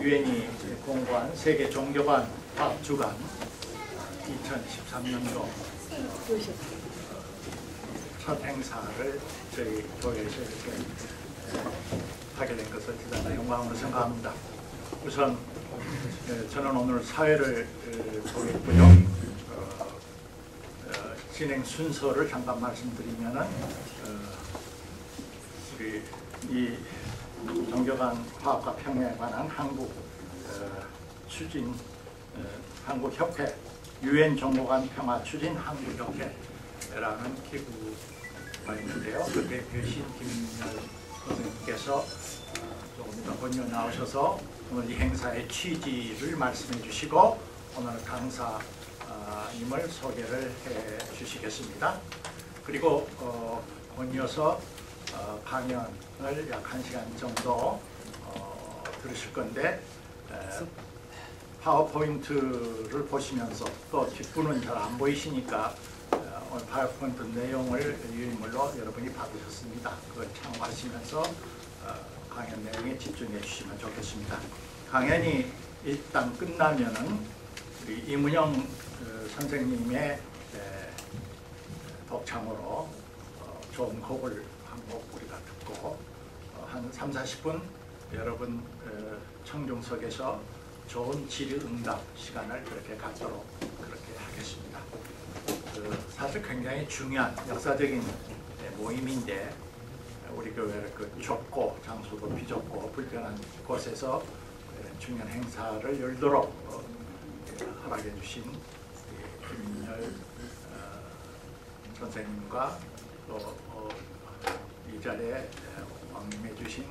유엔이 공고한 세계 종교 간 화합 주간 2013년도 첫 행사를 저희 교회에서 이렇게 하게 된 것을 대단한 영광으로 생각합니다. 우선 저는 오늘 사회를 보겠고요. 진행 순서를 잠깐 말씀드리면은 우리 이 종교간 화합과 평화에 관한 한국 추진 한국협회 유엔 종교간 평화 추진 한국협회라는 기구가 있는데요. 그 대표이신 김윤열 선생님께서 조금 이따 본연 나오셔서 오늘 이 행사의 취지를 말씀해 주시고 오늘 강사님을 소개를 해 주시겠습니다. 그리고 본이어서 강연을 약 1시간 정도 들으실 건데 파워포인트를 보시면서 또 뒷부는 잘 안 보이시니까 오늘 파워포인트 내용을 유인물로 여러분이 받으셨습니다. 그걸 참고하시면서 강연 내용에 집중해 주시면 좋겠습니다. 강연이 일단 끝나면은 우리 이문영 선생님의 독창으로 좋은 곡을 한 곡 우리가 듣고 한 30-40분 여러분 청중석에서 좋은 질의응답 시간을 그렇게 갖도록 그렇게 하겠습니다. 사실 굉장히 중요한 역사적인 모임인데 우리 교회 그 좁고 장소도 비좁고 불편한 곳에서 중요한 행사를 열도록 허락해 주신 김윤열 선생님과 또 이 자리에 왕림해 주신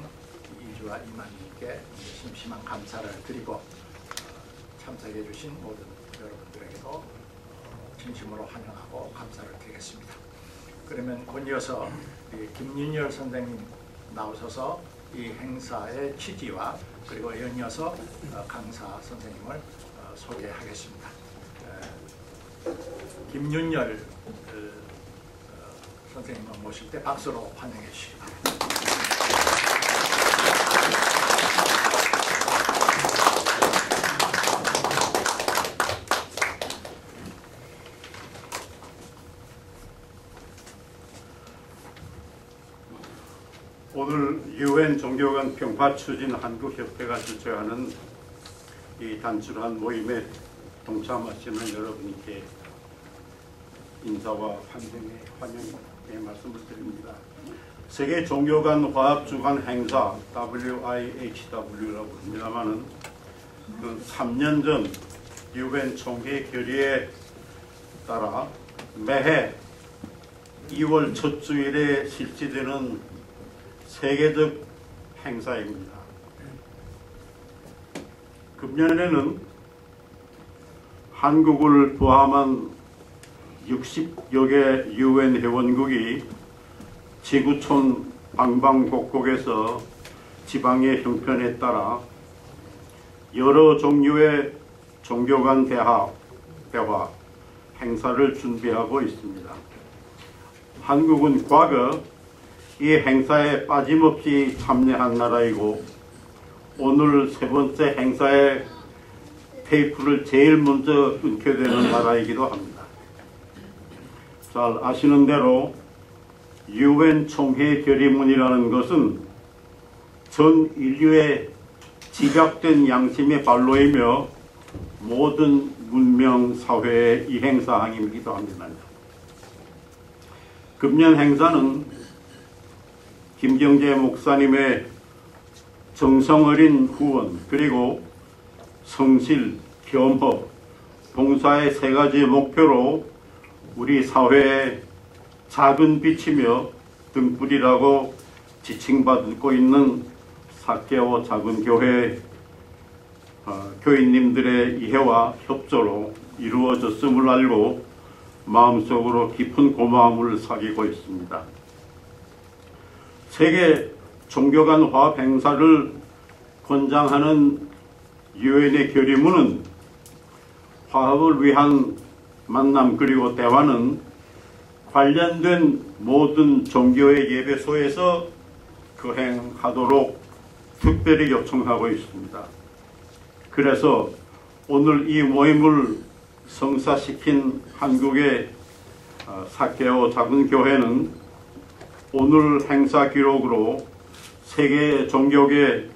이주와 이만님께 심심한 감사를 드리고 참석해 주신 모든 여러분들에게도 진심으로 환영하고 감사를 드리겠습니다. 그러면 곧이어서 김윤열 선생님 나오셔서 이 행사의 취지와 그리고 연이어서 강사 선생님을 소개하겠습니다. 김윤열 선생님을 모실 때 박수로 환영해 주시기 바랍니다. 오늘 유엔 종교간 평화 추진 한국협회가 주최하는 이 단출한 모임에 동참하시는 여러분께 인사와 환영의 말씀을 드립니다. 세계 종교간 화합 주간 행사 WIHW라고 합니다만은 3년 전 유엔 총회 결의에 따라 매해 2월 첫 주일에 실시되는 세계적 행사입니다. 금년에는 한국을 포함한 60여 개 유엔 회원국이 지구촌 방방곡곡에서 지방의 형편에 따라 여러 종류의 종교 간 대화 행사를 준비하고 있습니다. 한국은 과거 이 행사에 빠짐없이 참여한 나라이고 오늘 세 번째 행사에 테이프를 제일 먼저 끊게 되는 나라이기도 합니다. 잘 아시는 대로 유엔 총회 결의문이라는 것은 전 인류의 집약된 양심의 발로이며 모든 문명 사회의 이행사항이기도 합니다. 금년 행사는 김경재 목사님의 정성어린 후원 그리고 성실, 겸허, 봉사의 세 가지 목표로 우리 사회에 작은 빛이며 등불이라고 지칭받고 있는 사개오 작은 교회 교인님들의 이해와 협조로 이루어졌음을 알고 마음속으로 깊은 고마움을 사귀고 있습니다. 세계 종교 간 화합 행사를 권장하는 유엔의 결의문은 화합을 위한 만남 그리고 대화는 관련된 모든 종교의 예배소에서 거행하도록 특별히 요청하고 있습니다. 그래서 오늘 이 모임을 성사시킨 한국의 사케오 작은 교회는 오늘 행사 기록으로 세계 종교계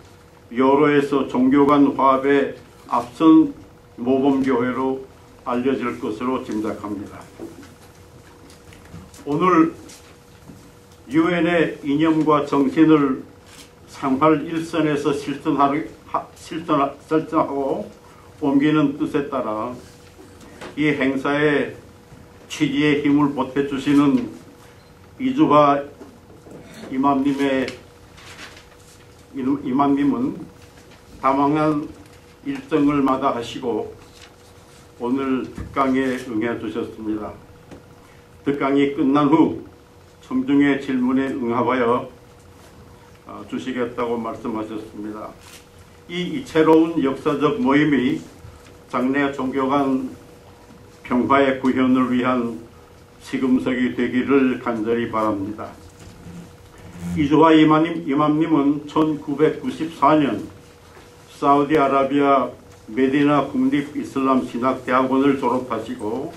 여로에서 종교 간 화합에 앞선 모범교회로 알려질 것으로 짐작합니다. 오늘 유엔의 이념과 정신을 생활 일선에서 실천하고 옮기는 뜻에 따라 이 행사에 취지에 힘을 보태주시는 이주화 이맘님은 다망한 일정을 마다하시고 오늘 특강에 응해 주셨습니다. 특강이 끝난 후 청중의 질문에 응하여 주시겠다고 말씀하셨습니다. 이 이채로운 역사적 모임이 장래 종교 간 평화의 구현을 위한 시금석이 되기를 간절히 바랍니다. 이주화 이맘님은 1994년 사우디아라비아 메디나 국립이슬람신학대학원을 졸업하시고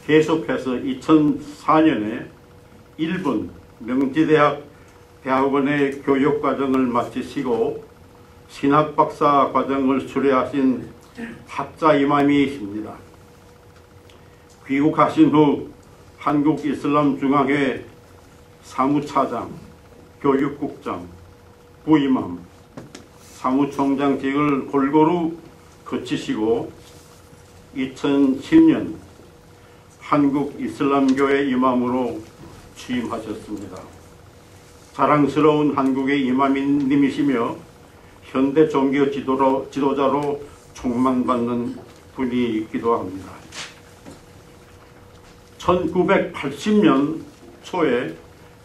계속해서 2004년에 일본 명지대학 대학원의 교육과정을 마치시고 신학박사 과정을 수료하신 합자 이맘이십니다. 귀국하신 후 한국이슬람중앙회 사무차장, 교육국장, 부이맘, 사무총장직을 골고루 거치시고 2010년 한국이슬람교회 이맘으로 취임하셨습니다. 자랑스러운 한국의 이맘님이시며 현대 종교 지도자로 총망받는 분이기도 합니다. 1980년 초에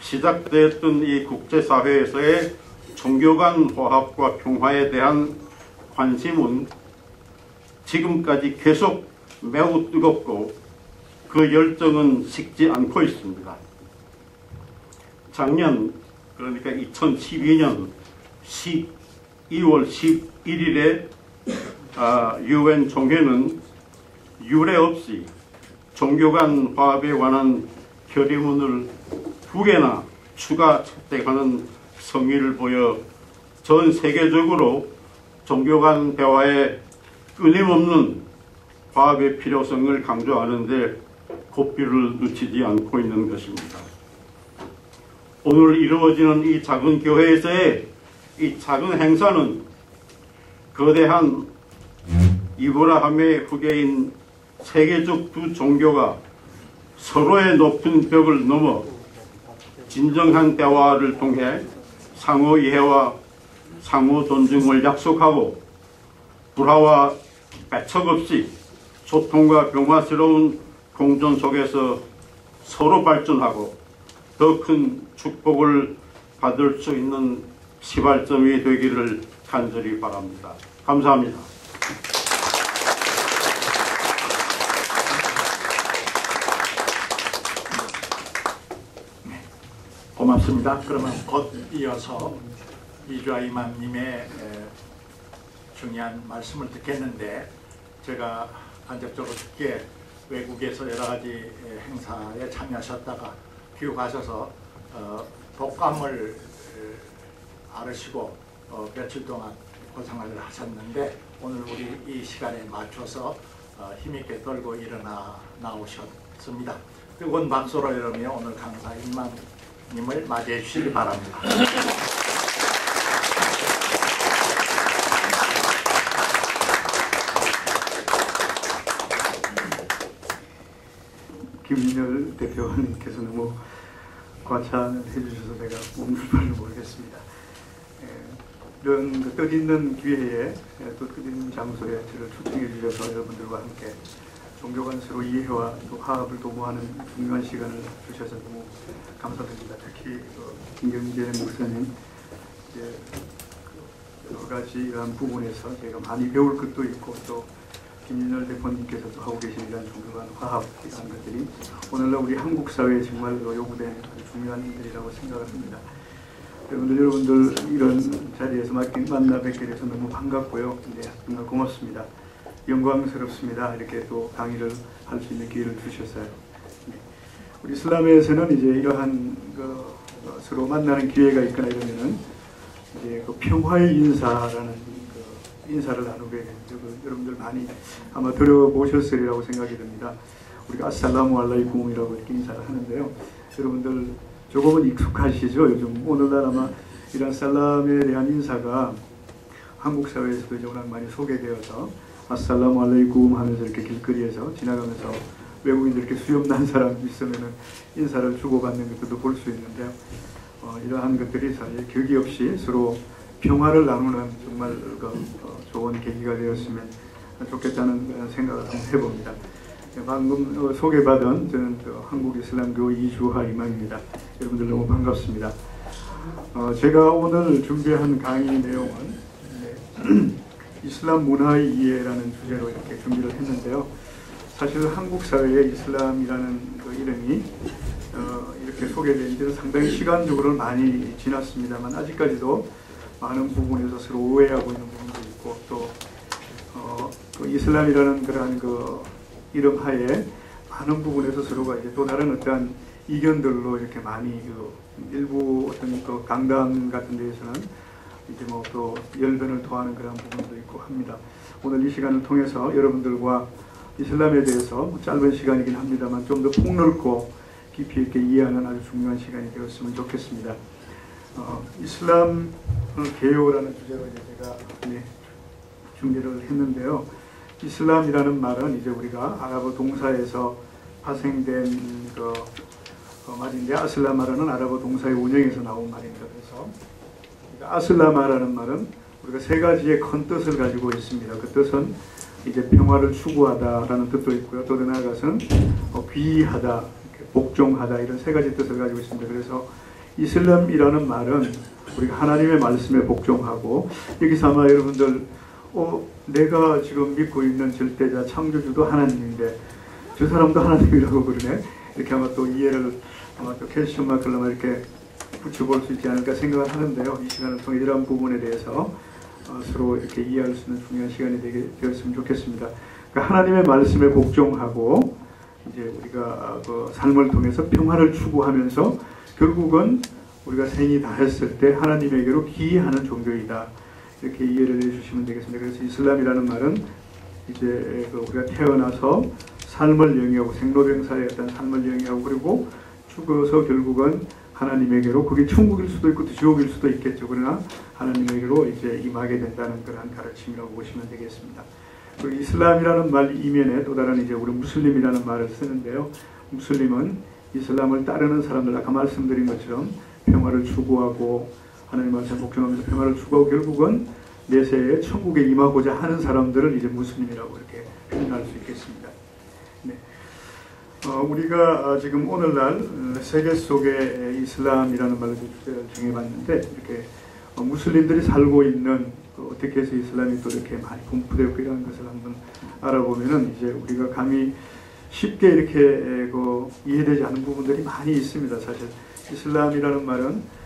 시작되었던 이 국제사회에서의 종교 간 화합과 평화에 대한 관심은 지금까지 계속 매우 뜨겁고 그 열정은 식지 않고 있습니다. 작년 그러니까 2012년 12월 11일에 유엔 총회는 유례 없이 종교 간 화합에 관한 결의문을 2개나 추가 채택하는 성의를 보여 전 세계적으로 종교 간 대화의 끊임없는 화합의 필요성을 강조하는 데 고삐를 놓치지 않고 있는 것입니다. 오늘 이루어지는 이 작은 교회에서의 이 작은 행사는 거대한 이브라함의 후계인 세계적 두 종교가 서로의 높은 벽을 넘어 진정한 대화를 통해 상호 이해와 상호 존중을 약속하고 불화와 배척 없이 소통과 평화스러운 공존 속에서 서로 발전하고 더 큰 축복을 받을 수 있는 시발점이 되기를 간절히 바랍니다. 감사합니다. 고맙습니다. 그러면 곧 이어서 이주화 이맘님의 중요한 말씀을 듣겠는데, 제가 간접적으로 듣기에 외국에서 여러 가지 행사에 참여하셨다가 귀국하셔서 독감을 앓으시고 며칠 동안 고생을 하셨는데, 오늘 우리 이 시간에 맞춰서 힘있게 떨고 일어나 나오셨습니다. 뜨거운 박수로 여러분이 오늘 강사 이맘님을 맞이해 주시기 바랍니다. 김인열 대표님께서 너무 과찬해 주셔서 제가 무슨 말을 모르겠습니다. 이런 뜻있는 기회에 또 뜻있는 장소에 저를 초청해 주셔서 여러분들과 함께 종교 간 서로 이해와 또 화합을 도모하는 중요한 시간을 주셔서 너무 감사드립니다. 특히 김경재 목사님 여러 가지 이러한 부분에서 제가 많이 배울 것도 있고, 또 김인열 대표님께서도 하고 계신 이런 종교 간 화합 이런 것들이 오늘날 우리 한국 사회에 정말로 요구되는 아주 중요한 일들이라고 생각을 합니다. 여러분들 이런 자리에서 만나 뵙게 돼서 너무 반갑고요. 네, 정말 고맙습니다. 영광스럽습니다. 이렇게 또 강의를 할 수 있는 기회를 주셨어요. 네. 우리 이슬람에서는 이제 이러한 서로 만나는 기회가 있거나 이러면은 이제 그 평화의 인사라는 인사를 나누게 되는데 여러분들 많이 아마 들어보셨으리라고 생각이 듭니다. 우리가 아살라무 알라이쿰이라고 이렇게 인사를 하는데요. 여러분들 조금은 익숙하시죠? 요즘 오늘날 아마 이런 살람에 대한 인사가 한국 사회에서도 이제 워낙 많이 소개되어서 아살라무 알라이쿰 하면서 이렇게 길거리에서 지나가면서 외국인들 이렇게 수염 난 사람 있으면은 인사를 주고받는 것도 볼 수 있는데요. 이러한 것들이 사실 격이 없이 서로 평화를 나누는 정말 좋은 계기가 되었으면 좋겠다는 생각을 한번 해봅니다. 방금 소개받은 저는 한국 이슬람교 이주하 이마입니다. 여러분들 너무 반갑습니다. 제가 오늘 준비한 강의 내용은 이슬람 문화의 이해라는 주제로 이렇게 준비를 했는데요. 사실 한국 사회에 이슬람이라는 이름이 이렇게 소개된 지는 상당히 시간적으로는 많이 지났습니다만 아직까지도 많은 부분에서 서로 오해하고 있는 부분도 있고 또 이슬람이라는 그러한 이름 하에 많은 부분에서 서로가 이제 또 다른 어떠한 이견들로 이렇게 많이 일부 어떤 강단 같은 데에서는 이제 뭐 또 열변을 토하는 그런 부분도 있고 합니다. 오늘 이 시간을 통해서 여러분들과 이슬람에 대해서 짧은 시간이긴 합니다만 좀 더 폭넓고 깊이 있게 이해하는 아주 중요한 시간이 되었으면 좋겠습니다. 이슬람 개요라는 주제로 이제 제가 준비를 했는데요. 이슬람이라는 말은 이제 우리가 아랍어 동사에서 파생된 말인데 아슬라마라는 아랍어 동사의 원형에서 나온 말입니다. 그래서 아슬라마라는 말은 우리가 세 가지의 큰 뜻을 가지고 있습니다. 그 뜻은 이제 평화를 추구하다라는 뜻도 있고요. 또 나아가서는 귀의하다, 복종하다 이런 세 가지 뜻을 가지고 있습니다. 그래서 이슬람이라는 말은 우리가 하나님의 말씀에 복종하고 여기서 아마 여러분들 내가 지금 믿고 있는 절대자 창조주도 하나님인데 저 사람도 하나님이라고 그러네 이렇게 아마 또 이해를 아마 또 퀘스천 마크를 이렇게 붙여볼 수 있지 않을까 생각을 하는데요. 이 시간을 통해 이러한 부분에 대해서 서로 이렇게 이해할 수 있는 중요한 시간이 되었으면 좋겠습니다. 그러니까 하나님의 말씀에 복종하고 이제 우리가 삶을 통해서 평화를 추구하면서 결국은 우리가 생이 다했을 때 하나님에게로 귀의하는 종교이다. 이렇게 이해를 해주시면 되겠습니다. 그래서 이슬람이라는 말은 이제 우리가 태어나서 삶을 영위하고 생로병사의 어떤 삶을 영위하고 그리고 죽어서 결국은 하나님에게로 그게 천국일 수도 있고 지옥일 수도 있겠죠. 그러나 하나님에게로 이제 임하게 된다는 그런 가르침이라고 보시면 되겠습니다. 그리고 이슬람이라는 말 이면에 또 다른 이제 우리 무슬림이라는 말을 쓰는데요. 무슬림은 이슬람을 따르는 사람들 아까 말씀드린 것처럼 평화를 추구하고 하나님 말씀에 복종하면서 평화를 추구하고 결국은 내세에 천국에 임하고자 하는 사람들을 이제 무슬림이라고 이렇게 표현할 수 있겠습니다. 네. 우리가 지금 오늘날 세계 속에 이슬람이라는 말로 주제를 정해봤는데 이렇게 무슬림들이 살고 있는 어떻게 해서 이슬람이 또 이렇게 많이 분포되고 이런 것을 한번 알아보면은 이제 우리가 감히 쉽게 이렇게 이해되지 않는 부분들이 많이 있습니다. 사실 이슬람이라는 말은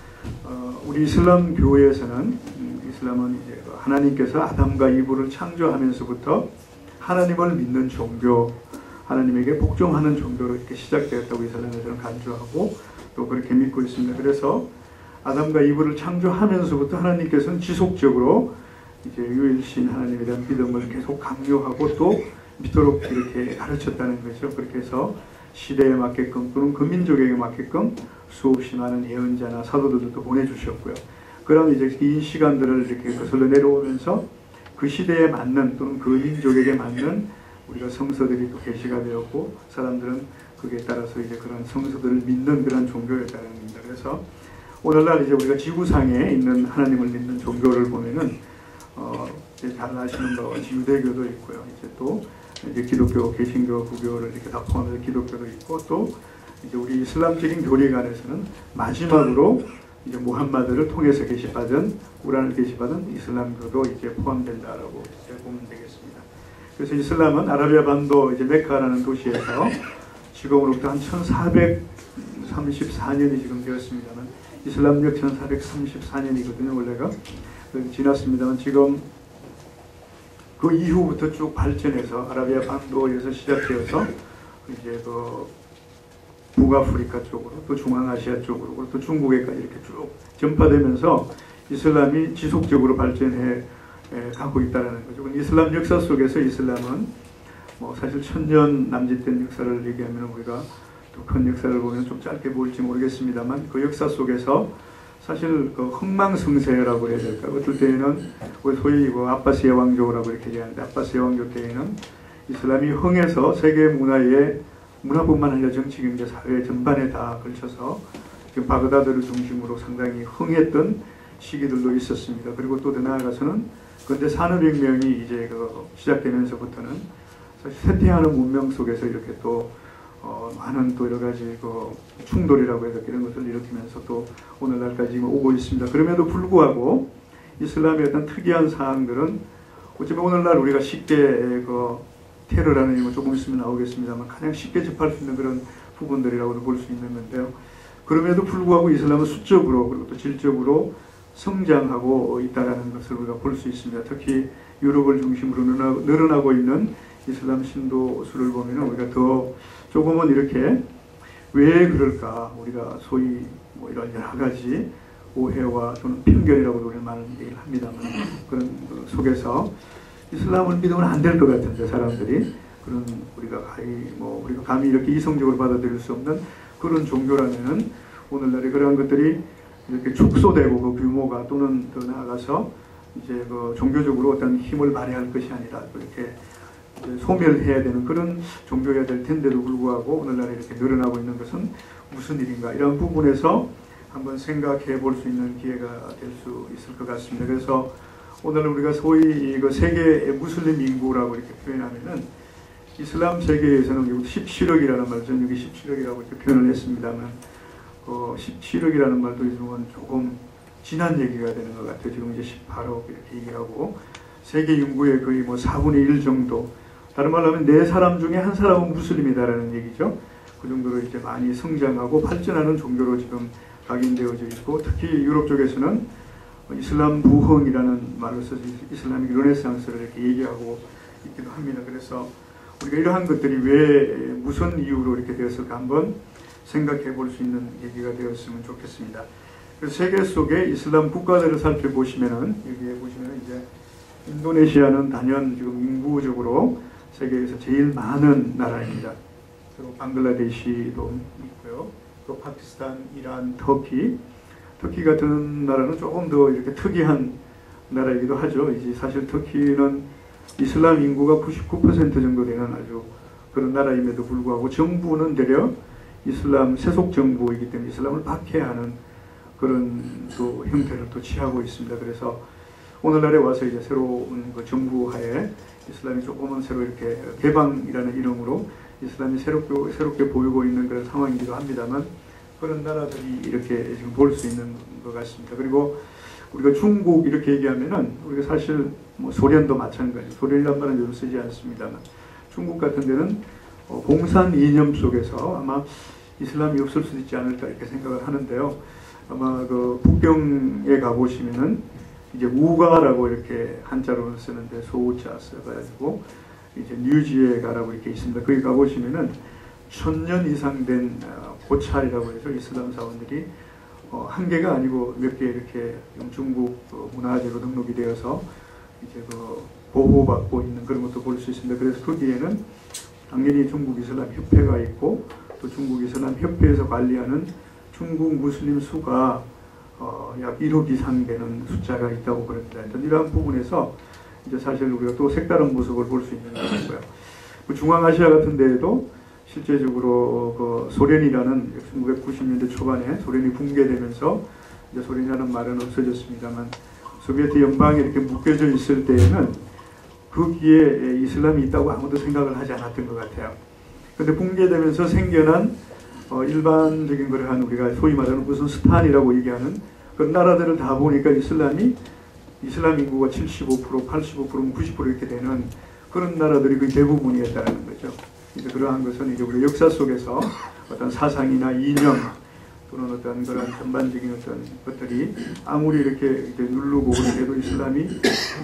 우리 이슬람 교회에서는 이슬람은 이제 하나님께서 아담과 이브를 창조하면서부터 하나님을 믿는 종교, 하나님에게 복종하는 종교로 이렇게 시작되었다고 이슬람에서는 간주하고 또 그렇게 믿고 있습니다. 그래서 아담과 이브를 창조하면서부터 하나님께서는 지속적으로 이제 유일신 하나님에 대한 믿음을 계속 강요하고 또 믿도록 이렇게 가르쳤다는 거죠. 그렇게 해서 시대에 맞게끔 또는 그 민족에게 맞게끔 수없이 많은 예언자나 사도들도 또 보내주셨고요. 그럼 이제 긴 시간들을 이렇게 거슬러 내려오면서 그 시대에 맞는 또는 그 민족에게 맞는 우리가 성서들이 또 계시가 되었고 사람들은 거기에 따라서 이제 그런 성서들을 믿는 그런 종교였다는 겁니다. 그래서 오늘날 이제 우리가 지구상에 있는 하나님을 믿는 종교를 보면은 잘 아시는 바와 유대교도 있고요. 이제 또 이제 기독교, 개신교, 부교를 이렇게 다 포함해서 기독교도 있고 또 이제 우리 이슬람적인 교리관에서는 마지막으로 이제 무함마드를 통해서 계시받은 꾸란을 계시받은 이슬람교도 이제 포함된다라고 이제 보면 되겠습니다. 그래서 이슬람은 아라비아 반도 이제 메카라는 도시에서 지금으로부터 한 1434년이 지금 되었습니다만 이슬람력 1434년이거든요. 원래가 지났습니다만 지금 그 이후부터 쭉 발전해서 아라비아 반도에서 시작되어서 이제 그 북아프리카 쪽으로 또 중앙아시아 쪽으로 또 중국에까지 이렇게 쭉 전파되면서 이슬람이 지속적으로 발전해 가고 있다는 거죠. 이슬람 역사 속에서 이슬람은 뭐 사실 1000년 남짓된 역사를 얘기하면 우리가 또 큰 역사를 보면 좀 짧게 보일지 모르겠습니다만 그 역사 속에서 사실 그 흥망성쇠라고 해야 될까? 어떨 때에는 우리 소위 그 아바시아 왕조라고 이렇게 얘기하는데 아바시아 왕조 때에는 이슬람이 흥해서 세계 문화뿐만 아니라 정치, 경제, 사회 전반에 다 걸쳐서 지금 바그다드를 중심으로 상당히 흥했던 시기들도 있었습니다. 그리고 또 더 나아가서는 근대 산업혁명이 이제 그 시작되면서부터는 사실 쇠퇴하는 문명 속에서 이렇게 또 많은 또 여러 가지 그 충돌이라고 해서 이런 것을 일으키면서 또 오늘날까지 지금 오고 있습니다. 그럼에도 불구하고 이슬람의 어떤 특이한 사항들은 어쩌면 오늘날 우리가 쉽게 그 테러라는 이름 조금 있으면 나오겠습니다만 가장 쉽게 접할 수 있는 그런 부분들이라고도 볼 수 있는 건데요. 그럼에도 불구하고 이슬람은 수적으로 그리고 또 질적으로 성장하고 있다는 것을 우리가 볼 수 있습니다. 특히 유럽을 중심으로 늘어나고 있는 이슬람 신도 수를 보면 우리가 더 조금은 이렇게 왜 그럴까 우리가 소위 뭐 이런 여러 가지 오해와 또는 편견이라고도 우리는 많은 얘기를 합니다만 그런 속에서 이슬람을 믿으면 안 될 것 같은데 사람들이 그런 우리가 감히 이렇게 이성적으로 받아들일 수 없는 그런 종교라면은 오늘날에 그러한 것들이 이렇게 축소되고 그 규모가 또는 더 나아가서 이제 그 종교적으로 어떤 힘을 발휘할 것이 아니라 이렇게 소멸해야 되는 그런 종교여야 될 텐데도 불구하고 오늘날에 이렇게 늘어나고 있는 것은 무슨 일인가 이런 부분에서 한번 생각해 볼 수 있는 기회가 될 수 있을 것 같습니다. 그래서 오늘 우리가 소위 그 세계 무슬림 인구라고 이렇게 표현하면은 이슬람 세계에서는 17억이라는 말, 저는 여기 17억이라고 이렇게 표현을 했습니다만 17억이라는 말도 요즘은 조금 지난 얘기가 되는 것 같아요. 지금 이제 18억 이렇게 얘기하고 세계 인구의 거의 뭐 4분의 1 정도 다른 말로 하면 4사람 중에 1사람은 무슬림이다라는 얘기죠. 그 정도로 이제 많이 성장하고 발전하는 종교로 지금 각인되어져 있고 특히 유럽 쪽에서는 이슬람 부흥이라는 말로 써서 이슬람의 르네상스를 이렇게 얘기하고 있기도 합니다. 그래서 우리가 이러한 것들이 왜 무슨 이유로 이렇게 되었을까 한번 생각해 볼 수 있는 얘기가 되었으면 좋겠습니다. 그래서 세계 속의 이슬람 국가들을 살펴보시면은 여기에 보시면은 이제 인도네시아는 단연 지금 인구적으로 세계에서 제일 많은 나라입니다. 그리고 방글라데시도 있고요. 또 파키스탄, 이란, 터키 같은 나라는 조금 더 이렇게 특이한 나라이기도 하죠. 이제 사실 터키는 이슬람 인구가 99% 정도 되는 아주 그런 나라임에도 불구하고 정부는 되려 이슬람 세속 정부이기 때문에 이슬람을 박해하는 그런 또 형태를 또 취하고 있습니다. 그래서 오늘날에 와서 이제 새로운 그 정부 하에 이슬람이 조금은 새로 이렇게 개방이라는 이름으로 이슬람이 새롭게 보이고 있는 그런 상황이기도 합니다만 그런 나라들이 이렇게 지금 볼 수 있는 것 같습니다. 그리고 우리가 중국 이렇게 얘기하면은 우리가 사실 뭐 소련도 마찬가지. 소련이란 말은 요즘 쓰지 않습니다만 중국 같은 데는 공산 이념 속에서 아마 이슬람이 없을 수도 있지 않을까 이렇게 생각을 하는데요. 아마 그 북경에 가보시면은 이제 우가라고 이렇게 한자로 쓰는데 소우자 써가지고 이제 뉴지에가라고 이렇게 있습니다. 거기 가보시면은 1000년 이상 된 고찰이라고 해서 이슬람 사원들이 한 개가 아니고 몇 개 이렇게 중국 문화재로 등록이 되어서 이제 그 보호받고 있는 그런 것도 볼 수 있습니다. 그래서 거기에는 당연히 중국 이슬람 협회가 있고 또 중국 이슬람 협회에서 관리하는 중국 무슬림 수가 약 1억 이상 되는 숫자가 있다고 그럽니다. 이러한 부분에서 이제 사실 우리가 또 색다른 모습을 볼 수 있는 것이고요. 중앙아시아 같은 데에도 실제적으로 그 소련이라는 1990년대 초반에 소련이 붕괴되면서 이제 소련이라는 말은 없어졌습니다만 소비에트 연방에 이렇게 묶여져 있을 때에는 거기에 이슬람이 있다고 아무도 생각을 하지 않았던 것 같아요. 그런데 붕괴되면서 생겨난 일반적인 걸 한 우리가 소위 말하는 무슨 스탄이라고 얘기하는 그런 나라들을 다 보니까 이슬람 인구가 75%, 85%, 90% 이렇게 되는 그런 나라들이 거의 대부분이었다는 거죠. 이제 그러한 것은 이제 우리 역사 속에서 어떤 사상이나 이념, 또는 어떤 그런 전반적인 어떤 것들이 아무리 이렇게 이제 누르고 해도 이슬람이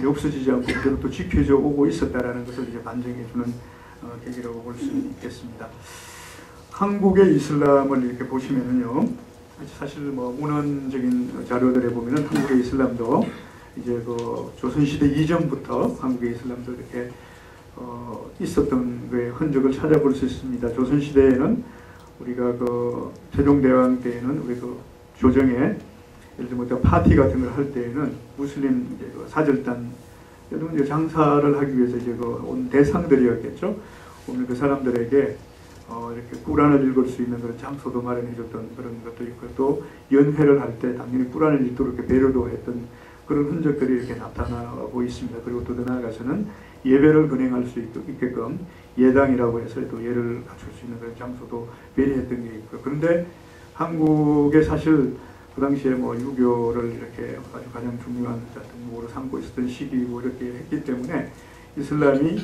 없어지지 않고 그대로 또 지켜져 오고 있었다라는 것을 이제 반증해 주는 계기라고 볼 수 있겠습니다. 한국의 이슬람을 이렇게 보시면은요, 사실 뭐 문헌적인 자료들에 보면은 한국의 이슬람도 이제 그 조선시대 이전부터 한국의 이슬람도 이렇게 있었던 그 흔적을 찾아볼 수 있습니다. 조선시대에는 우리가 그 세종대왕 때에는 우리 그 조정에 예를 들면 파티 같은 걸 할 때에는 무슬림 이제 그 사절단, 예를 들면 이제 장사를 하기 위해서 이제 그 온 대상들이었겠죠. 오늘 그 사람들에게 이렇게 꾸란을 읽을 수 있는 그런 장소도 마련해줬던 그런 것도 있고, 또 연회를 할 때 당연히 꾸란을 읽도록 이렇게 배려도 했던 그런 흔적들이 이렇게 나타나고 있습니다. 그리고 또 더 나아가서는 예배를 근행할 수 있게끔 예당이라고 해서 또 예를 갖출 수 있는 그런 장소도 배려했던 게 있고, 그런데 한국에 사실 그 당시에 뭐 유교를 이렇게 아주 가장 중요한 등목으로 삼고 있었던 시기고 이렇게 했기 때문에 이슬람이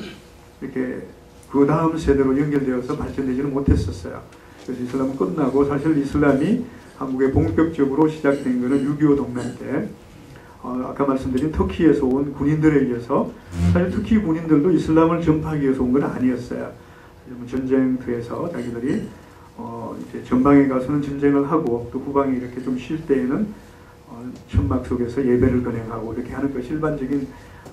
이렇게 그 다음 세대로 연결되어서 발전되지는 못했었어요. 그래서 이슬람은 끝나고, 사실 이슬람이 한국에 본격적으로 시작된 것은 6.25 동란 때 아까 말씀드린 터키에서 온 군인들에 의해서, 사실 터키 군인들도 이슬람을 전파하기 위해서 온 건 아니었어요. 전쟁터에서 자기들이 이제 전방에 가서는 전쟁을 하고 또 후방에 이렇게 좀 쉴 때에는 천막 속에서 예배를 건행하고 이렇게 하는 것이 일반적인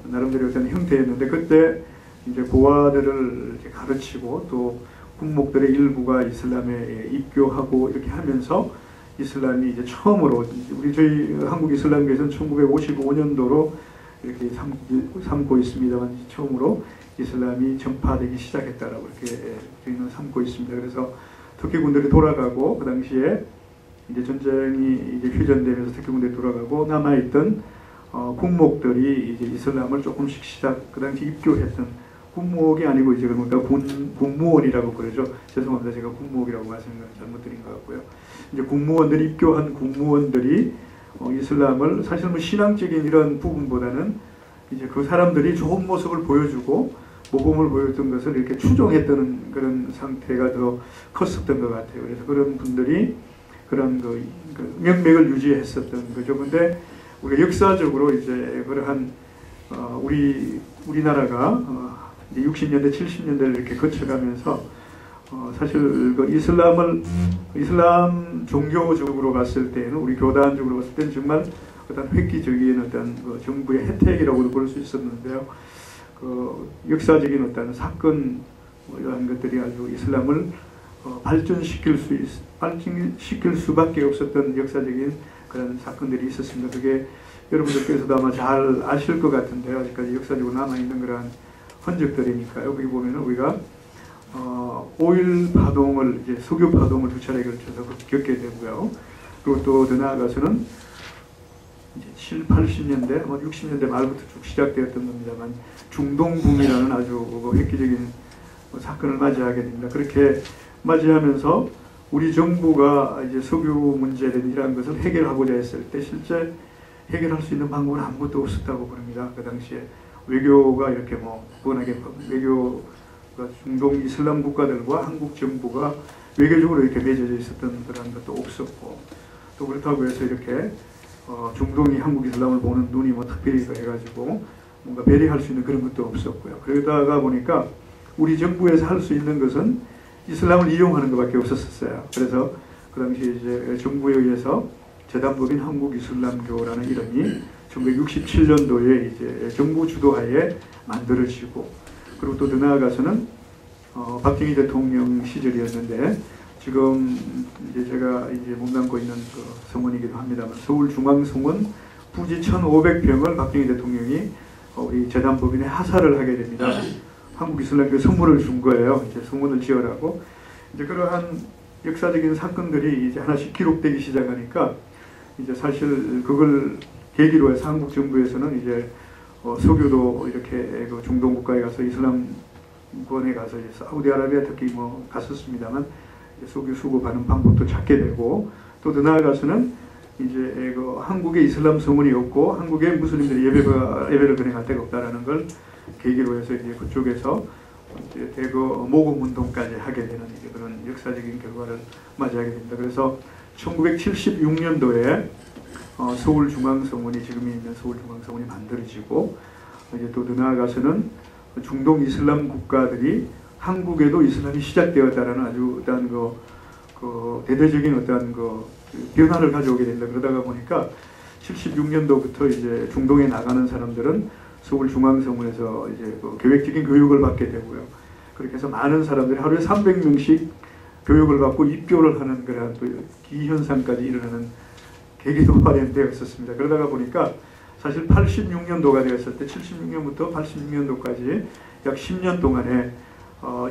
나름대로 어떤 형태였는데, 그때 이제 고아들을 이제 가르치고 또 군목들의 일부가 이슬람에 입교하고 이렇게 하면서 이슬람이 이제 처음으로, 저희 한국 이슬람교에서는 1955년도로 이렇게 삼고 있습니다만, 처음으로 이슬람이 전파되기 시작했다라고 이렇게 저희는 삼고 있습니다. 그래서 터키 군들이 돌아가고, 그 당시에 이제 전쟁이 이제 휴전되면서 터키 군들이 돌아가고 남아있던 군목들이 이제 이슬람을 조금씩 그 당시 입교했던, 군목이 아니고 이제 그러니까 군무원이라고 그러죠. 죄송합니다. 제가 군목이라고 말씀을 잘못 드린 것 같고요. 이제 군무원들이 입교한 군무원들이 이슬람을 사실 뭐 신앙적인 이런 부분보다는 이제 그 사람들이 좋은 모습을 보여주고 모범을 보였던 것을 이렇게 추종했던 그런 상태가 더 컸었던 것 같아요. 그래서 그런 분들이 그런 그 명맥을 유지했었던 거죠. 근데 우리가 역사적으로 이제 그러한 우리나라가 이제 60년대, 70년대를 이렇게 거쳐가면서 사실 그 이슬람 종교적으로 봤을 때는, 우리 교단적으로 봤을 때는 정말 어떤 획기적인 어떤 그 정부의 혜택이라고도 볼 수 있었는데요. 그 역사적인 어떤 사건 이런 것들이 아주 이슬람을 발전시킬 수밖에 없었던 역사적인 그런 사건들이 있었습니다. 그게 여러분들께서도 아마 잘 아실 것 같은데요. 아직까지 역사적으로 남아있는 그런 흔적들이니까요. 거기 보면은 우리가 5.1 파동을, 이제 석유 파동을 두 차례 걸쳐서 겪게 되고요. 그리고 또 더 나아가서는 이제 7, 80년대, 60년대 말부터 쭉 시작되었던 겁니다만, 중동붐이라는 아주 획기적인 사건을 맞이하게 됩니다. 그렇게 맞이하면서 우리 정부가 이제 석유 문제를 이러한 것을 해결하고자 했을 때 실제 해결할 수 있는 방법은 아무것도 없었다고 그럽니다. 그 당시에 외교가 이렇게 뻔하게 외교가 중동 이슬람 국가들과 한국 정부가 외교적으로 이렇게 맺어져 있었던 그런 것도 없었고, 또 그렇다고 해서 이렇게 중동이 한국 이슬람을 보는 눈이 특별히 해가지고 뭔가 배려할 수 있는 그런 것도 없었고요. 그러다가 보니까 우리 정부에서 할 수 있는 것은 이슬람을 이용하는 것밖에 없었어요. 그래서 그 당시에 이제 정부에 의해서 재단법인 한국이슬람교라는 이름이 1967년도에 이제 정부 주도하에 만들어지고, 그리고 또 더 나아가서는 박정희 대통령 시절이었는데, 지금 이제 제가 이제 몸담고 있는 그 성원이기도 합니다만, 서울중앙성원 부지 1,500평을 박정희 대통령이 우리 재단법인에 하사를 하게 됩니다. 한국이슬람교 선물을 준 거예요. 이제 성원을 지어라고. 이제 그러한 역사적인 사건들이 이제 하나씩 기록되기 시작하니까, 이제 사실 그걸 계기로 해서 한국 정부에서는 이제 석유도 이렇게 그 중동 국가에 가서 이슬람권에 가서 이제 사우디아라비아 특히 갔었습니다만, 석유 수급하는 방법도 찾게 되고, 또 더 나아가서는 이제 그 한국에 이슬람 성원이 없고 한국에 무슬림들이 예배를 건행할 데가 없다라는 걸 계기로 해서 이제 그쪽에서 이제 대거 모금 운동까지 하게 되는 이제 그런 역사적인 결과를 맞이하게 됩니다. 그래서 1976년도에 서울중앙성원이 지금 있는 서울중앙성원이 만들어지고 이제 또 더 나아가서는 중동 이슬람 국가들이 한국에도 이슬람이 시작되었다라는 아주 어떤 그 대대적인 어떤 그 변화를 가져오게 된다. 그러다가 보니까 76년도부터 이제 중동에 나가는 사람들은 서울중앙성원에서 이제 그 계획적인 교육을 받게 되고요. 그렇게 해서 많은 사람들이 하루에 300명씩 교육을 받고 입교를 하는 그런 또 기현상까지 일어나는 계기도 마련되었었습니다. 그러다가 보니까 사실 86년도가 되었을 때 76년부터 86년도까지 약 10년 동안에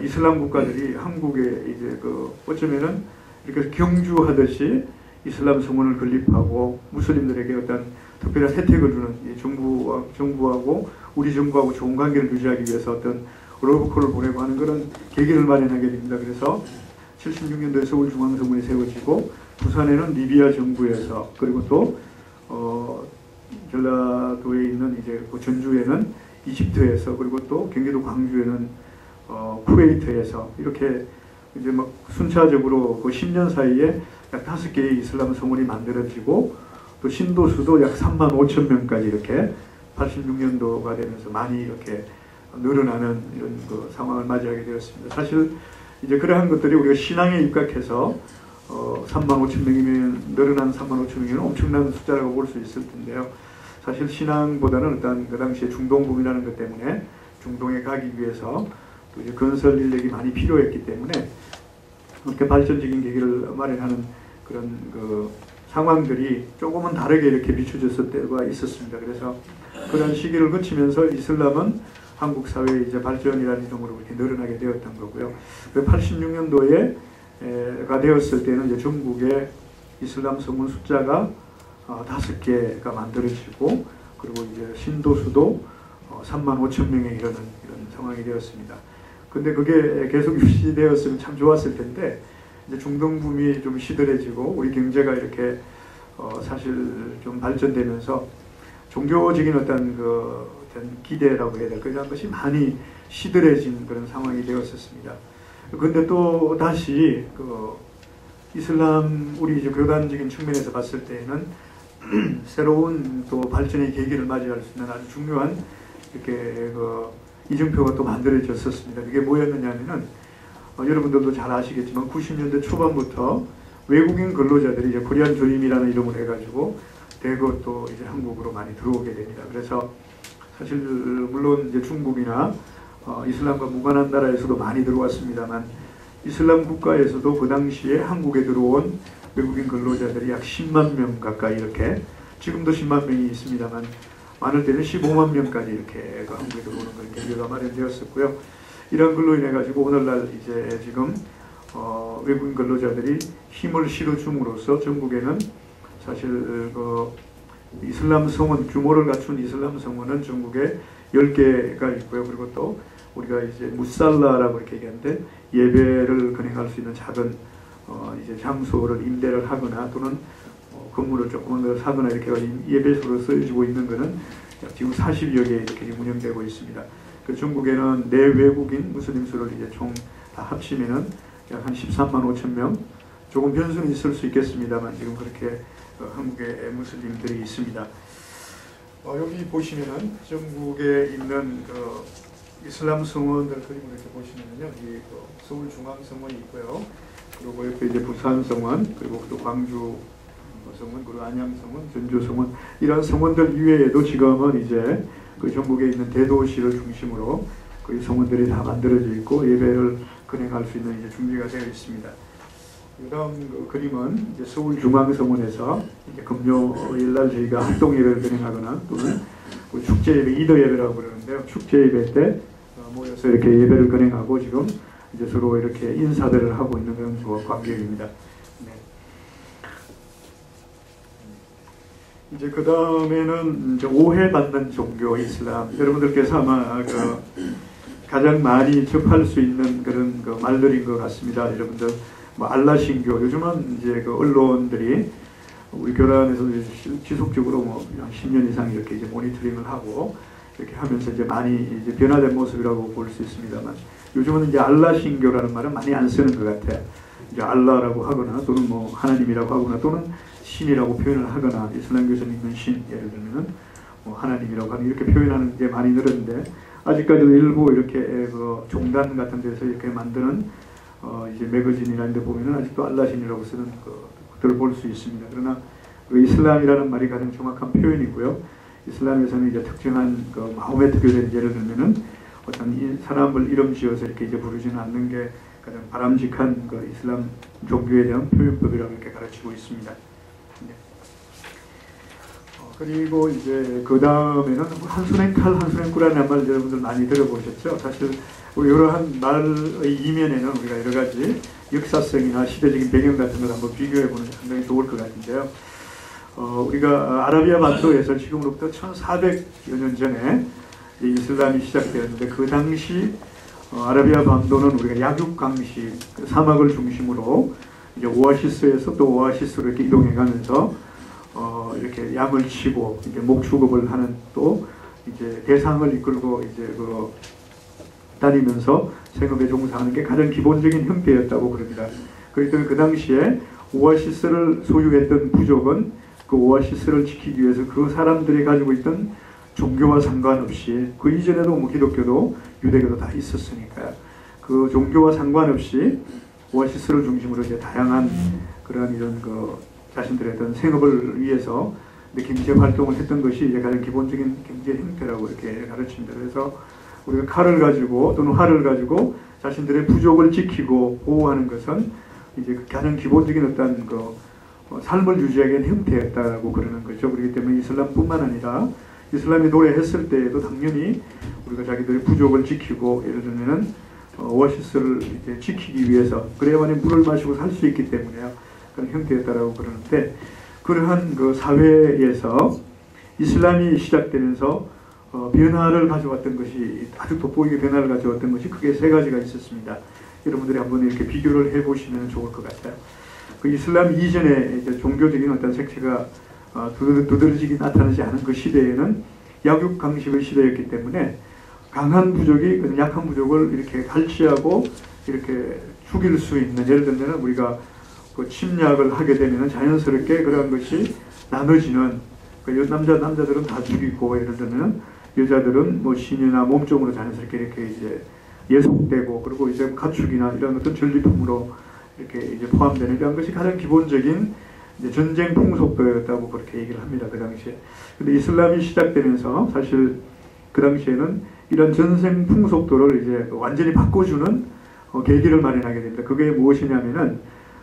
이슬람 국가들이 한국에 이제 그 어쩌면은 이렇게 경주하듯이 이슬람 성원을 건립하고 무슬림들에게 어떤 특별한 혜택을 주는 정부하고 우리 정부하고 좋은 관계를 유지하기 위해서 어떤 러브콜을 보내고 하는 그런 계기를 마련하게 됩니다. 그래서 76년도에 서울중앙성원이 세워지고 부산에는 리비아 정부에서 그리고 또 전라도에 있는 이제 그 전주에는 이집트에서 그리고 또 경기도 광주에는 쿠웨이트에서 이렇게 이제 막 순차적으로 그 10년 사이에 약 5개의 이슬람 성원이 만들어지고 또 신도수도 약 3만 5천 명까지 이렇게 86년도가 되면서 많이 이렇게 늘어나는 이런 그 상황을 맞이하게 되었습니다. 사실 이제 그러한 것들이 우리가 신앙에 입각해서 3만 5천 명이면 늘어난 3만 5천 명이면 엄청난 숫자라고 볼 수 있을 텐데요. 사실 신앙보다는 일단 그 당시에 중동붐이라는 것 때문에 중동에 가기 위해서 또 이제 건설 인력이 많이 필요했기 때문에 그렇게 발전적인 계기를 마련하는 그런 그 상황들이 조금은 다르게 이렇게 비춰졌을 때가 있었습니다. 그래서 그런 시기를 거치면서 이슬람은 한국 사회의 이제 발전이라는 이름으로 이렇게 늘어나게 되었던 거고요. 86년도에가 되었을 때는 이제 전국에 이슬람 성원 숫자가 5개가 만들어지고 그리고 이제 신도수도 3만 5천 명에 이르는 이런 상황이 되었습니다. 근데 그게 계속 유지되었으면 참 좋았을 텐데 이제 중동붐이 좀 시들해지고 우리 경제가 이렇게 사실 좀 발전되면서 종교적인 어떤 기대라고 해야 될까 그런 것이 많이 시들해진 그런 상황이 되었었습니다. 그런데 또 다시 이슬람 우리 이제 교단적인 측면에서 봤을 때에는 새로운 또 발전의 계기를 맞이할 수 있는 아주 중요한 이렇게 이정표가 또 만들어졌었습니다. 이게 뭐였느냐면은 여러분들도 잘 아시겠지만 90년대 초반부터 외국인 근로자들이 이제 코리안 드림이라는 이름을 해가지고 대거 또 이제 한국으로 많이 들어오게 됩니다. 그래서 사실 물론 이제 중국이나 이슬람과 무관한 나라에서도 많이 들어왔습니다만 이슬람 국가에서도 그 당시에 한국에 들어온 외국인 근로자들이 약 10만 명 가까이 이렇게 지금도 10만 명이 있습니다만 많을 때는 15만 명까지 이렇게 한국에 들어오는 그런 계기가 마련되었었고요. 이런 걸로 인해 가지고 오늘날 이제 지금 외국인 근로자들이 힘을 실어줌으로써 전국에는 사실 이슬람 성원 규모를 갖춘 이슬람 성원은 전국에 10개가 있고요. 그리고 또 우리가 이제 무살라라고 이렇게 얘기하는데 예배를 건행할 수 있는 작은 이제 장소를 임대를 하거나 또는 건물을 조금만 더 사거나 이렇게 예배소로 쓰여지고 있는 것은 지금 40여 개 이렇게 운영되고 있습니다. 그 전국에는 내외국인 무슬림 수를 이제 총 다 합치면은 약 한 13만 5천 명, 조금 변수는 있을 수 있겠습니다만 지금 그렇게 한국에 무슬림들이 있습니다. 여기 보시면은 전국에 있는 이슬람 성원들 그림을 이렇게 보시면은요, 이 서울 중앙 성원이 있고요. 그리고 옆에 이제 부산 성원, 그리고 또 광주 성원, 그리고 안양 성원, 전주 성원 이런 성원들 이외에도 지금은 이제 그 전국에 있는 대도시를 중심으로 그 성원들이 다 만들어져 있고 예배를 건행할 수 있는 이제 준비가 되어 있습니다. 다음 그림은 이제 서울 중앙 성원에서 이제 금요일 날 저희가 합동 예배를 건행하거나 또는 축제 예배, 이더 예배라고 부르는데요. 축제 예배 때 모여서 이렇게 예배를 건행하고 지금 이제 서로 이렇게 인사들을 하고 있는 그런 광경입니다. 네. 이제 그 다음에는 오해받는 종교 이슬람. 여러분들께서 아마 가장 많이 접할 수 있는 그런 말들인 것 같습니다. 여러분들 알라 신교 요즘은 이제 언론들이 우리 교단에서 지속적으로 한 10년 이상 이렇게 이제 모니터링을 하고 이렇게 하면서 이제 많이 이제 변화된 모습이라고 볼 수 있습니다만 요즘은 이제 알라 신교라는 말은 많이 안 쓰는 것 같아요. 이제 알라라고 하거나 또는 뭐 하나님이라고 하거나 또는 신이라고 표현을 하거나 이슬람교에서 믿는 신 예를 들면은 뭐 하나님이라고 하는 이렇게 표현하는 게 많이 늘었는데 아직까지도 일부 이렇게 그 종단 같은 데서 이렇게 만드는 이제 매거진이나 이런 데 보면은 아직도 알라신이라고 쓰는 것들을 볼 수 있습니다. 그러나 그 이슬람이라는 말이 가장 정확한 표현이고요. 이슬람에서는 이제 특정한 그 마호메트 교회를 예를 들면은 어떤 이 사람을 이름 지어서 이렇게 이제 부르지는 않는 게 가장 바람직한 그 이슬람 종교에 대한 표현법이라고 이렇게 가르치고 있습니다. 네. 그리고 이제 그 다음에는 한순행 칼, 한순행 꿀이라는 말 여러분들 많이 들어보셨죠? 사실 우리 이러한 말의 이면에는 우리가 여러 가지 역사성이나 시대적인 배경 같은 걸 한번 비교해보는 게 상당히 좋을 것 같은데요. 우리가 아라비아 반도에서 지금으로부터 1400여 년 전에 이슬람이 시작되었는데 그 당시 아라비아 반도는 우리가 약육강시 사막을 중심으로 이제 오아시스에서 또 오아시스로 이렇게 이동해가면서 이렇게 양을 치고 이제 목축업을 하는 또 이제 대상을 이끌고 이제 다니면서 생업에 종사하는 게 가장 기본적인 형태였다고 그럽니다. 그렇기 때문에 그 당시에 오아시스를 소유했던 부족은 그 오아시스를 지키기 위해서 그 사람들이 가지고 있던 종교와 상관없이 그 이전에도 뭐 기독교도 유대교도 다 있었으니까요. 그 종교와 상관없이 오아시스를 중심으로 이제 다양한 그런 이런 그 자신들의 어떤 생업을 위해서 경제 활동을 했던 것이 이제 가장 기본적인 경제 형태라고 이렇게 가르칩니다. 그래서 우리가 칼을 가지고 또는 활을 가지고 자신들의 부족을 지키고 보호하는 것은 이제 가장 기본적인 어떤 그 삶을 유지하기 위한 형태였다고 그러는 거죠. 그렇기 때문에 이슬람뿐만 아니라 이슬람이 노래했을 때에도 당연히 우리가 자기들의 부족을 지키고 예를 들면은 오아시스를 이제 지키기 위해서 그래야만이 물을 마시고 살 수 있기 때문에요. 그런 형태였다라고 그러는데 그러한 그 사회에서 이슬람이 시작되면서 변화를 가져왔던 것이 아주 돋보이게 변화를 가져왔던 것이 크게 세 가지가 있었습니다. 여러분들이 한번 이렇게 비교를 해보시면 좋을 것 같아요. 그 이슬람 이전에 이제 종교적인 어떤 색채가 두드러지게 나타나지 않은 그 시대에는 약육강식의 시대였기 때문에 강한 부족이 약한 부족을 이렇게 갈취하고 이렇게 죽일 수 있는 예를 들면 우리가 그 침략을 하게 되면 자연스럽게 그런 것이 나눠지는 그 남자들은 다 죽이고 예를 들면 여자들은 뭐 신이나 몸종으로 자연스럽게 이렇게 이제 예속되고 그리고 이제 가축이나 이런 어떤 전리품으로 이렇게 이제 포함되는 이런 것이 가장 기본적인 이제 전쟁 풍속도였다고 그렇게 얘기를 합니다. 그 당시에. 근데 이슬람이 시작되면서 사실 그 당시에는 이런 전쟁 풍속도를 이제 완전히 바꿔주는 계기를 마련하게 됩니다. 그게 무엇이냐면은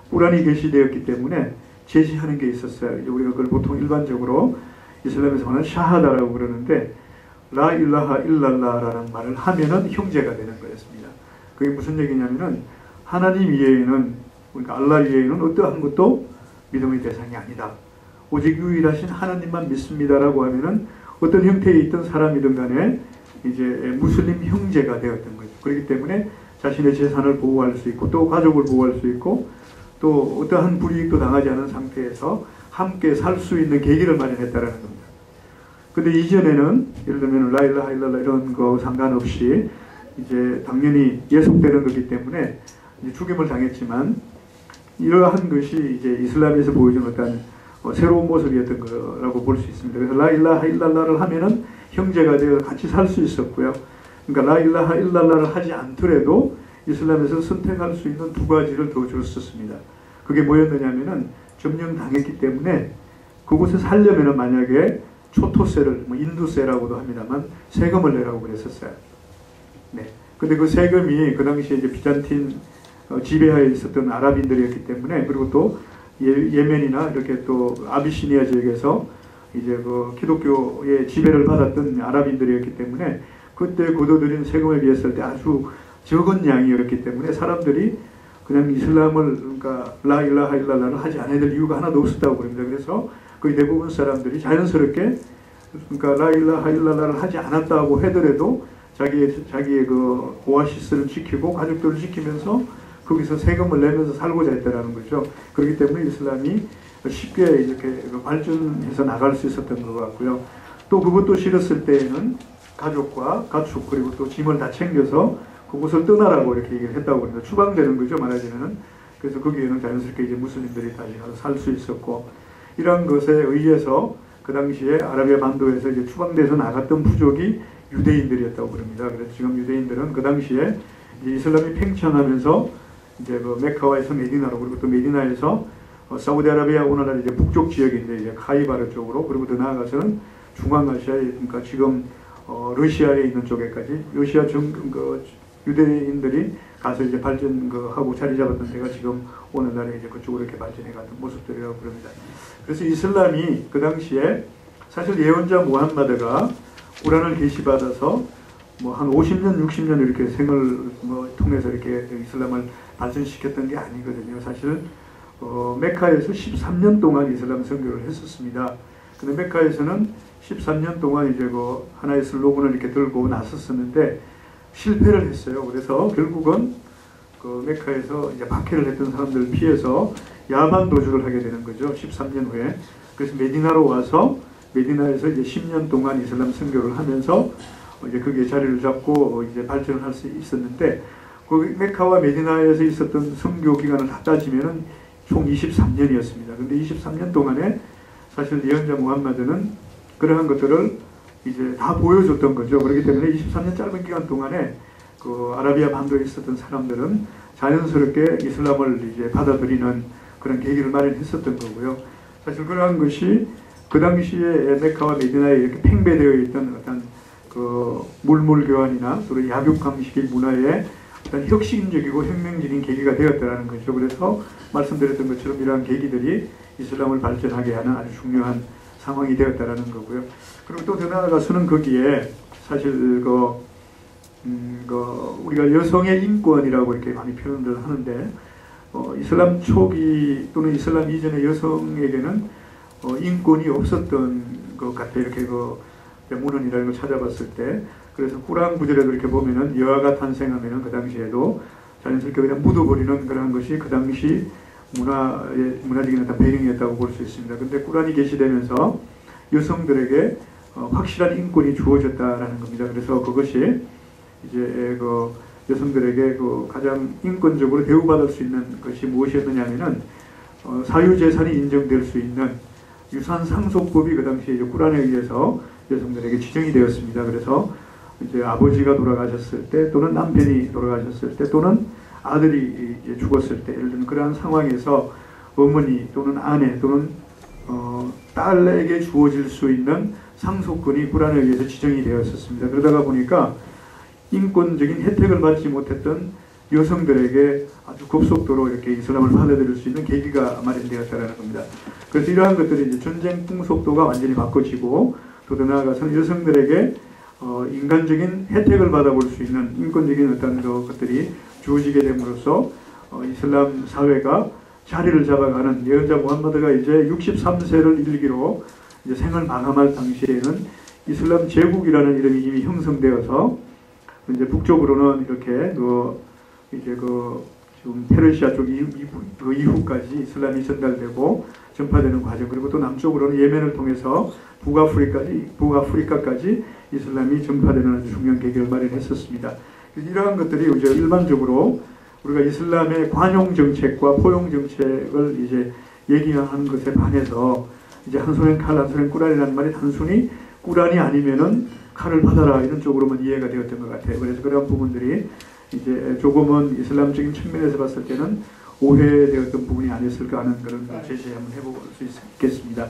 꾸란이 계시되었기 때문에 제시하는 게 있었어요. 이제 우리가 그걸 보통 일반적으로 이슬람에서 말하는 샤하다라고 그러는데 라 일라하 일랄라라는 말을 하면은 형제가 되는 거였습니다. 그게 무슨 얘기냐면은 하나님 이외에는 그러니까 알라 이외에는 어떠한 것도 믿음의 대상이 아니다. 오직 유일하신 하나님만 믿습니다라고 하면은 어떤 형태에 있던 사람이든 간에 이제 무슬림 형제가 되었던 거죠. 그렇기 때문에 자신의 재산을 보호할 수 있고 또 가족을 보호할 수 있고 또 어떠한 불이익도 당하지 않은 상태에서 함께 살 수 있는 계기를 마련했다라는 겁니다. 근데 이전에는 예를 들면 라일라 하일랄라 이런 거 상관없이 이제 당연히 예속되는 거기 때문에 이제 죽임을 당했지만 이러한 것이 이제 이슬람에서 보여준 어떤 새로운 모습이었던 거라고 볼 수 있습니다. 그래서 라일라하 일랄라를 하면은 형제가 되어 같이 살 수 있었고요. 그러니까 라일라하 일랄라를 하지 않더라도 이슬람에서 선택할 수 있는 두 가지를 더 줬었습니다. 그게 뭐였느냐면은 점령당했기 때문에 그곳에 살려면은 만약에 초토세를 뭐 인두세라고도 합니다만 세금을 내라고 그랬었어요. 네. 근데 그 세금이 그 당시에 이제 비잔틴 지배하에 있었던 아랍인들이었기 때문에 그리고 또 예멘이나 이렇게 또 아비시니아 지역에서 이제 그 기독교의 지배를 받았던 아랍인들이었기 때문에 그때 거둬들인 세금에 비했을 때 아주 적은 양이었기 때문에 사람들이 그냥 이슬람을 그러니까 라일라하 일랄라를 하지 않아야 될 이유가 하나도 없었다고 그럽니다. 그래서 거의 대부분 사람들이 자연스럽게 그러니까 라일라하 일랄라를 하지 않았다고 하더라도 자기의 그 오아시스를 지키고 가족들을 지키면서 거기서 세금을 내면서 살고자 했다라는 거죠. 그렇기 때문에 이슬람이 쉽게 이렇게 발전해서 나갈 수 있었던 것 같고요. 또 그것도 싫었을 때에는 가족과 가축 그리고 또 짐을 다 챙겨서 그곳을 떠나라고 이렇게 얘기를 했다고 합니다. 추방되는 거죠. 말하자면은 그래서 거기에는 자연스럽게 이제 무슬림들이 다시 가서 살 수 있었고, 이러한 것에 의해서 그 당시에 아라비아 반도에서 이제 추방돼서 나갔던 부족이 유대인들이었다고 그럽니다. 그래서 지금 유대인들은 그 당시에 이제 이슬람이 팽창하면서 이제 그 메카와에서 메디나로, 그리고 또 메디나에서 사우디아라비아 오늘날 이제 북쪽 지역인데 이제 카이바르 쪽으로, 그리고 더 나아가서는 중앙아시아에, 그러니까 지금 러시아에 있는 쪽에까지 러시아 유대인들이 가서 이제 하고 자리 잡았던 데가 지금 오늘날에 이제 그쪽으로 이렇게 발전해 갔던 모습들이라고 그럽니다. 그래서 이슬람이 그 당시에 사실 예언자 무함마드가 꾸란을 계시받아서 뭐 한 50년, 60년 이렇게 생을 통해서 이렇게 이슬람을 발전시켰던 게 아니거든요. 사실 메카에서 13년 동안 이슬람 선교를 했었습니다. 근데 메카에서는 13년 동안 이제 그 하나의 슬로건을 이렇게 들고 나섰었는데 실패를 했어요. 그래서 결국은 그 메카에서 이제 박해를 했던 사람들을 피해서 야만 도주를 하게 되는 거죠. 13년 후에. 그래서 메디나로 와서 메디나에서 이제 10년 동안 이슬람 선교를 하면서 이제 그게 자리를 잡고 이제 발전을 할 수 있었는데, 그 메카와 메디나에서 있었던 선교 기간을 다 따지면은 총 23년이었습니다. 근데 23년 동안에 사실 예언자 무함마드는 그러한 것들을 이제 다 보여줬던 거죠. 그렇기 때문에 23년 짧은 기간 동안에 그 아라비아 반도에 있었던 사람들은 자연스럽게 이슬람을 이제 받아들이는 그런 계기를 마련했었던 거고요. 사실 그러한 것이 그 당시에 메카와 메디나에 이렇게 팽배되어 있던 어떤 그 물물 교환이나 또는 약육 강식의 문화에 어떤 혁신적이고 혁명적인 계기가 되었다라는 거죠. 그래서 말씀드렸던 것처럼 이러한 계기들이 이슬람을 발전하게 하는 아주 중요한 상황이 되었다라는 거고요. 그리고 또 더 나아가서는 거기에 사실 우리가 여성의 인권이라고 이렇게 많이 표현을 하는데, 이슬람 초기 또는 이슬람 이전의 여성에게는 인권이 없었던 것 같아요. 이렇게 문헌이라는 걸 찾아봤을 때. 그래서 꾸란 구절에도 이렇게 보면은 여아가 탄생하면은 그 당시에도 자연스럽게 그냥 묻어버리는 그런 것이 그 당시 문화적인 어떤 배경이었다고 볼 수 있습니다. 근데 꾸란이 계시되면서 여성들에게 확실한 인권이 주어졌다라는 겁니다. 그래서 그것이 이제 여성들에게 가장 인권적으로 대우받을 수 있는 것이 무엇이었느냐면은 사유재산이 인정될 수 있는 유산상속법이 그 당시에 이제 꾸란에 의해서 여성들에게 지정이 되었습니다. 그래서 이제 아버지가 돌아가셨을 때, 또는 남편이 돌아가셨을 때, 또는 아들이 이제 죽었을 때, 예를 들면 그러한 상황에서 어머니 또는 아내 또는 딸에게 주어질 수 있는 상속권이 꾸란에 의해서 지정이 되었었습니다. 그러다가 보니까 인권적인 혜택을 받지 못했던 여성들에게 아주 급속도로 이렇게 이슬람을 받아들일 수 있는 계기가 마련되었다는 겁니다. 그래서 이러한 것들이 이제 전쟁 풍속도가 완전히 바꿔지고, 또 나아가서는 여성들에게 인간적인 혜택을 받아볼 수 있는 인권적인 어떤 것들이 주어지게 됨으로써 이슬람 사회가 자리를 잡아가는, 예언자 무함마드가 이제 63세를 일기로 이제 생을 마감할 당시에는 이슬람 제국이라는 이름이 이미 형성되어서 이제 북쪽으로는 이렇게 지금 페르시아 쪽 이후까지 이슬람이 전달되고 전파되는 과정, 그리고 또 남쪽으로는 예멘을 통해서 북아프리카까지 이슬람이 전파되는 아주 중요한 계기를 마련했었습니다. 이러한 것들이 이제 일반적으로 우리가 이슬람의 관용 정책과 포용 정책을 이제 얘기하는 것에 반해서 이제 한 손엔 칼, 한 손엔 꾸란이라는 말이 단순히 꾸란이 아니면은 칼을 받아라 이런 쪽으로만 이해가 되었던 것 같아요. 그래서 그런 부분들이 이제 조금은 이슬람적인 측면에서 봤을 때는 오해되었던 부분이 아니었을까 하는 그런 제시 한번 해볼 수 있겠습니다.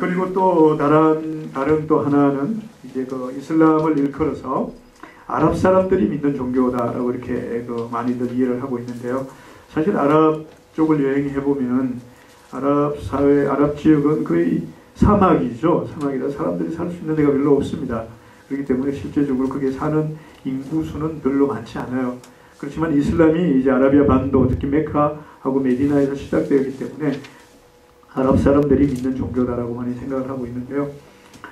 그리고 또 다른 또 하나는 이제 이슬람을 일컬어서 아랍 사람들이 믿는 종교다라고 이렇게 많이들 이해를 하고 있는데요. 사실 아랍 쪽을 여행해 보면은 아랍 사회, 아랍 지역은 거의 사막이죠. 사막이라 사람들이 살 수 있는 데가 별로 없습니다. 그렇기 때문에 실제적으로 거기에 사는 인구수는 별로 많지 않아요. 그렇지만 이슬람이 이제 아라비아 반도, 특히 메카하고 메디나에서 시작되었기 때문에 아랍 사람들이 믿는 종교다라고 많이 생각을 하고 있는데요.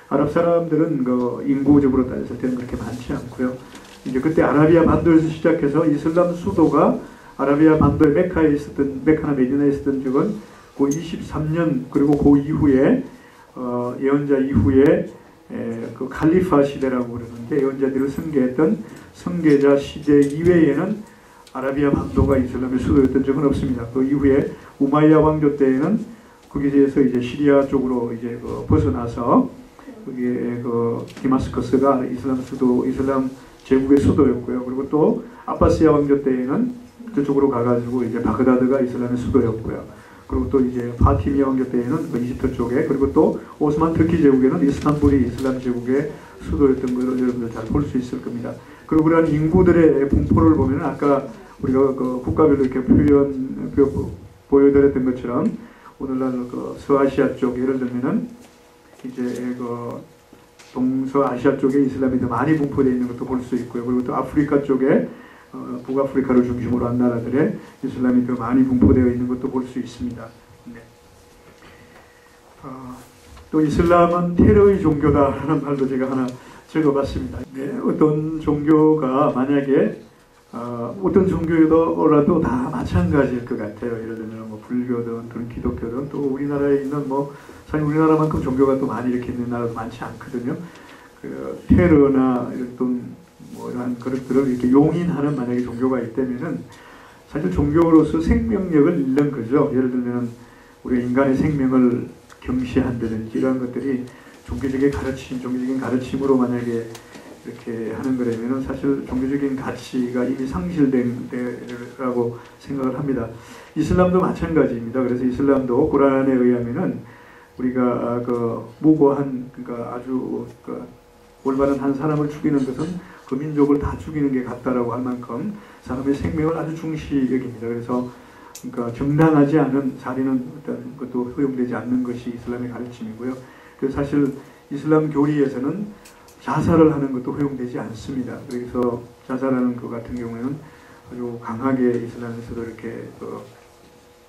아랍 사람들은 인구적으로 따졌을 때는 그렇게 많지 않고요. 이제 그때 아라비아 반도에서 시작해서 이슬람 수도가 아라비아 반도의 메카나 메디나에 있었던 적은 그 23년, 그리고 그 이후에 예언자 이후에 그 칼리파 시대라고 그러는데, 예언자들을 선계했던 선계자 시대 이외에는 아라비아 반도가 이슬람의 수도였던 적은 없습니다. 그 이후에 우마이야 왕조 때에는 거기에서 이제 시리아 쪽으로 이제 벗어나서 거기에 디마스커스가 이슬람 수도, 이슬람 제국의 수도였고요. 그리고 또 아바시아 왕조 때에는 그쪽으로 가가지고 이제 바그다드가 이슬람의 수도였고요. 그리고 또 이제 파티미아 왕조 때에는 이집트 쪽에, 그리고 또 오스만 터키 제국에는 이스탄불이 이슬람 제국의 수도였던 걸 여러분들 잘 볼 수 있을 겁니다. 그리고 그러한 인구들의 분포를 보면 아까 우리가 국가별로 이렇게 보여드렸던 것처럼 오늘날 서아시아 쪽 예를 들면은 이제 동서아시아 쪽에 이슬람이 더 많이 분포되어 있는 것도 볼 수 있고요. 그리고 또 아프리카 쪽에 북아프리카를 중심으로 한 나라들의 이슬람이 더 많이 분포되어 있는 것도 볼 수 있습니다. 네. 또 이슬람은 테러의 종교다라는 말도 제가 하나 적어봤습니다. 네, 어떤 종교가 만약에 어떤 종교라도 다 마찬가지일 것 같아요. 예를 들면 뭐 불교든 또는 기독교든 또 우리나라에 있는 사실 우리나라만큼 종교가 또 많이 이렇게 있는 나라도 많지 않거든요. 테러나 이런 이러한 것들을 이렇게 용인하는 만약에 종교가 있다면은 사실 종교로서 생명력을 잃는 거죠. 예를 들면 우리가 인간의 생명을 경시한다든지 이런 것들이 종교적인 가르침으로 만약에 이렇게 하는 거라면은 사실 종교적인 가치가 이미 상실된 데라고 생각을 합니다. 이슬람도 마찬가지입니다. 그래서 이슬람도 꾸란에 의하면은 우리가 무고한, 그러니까 아주 올바른 한 사람을 죽이는 것은 그 민족을 다 죽이는 게 같다라고 할 만큼 사람의 생명을 아주 중시 여깁니다. 그래서 그러니까 정당하지 않은 살인은 어떤 것도 허용되지 않는 것이 이슬람의 가르침이고요. 그래서 사실 이슬람 교리에서는 자살을 하는 것도 허용되지 않습니다. 그래서 자살하는 것 같은 경우에는 아주 강하게 이슬람에서도 이렇게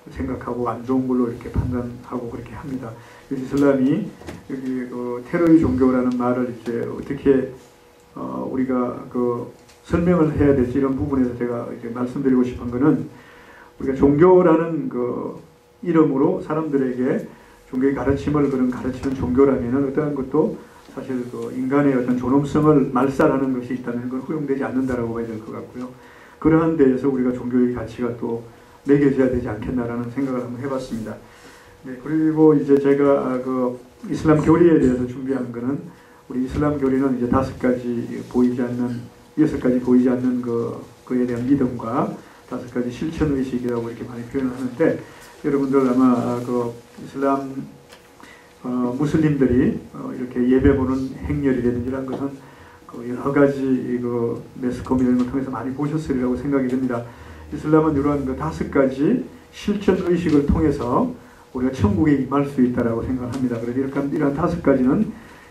생각하고 안 좋은 걸로 이렇게 판단하고 그렇게 합니다. 그래서 이슬람이 여기 테러의 종교라는 말을 이제 어떻게 우리가 설명을 해야 될지 이런 부분에서 제가 이제 말씀드리고 싶은 거는 우리가 종교라는 이름으로 사람들에게 종교의 가르침을 가르치는 종교라면은 어떠한 것도 사실 인간의 어떤 존엄성을 말살하는 것이 있다면 그건 허용되지 않는다라고 봐야 될 것 같고요. 그러한 데에서 우리가 종교의 가치가 또 매겨져야 되지 않겠나라는 생각을 한번 해봤습니다. 네, 그리고 이제 제가 이슬람 교리에 대해서 준비한 거는 우리 이슬람 교리는 이제 6가지 보이지 않는 그에 대한 믿음과 5가지 실천 의식이라고 이렇게 많이 표현을 하는데 여러분들 아마 이슬람 무슬림들이 이렇게 예배 보는 행렬이라든지 이런 것은 여러 가지 매스컴 이런 걸 통해서 많이 보셨으리라고 생각이 듭니다. 이슬람은 이러한 5가지 실천 의식을 통해서 우리가 천국에 임할 수 있다라고 생각합니다. 그래서 이런 5가지는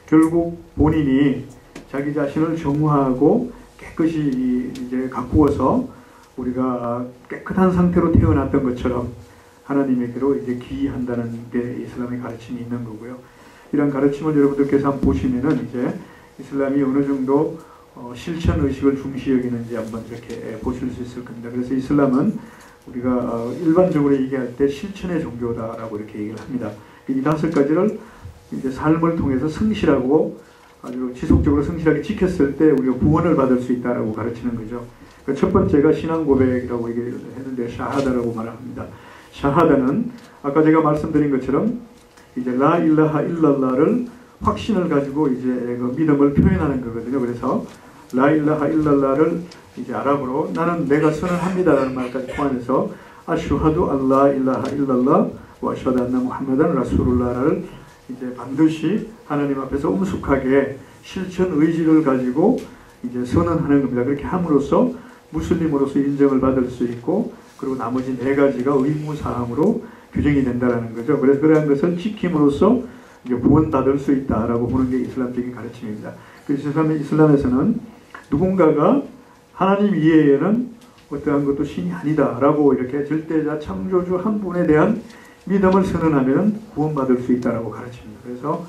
결국 본인이 자기 자신을 정화하고 깨끗이 이제 가꾸어서 우리가 깨끗한 상태로 태어났던 것처럼 하나님에게로 이제 기이한다는 게 이슬람의 가르침이 있는 거고요. 이런 가르침을 여러분들께서 한번 보시면은 이제 이슬람이 어느 정도 실천 의식을 중시 여기는지 한번 이렇게 보실 수 있을 겁니다. 그래서 이슬람은 우리가 일반적으로 얘기할 때 실천의 종교다라고 이렇게 얘기를 합니다. 이 5가지를 이제 삶을 통해서 성실하고 아주 지속적으로 성실하게 지켰을 때 우리가 구원을 받을 수 있다라고 가르치는 거죠. 그러니까 첫 번째가 신앙 고백이라고 얘기를 했는데 샤하다라고 말합니다. 샤하다는 아까 제가 말씀드린 것처럼 이제 라 일라하 일랄라를 확신을 가지고 이제 믿음을 표현하는 거거든요. 그래서 라 일라하 일랄라를 이제 아랍어로 나는 내가 선언합니다라는 말까지 포함해서 아슈하두 알라 일라하 일랄라 와 아슈하두 안나 무함마단 라술ul라를 이제 반드시 하나님 앞에서 엄숙하게 실천 의지를 가지고 이제 선언하는 겁니다. 그렇게 함으로써 무슬림으로서 인정을 받을 수 있고 그리고 나머지 4가지가 의무사항으로 규정이 된다는 거죠. 그래서 그러한 것을 지킴으로써 이제 구원받을 수 있다라고 보는 게 이슬람적인 가르침입니다. 그래서 이슬람에서는 누군가가 하나님 이외에는 어떠한 것도 신이 아니다라고 이렇게 절대자 창조주 한 분에 대한 믿음을 선언하면 구원받을 수 있다라고 가르칩니다. 그래서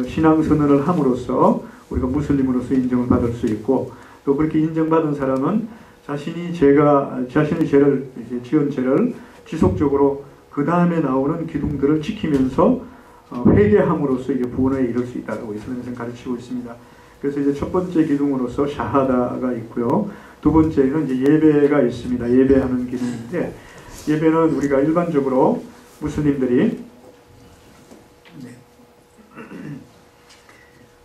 신앙 선언을 함으로써 우리가 무슬림으로서 인정을 받을 수 있고 또 그렇게 인정받은 사람은 자신의 죄를 이제 지은 죄를 지속적으로 그 다음에 나오는 기둥들을 지키면서 회개함으로써 이제 구원에 이를 수 있다고 이슬람에서는 가르치고 있습니다. 그래서 이제 첫 번째 기둥으로서 샤하다가 있고요. 두 번째는 이제 예배가 있습니다. 예배하는 기능인데, 예배는 우리가 일반적으로 무슬림들이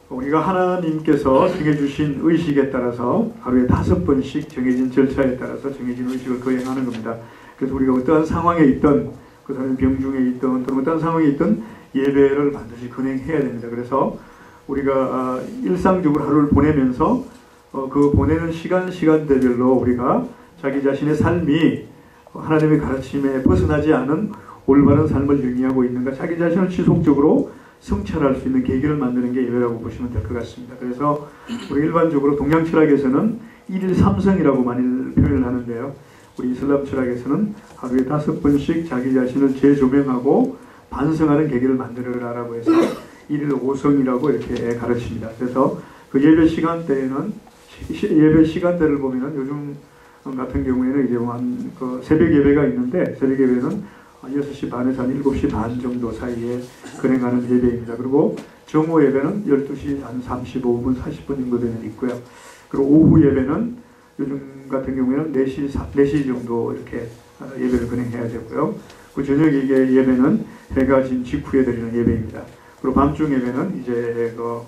우리가 하나님께서 정해주신 의식에 따라서 하루에 5번씩 정해진 절차에 따라서 정해진 의식을 거행하는 겁니다. 그래서 우리가 어떠한 상황에 있든, 그 사람이 병중에 있든 또는 어떠한 상황에 있든 예배를 반드시 거행해야 됩니다. 그래서 우리가 일상적으로 하루를 보내면서 그 보내는 시간대별로 우리가 자기 자신의 삶이 하나님의 가르침에 벗어나지 않은 올바른 삶을 영위하고 있는가, 자기 자신을 지속적으로 성찰할 수 있는 계기를 만드는 게 예배라고 보시면 될 것 같습니다. 그래서 우리 일반적으로 동양 철학에서는 1일 3성이라고 많이 표현을 하는데요. 우리 이슬람 철학에서는 하루에 5번씩 자기 자신을 재조명하고 반성하는 계기를 만들어라라고 해서 1일 5성이라고 이렇게 가르칩니다. 그래서 그 예배 시간대에는, 예배 시간대를 보면은 요즘 같은 경우에는 이제 그 새벽 예배가 있는데, 새벽 예배는 6시 반에서 한 7시 반 정도 사이에 거행하는 예배입니다. 그리고 정오 예배는 12시 한 35분, 40분 정도 되면 있고요. 그리고 오후 예배는 요즘 같은 경우에는 4시 정도 이렇게 예배를 거행해야 되고요. 그 저녁 예배는 해가 진 직후에 드리는 예배입니다. 그리고 밤중 예배는 이제 그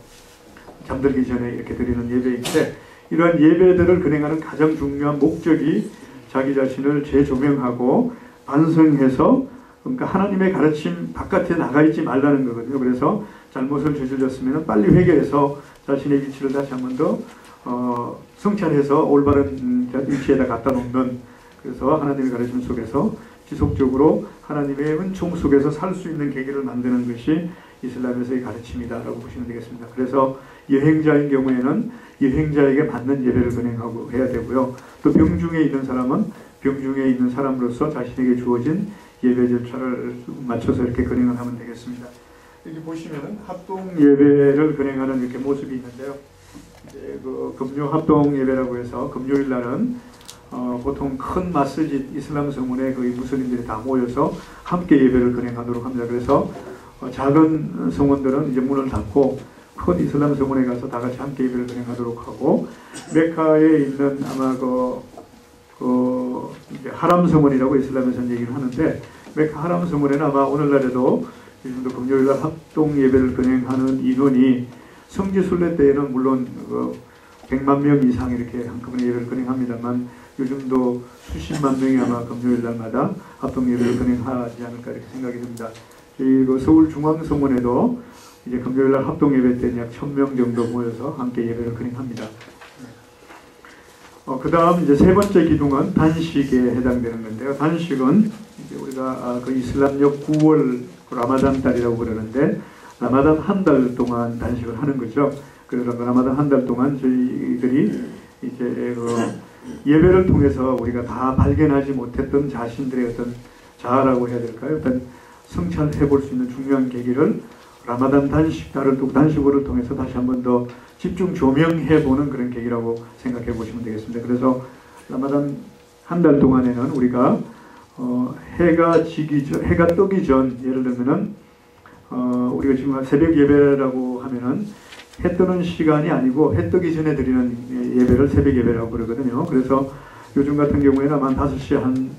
잠들기 전에 이렇게 드리는 예배인데, 이러한 예배들을 거행하는 가장 중요한 목적이 자기 자신을 재조명하고 반성해서, 그러니까 하나님의 가르침 바깥에 나가 있지 말라는 거거든요. 그래서 잘못을 저질렀으면 빨리 회개해서 자신의 위치를 다시 한 번 더 성찰해서 올바른 위치에다 갖다 놓는, 그래서 하나님의 가르침 속에서 지속적으로 하나님의 은총 속에서 살 수 있는 계기를 만드는 것이 이슬람에서의 가르침이다라고 보시면 되겠습니다. 그래서 여행자인 경우에는 여행자에게 맞는 예배를 거행하고 해야 되고요. 또 병중에 있는 사람은 병중에 있는 사람으로서 자신에게 주어진 예배 절차를 맞춰서 이렇게 거행을 하면 되겠습니다. 여기 보시면은 합동 예배를 거행하는 이렇게 모습이 있는데요. 이제 그 금요 합동 예배라고 해서 금요일 날은 보통 큰 마스짓 이슬람 성문에 거의 무슬림들이 다 모여서 함께 예배를 거행하도록 합니다. 그래서 작은 성문들은 이제 문을 닫고 큰 이슬람 성문에 가서 다 같이 함께 예배를 거행하도록 하고, 메카에 있는 아마 이제 하람 성문이라고 이슬람에서는 얘기를 하는데, 메카 하람 성문에는 아마 오늘날에도 지금도 금요일날 합동 예배를 거행하는 인원이 성지순례 때에는 물론 100만 명 이상 이렇게 한꺼번에 예배를 거행합니다만, 요즘도 수십만 명이 아마 금요일날마다 합동 예배를 거행하지 않을까 이렇게 생각이 듭니다. 저희 서울 중앙성문에도 이제 금요일날 합동 예배 때는 약 1000명 정도 모여서 함께 예배를 거행합니다. 그 다음 이제 세 번째 기둥은 단식에 해당되는 건데요. 단식은 이제 우리가 그 이슬람력 9월 라마단 달이라고 그러는데, 라마단 한 달 동안 단식을 하는 거죠. 그래서 라마단 한 달 동안 저희들이 이제 예배를 통해서 우리가 다 발견하지 못했던 자신들의 어떤 자아라고 해야 될까요? 어떤 성찰해 볼 수 있는 중요한 계기를 라마단 단식으로 통해서 다시 한 번 더 집중 조명해 보는 그런 계기라고 생각해 보시면 되겠습니다. 그래서 라마단 한 달 동안에는 우리가 해가 뜨기 전, 예를 들면은 우리가 지금 새벽 예배라고 하면은 해 뜨는 시간이 아니고 해 뜨기 전에 드리는 예배를 새벽 예배라고 그러거든요. 그래서 요즘 같은 경우에는 한 5시 한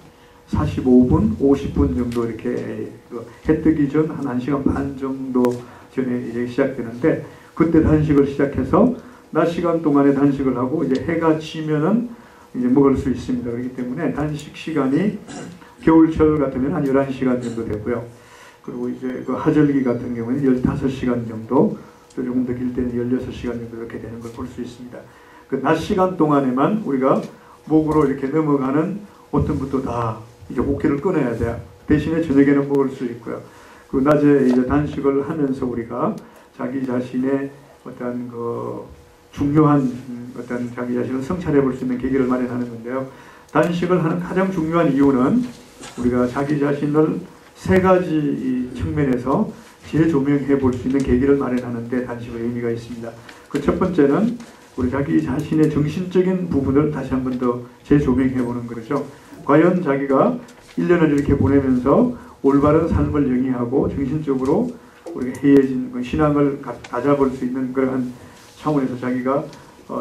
45분, 50분 정도 이렇게 해 뜨기 전 한 1시간 반 정도 전에 이제 시작되는데, 그때 단식을 시작해서 낮 시간 동안에 단식을 하고 이제 해가 지면은 이제 먹을 수 있습니다. 그렇기 때문에 단식 시간이 겨울철 같으면 한 11시간 정도 되고요. 그리고 이제 그 하절기 같은 경우에는 15시간 정도, 또 조금 더 길 때는 16시간 정도 이렇게 되는 걸 볼 수 있습니다. 그 낮 시간 동안에만 우리가 목으로 이렇게 넘어가는 어떤부터 다 이제 목회를 끊어야 돼요. 대신에 저녁에는 먹을 수 있고요. 그 낮에 이제 단식을 하면서 우리가 자기 자신의 어떤 그 중요한 어떤 자기 자신을 성찰해 볼 수 있는 계기를 마련하는 건데요. 단식을 하는 가장 중요한 이유는 우리가 자기 자신을 세 가지 측면에서 재조명해 볼 수 있는 계기를 마련하는 데 단식의 의미가 있습니다. 그 첫 번째는 우리 자기 자신의 정신적인 부분을 다시 한 번 더 재조명해 보는 거죠. 과연 자기가 1년을 이렇게 보내면서 올바른 삶을 영위하고 정신적으로 우리가 해해진 신앙을 다잡을 수 있는 그러한 차원에서 자기가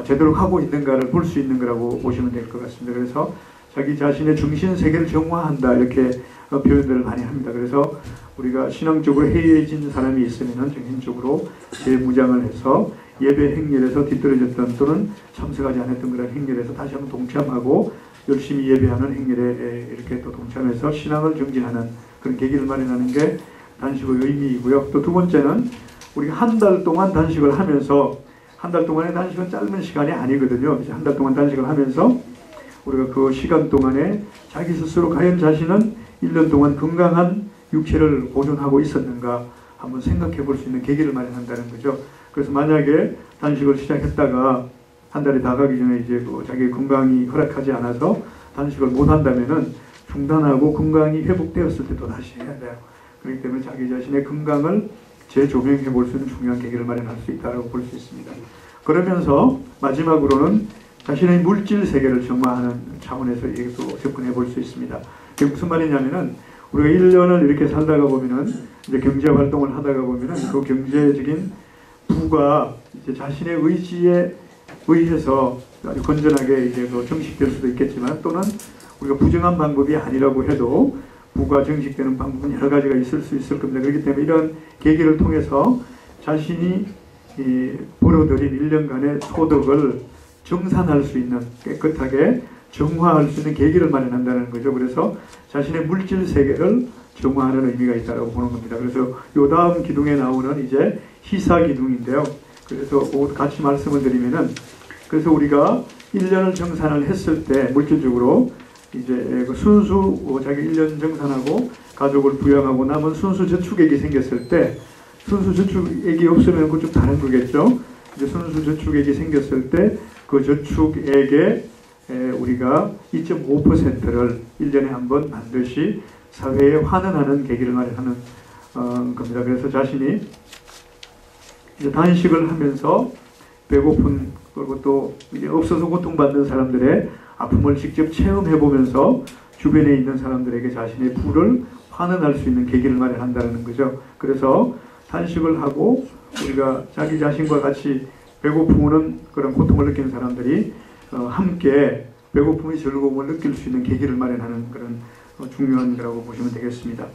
제대로 하고 있는가를 볼 수 있는 거라고 보시면 될 것 같습니다. 그래서 자기 자신의 정신 세계를 정화한다 이렇게 표현들을 많이 합니다. 그래서 우리가 신앙적으로 해이해진 사람이 있으면 정신적으로 재무장을 해서 예배 행렬에서 뒤떨어졌던 또는 참석하지 않았던 그런 행렬에서 다시 한번 동참하고 열심히 예배하는 행렬에 이렇게 또 동참해서 신앙을 정진하는 그런 계기를 마련하는 게 단식의 의미이고요. 또 두 번째는 우리가 한 달 동안 단식을 하면서 한 달 동안의 단식은 짧은 시간이 아니거든요. 한 달 동안 단식을 하면서 우리가 그 시간 동안에 자기 스스로 과연 자신은 1년 동안 건강한 육체를 보존하고 있었는가 한번 생각해 볼 수 있는 계기를 마련한다는 거죠. 그래서 만약에 단식을 시작했다가 한 달이 다 가기 전에 이제 자기 건강이 허락하지 않아서 단식을 못 한다면은 중단하고 건강이 회복되었을 때 또 다시 해야 돼요. 그렇기 때문에 자기 자신의 건강을 재조명해 볼 수 있는 중요한 계기를 마련할 수 있다고 볼 수 있습니다. 그러면서 마지막으로는 자신의 물질 세계를 정화하는 차원에서 이것도 접근해 볼 수 있습니다. 그게 무슨 말이냐면은 우리가 1년을 이렇게 살다가 보면은 이제 경제 활동을 하다가 보면은 그 경제적인 부가 이제 자신의 의지에 의해서 아주 건전하게 이제 정식될 수도 있겠지만 또는 우리가 부정한 방법이 아니라고 해도 부가 정식되는 방법은 여러 가지가 있을 수 있을 겁니다. 그렇기 때문에 이런 계기를 통해서 자신이 벌어들인 1년간의 소득을 정산할 수 있는 깨끗하게 정화할 수 있는 계기를 마련한다는 거죠. 그래서 자신의 물질 세계를 정화하는 의미가 있다고 보는 겁니다. 그래서 요 다음 기둥에 나오는 이제 희사 기둥인데요. 그래서 같이 말씀을 드리면은 그래서 우리가 1년을 정산을 했을 때 물질적으로 이제 그 순수 자기 1년 정산하고 가족을 부양하고 남은 순수 저축액이 생겼을 때 순수 저축액이 없으면 그건 좀 다른 거겠죠. 이제 순수 저축액이 생겼을 때 그 저축액에 우리가 2.5%를 1년에 한 번 반드시 사회에 환원하는 계기를 마련하는 겁니다. 그래서 자신이 이제 단식을 하면서 배고픈 그리고 또 이제 없어서 고통받는 사람들의 아픔을 직접 체험해 보면서 주변에 있는 사람들에게 자신의 부를 환원할 수 있는 계기를 마련한다는 거죠. 그래서 단식을 하고 우리가 자기 자신과 같이 배고픔은 그런 고통을 느끼는 사람들이 함께 배고픔의 즐거움을 느낄 수 있는 계기를 마련하는 그런 중요한 거라고 보시면 되겠습니다.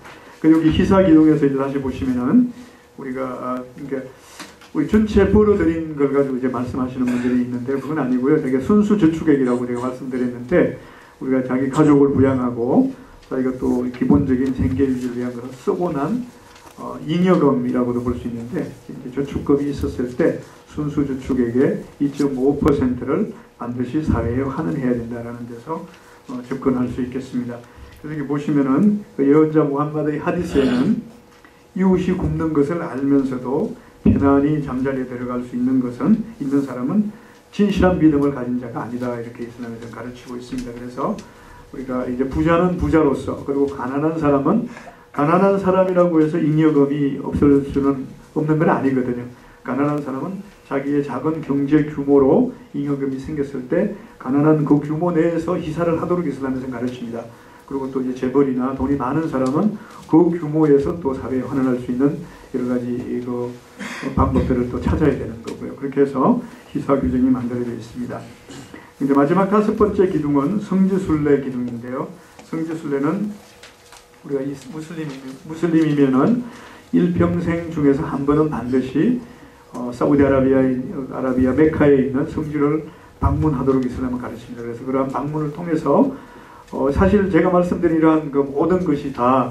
여기 희사 기둥에서 이제 다시 보시면은 우리가 그러니까 우리 전체 벌어들인 걸 가지고 이제 말씀하시는 분들이 있는데 그건 아니고요. 되게 순수 저축액이라고 제가 말씀드렸는데 우리가 자기 가족을 부양하고 자기가 또 기본적인 생계 유지를 위한 것을 쓰고 난 잉여금이라고도 볼 수 있는데 이제 저축금이 있었을 때 순수 저축액의 2.5%를 반드시 사회에 환원해야 된다라는 데서 접근할 수 있겠습니다. 그래서 여기 보시면은 그 예언자 무함마드의 하디스에는 이웃이 굶는 것을 알면서도 편안히 잠자리에 들어갈 수 있는 사람은 진실한 믿음을 가진 자가 아니다 이렇게 이슬람에서 가르치고 있습니다. 그래서 우리가 이제 부자는 부자로서 그리고 가난한 사람은 가난한 사람이라고 해서 잉여금이 없을 수는 없는 건 아니거든요. 가난한 사람은 자기의 작은 경제 규모로 잉여금이 생겼을 때 가난한 그 규모 내에서 희사를 하도록 이슬람에서 가르칩니다. 그리고 또 이제 재벌이나 돈이 많은 사람은 그 규모에서 또 사회에 환원할 수 있는 여러 가지 그 방법들을 또 찾아야 되는 거고요. 그렇게 해서 희사 규정이 만들어져 있습니다. 이제 마지막 5번째 기둥은 성지순례 기둥인데요. 성지순례는 우리가 이 무슬림이면은 일평생 중에서 한 번은 반드시 사우디아라비아 메카에 있는 성지를 방문하도록 이슬람은 가르칩니다. 그래서 그러한 방문을 통해서 사실 제가 말씀드린 이러한 그 모든 것이 다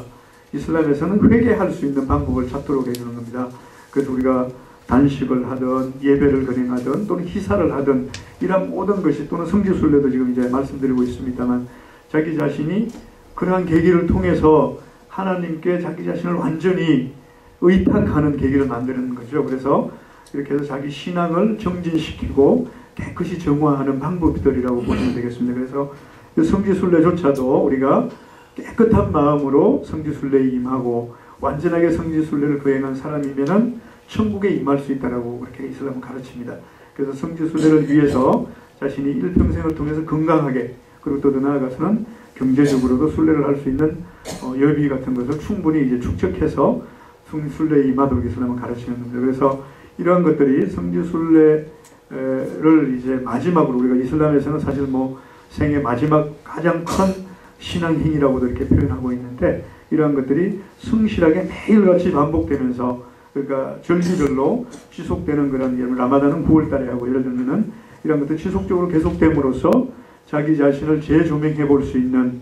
이슬람에서는 회개할 수 있는 방법을 찾도록 해주는 겁니다. 그래서 우리가 단식을 하든 예배를 거행하든 또는 희사를 하든 이런 모든 것이 또는 성지순례도 지금 이제 말씀드리고 있습니다만 자기 자신이 그러한 계기를 통해서 하나님께 자기 자신을 완전히 의탁하는 계기를 만드는 거죠. 그래서 이렇게 해서 자기 신앙을 정진시키고 깨끗이 정화하는 방법들이라고 보시면 되겠습니다. 그래서 성지순례조차도 우리가 깨끗한 마음으로 성지순례에 임하고 완전하게 성지순례를 거행한 사람이면은 천국에 임할 수 있다라고 그렇게 이슬람은 가르칩니다. 그래서 성지순례를 위해서 자신이 일평생을 통해서 건강하게 그리고 또 더 나아가서는 경제적으로도 순례를 할 수 있는 여비 같은 것을 충분히 이제 축적해서 성지순례에 임하도록 이슬람은 가르치는 겁니다. 그래서 이러한 것들이 성지순례 를 이제 마지막으로 우리가 이슬람에서는 사실 뭐 생애 마지막 가장 큰 신앙 행위라고도 이렇게 표현하고 있는데 이러한 것들이 성실하게 매일같이 반복되면서 그러니까 절기별로 지속되는 그런 예를 라마단은 9월 달에 하고 예를 들면은 이런 것들 지속적으로 계속됨으로써 자기 자신을 재조명해 볼 수 있는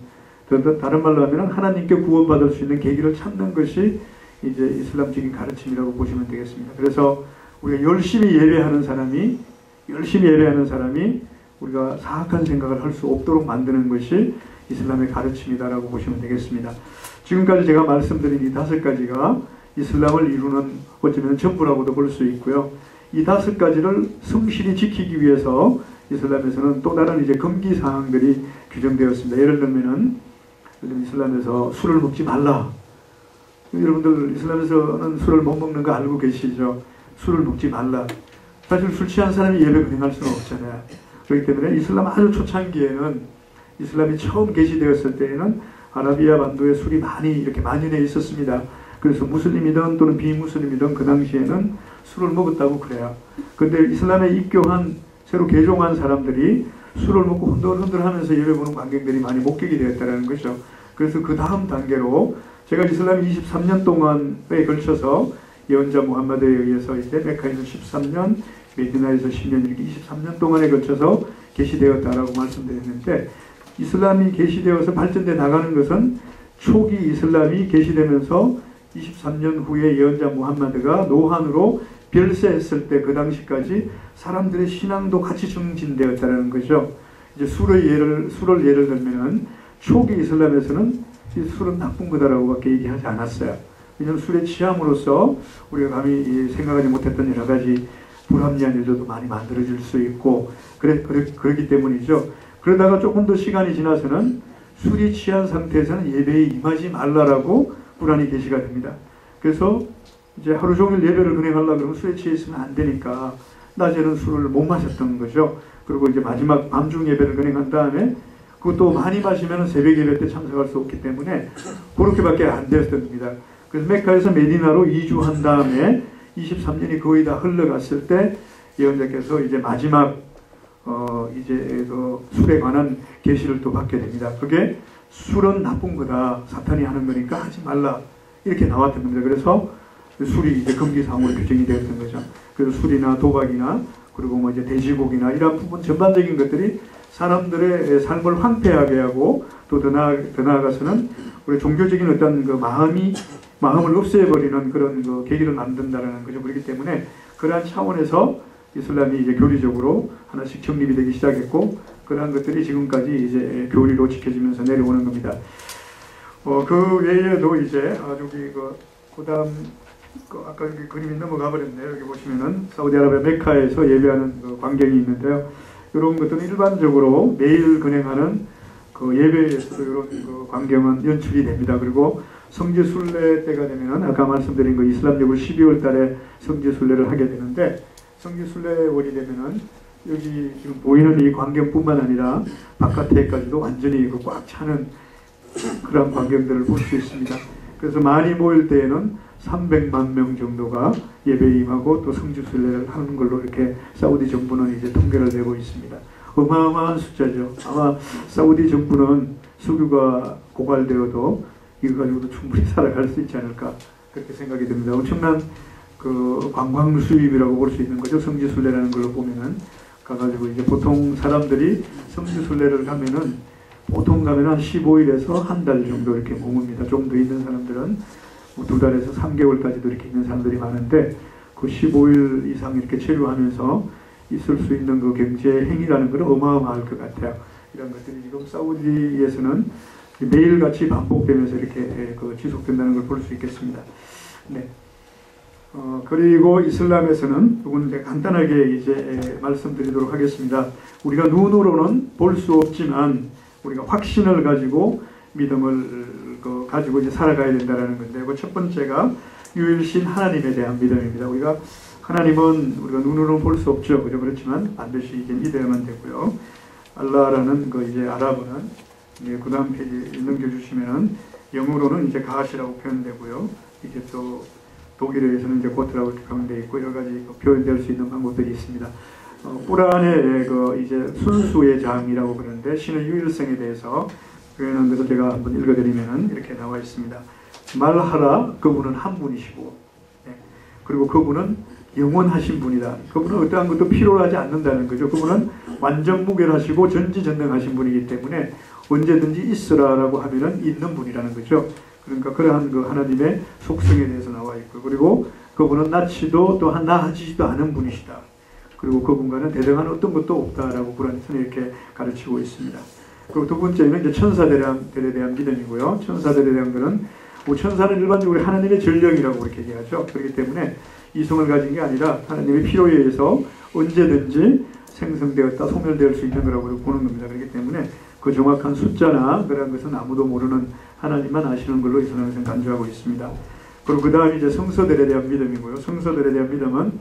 다른 말로 하면 하나님께 구원받을 수 있는 계기를 찾는 것이 이제 이슬람적인 가르침이라고 보시면 되겠습니다. 그래서 우리가 열심히 예배하는 사람이 우리가 사악한 생각을 할 수 없도록 만드는 것이 이슬람의 가르침이다라고 보시면 되겠습니다. 지금까지 제가 말씀드린 이 5가지가 이슬람을 이루는 어쩌면 전부라고도 볼 수 있고요. 이 5가지를 성실히 지키기 위해서 이슬람에서는 또 다른 이제 금기 사항들이 규정되었습니다. 예를 들면은 이슬람에서 술을 먹지 말라. 여러분들 이슬람에서는 술을 못 먹는 거 알고 계시죠? 술을 먹지 말라. 사실 술 취한 사람이 예배 그행할 수는 없잖아요. 그렇기 때문에 이슬람 아주 초창기에는 이슬람이 처음 계시되었을 때에는 아라비아 반도에 술이 많이 이렇게 만연해 있었습니다. 그래서 무슬림이든 또는 비무슬림이든 그 당시에는 술을 먹었다고 그래요. 근데 이슬람에 입교한 새로 개종한 사람들이 술을 먹고 흔들흔들하면서 예배 보는 관객들이 많이 목격이 되었다는 것이죠. 그래서 그 다음 단계로 제가 이슬람이 23년 동안에 걸쳐서 예언자 무함마드에 의해서 이제 메카에서 13년, 메디나에서 10년 이렇게 23년 동안에 걸쳐서 계시되었다라고 말씀드렸는데 이슬람이 계시되어서 발전돼 나가는 것은 초기 이슬람이 계시되면서 23년 후에 예언자 무함마드가 노한으로 별세했을 때 그 당시까지 사람들의 신앙도 같이 증진되었다는 거죠. 이제 술을 예를 들면은 초기 이슬람에서는 술은 나쁜 거다라고밖에 얘기하지 않았어요. 왜냐하면 술에 취함으로써 우리가 감히 생각하지 못했던 여러 가지 불합리한 일들도 많이 만들어질 수 있고 그렇기 때문이죠. 그러다가 조금 더 시간이 지나서는 술이 취한 상태에서는 예배에 임하지 말라라고 꾸란이 계시가 됩니다. 그래서 이제 하루 종일 예배를 진행하려고 그러면 술에 취해 있으면 안 되니까 낮에는 술을 못 마셨던 거죠. 그리고 이제 마지막 밤중 예배를 진행한 다음에 그것도 많이 마시면 새벽 예배 때 참석할 수 없기 때문에 그렇게밖에 안 되었습니다. 그래서 메카에서 메디나로 이주한 다음에 23년이 거의 다 흘러갔을 때 예언자께서 이제 마지막 이제 그 술에 관한 계시를 또 받게 됩니다. 그게 술은 나쁜 거다. 사탄이 하는 거니까 하지 말라. 이렇게 나왔던 겁니다. 그래서 술이 이제 금기사항으로 규정이 되었던 거죠. 그래서 술이나 도박이나 그리고 뭐 이제 돼지고기나 이런 부분 전반적인 것들이 사람들의 삶을 황폐하게 하고 또 더 나아가서는 우리 종교적인 어떤 그 마음을 없애버리는 그런 그 계기를 만든다라는 거죠. 그렇기 때문에 그러한 차원에서 이슬람이 이제 교리적으로 하나씩 정립이 되기 시작했고 그러한 것들이 지금까지 이제 교리로 지켜지면서 내려오는 겁니다. 그 외에도 이제 그다음 아까 여기 그림이 넘어가 버렸네요. 여기 보시면은 사우디아라비아 메카에서 예배하는 그 광경이 있는데요. 이런 것들은 일반적으로 매일 진행하는 그 예배에서도 이런 그 광경은 연출이 됩니다. 그리고 성지순례 때가 되면은 아까 말씀드린 그 이슬람적으로 12월 달에 성지순례를 하게 되는데 성지순례월이 되면은 여기 지금 보이는 이 광경뿐만 아니라 바깥에까지도 완전히 그 꽉 차는 그런 광경들을 볼 수 있습니다. 그래서 많이 모일 때에는 300만 명 정도가 예배에 임하고 또 성지순례를 하는 걸로 이렇게 사우디 정부는 이제 통계를 내고 있습니다. 어마어마한 숫자죠. 아마 사우디 정부는 석유가 고갈되어도 이거 가지고도 충분히 살아갈 수 있지 않을까 그렇게 생각이 듭니다. 엄청난 그 관광 수입이라고 볼 수 있는 거죠. 성지순례라는 걸로 보면은 가가지고 이제 보통 사람들이 성지순례를 가면은 보통 가면 한 15일에서 한 달 정도 이렇게 머뭅니다. 좀 더 있는 사람들은 뭐 2달에서 3개월까지도 이렇게 있는 사람들이 많은데 그 15일 이상 이렇게 체류하면서 있을 수 있는 그 경제 행위라는 것은 어마어마할 것 같아요. 이런 것들이 지금 사우디에서는 매일같이 반복되면서 이렇게 그 지속된다는 걸 볼 수 있겠습니다. 네. 그리고 이슬람에서는 이건 이제 간단하게 이제 말씀드리도록 하겠습니다. 우리가 눈으로는 볼 수 없지만 우리가 확신을 가지고 믿음을 가지고 이제 살아가야 된다는 건데, 그 첫 번째가 유일신 하나님에 대한 믿음입니다. 우리가 하나님은 우리가 눈으로는 볼 수 없죠. 그죠? 그렇지만 반드시 이제 믿어야만 되고요. 알라라는 그 이제 아랍어는 그 다음 페이지 넘겨주시면은 영어로는 이제 가시라고 표현되고요. 이게 또 독일어에서는 이제 고트라고 이렇게 표현되어 있고 여러 가지 표현될 수 있는 방법들이 있습니다. 꾸란의 이제 순수의 장이라고 그러는데 신의 유일성에 대해서 표현한 것을 제가 한번 읽어드리면은 이렇게 나와 있습니다. 말하라, 그분은 한 분이시고, 그리고 그분은 영원하신 분이다. 그분은 어떠한 것도 필요로 하지 않는다는 거죠. 그분은 완전 무결하시고 전지전능하신 분이기 때문에 언제든지 있으라라고 하면은 있는 분이라는 거죠. 그러니까 그러한 그 하나님의 속성에 대해서 나와 있고, 그리고 그분은 낳지도 또한 낳아지지도 않은 분이시다. 그리고 그분과는 대등한 어떤 것도 없다라고 꾸란에서는 이렇게 가르치고 있습니다. 그리고 두 번째는 이제 천사들에 대한 믿음이고요. 천사들에 대한 것은 천사는 일반적으로 하나님의 전령이라고 그렇게 얘기하죠. 그렇기 때문에 이성을 가진 게 아니라 하나님의 필요에 의해서 언제든지 생성되었다, 소멸될 수 있는 거라고 보는 겁니다. 그렇기 때문에 그 정확한 숫자나 그런 것은 아무도 모르는 하나님만 아시는 걸로 이슬람에서는 간주하고 있습니다. 그리고 그 다음에 이제 성서들에 대한 믿음이고요. 성서들에 대한 믿음은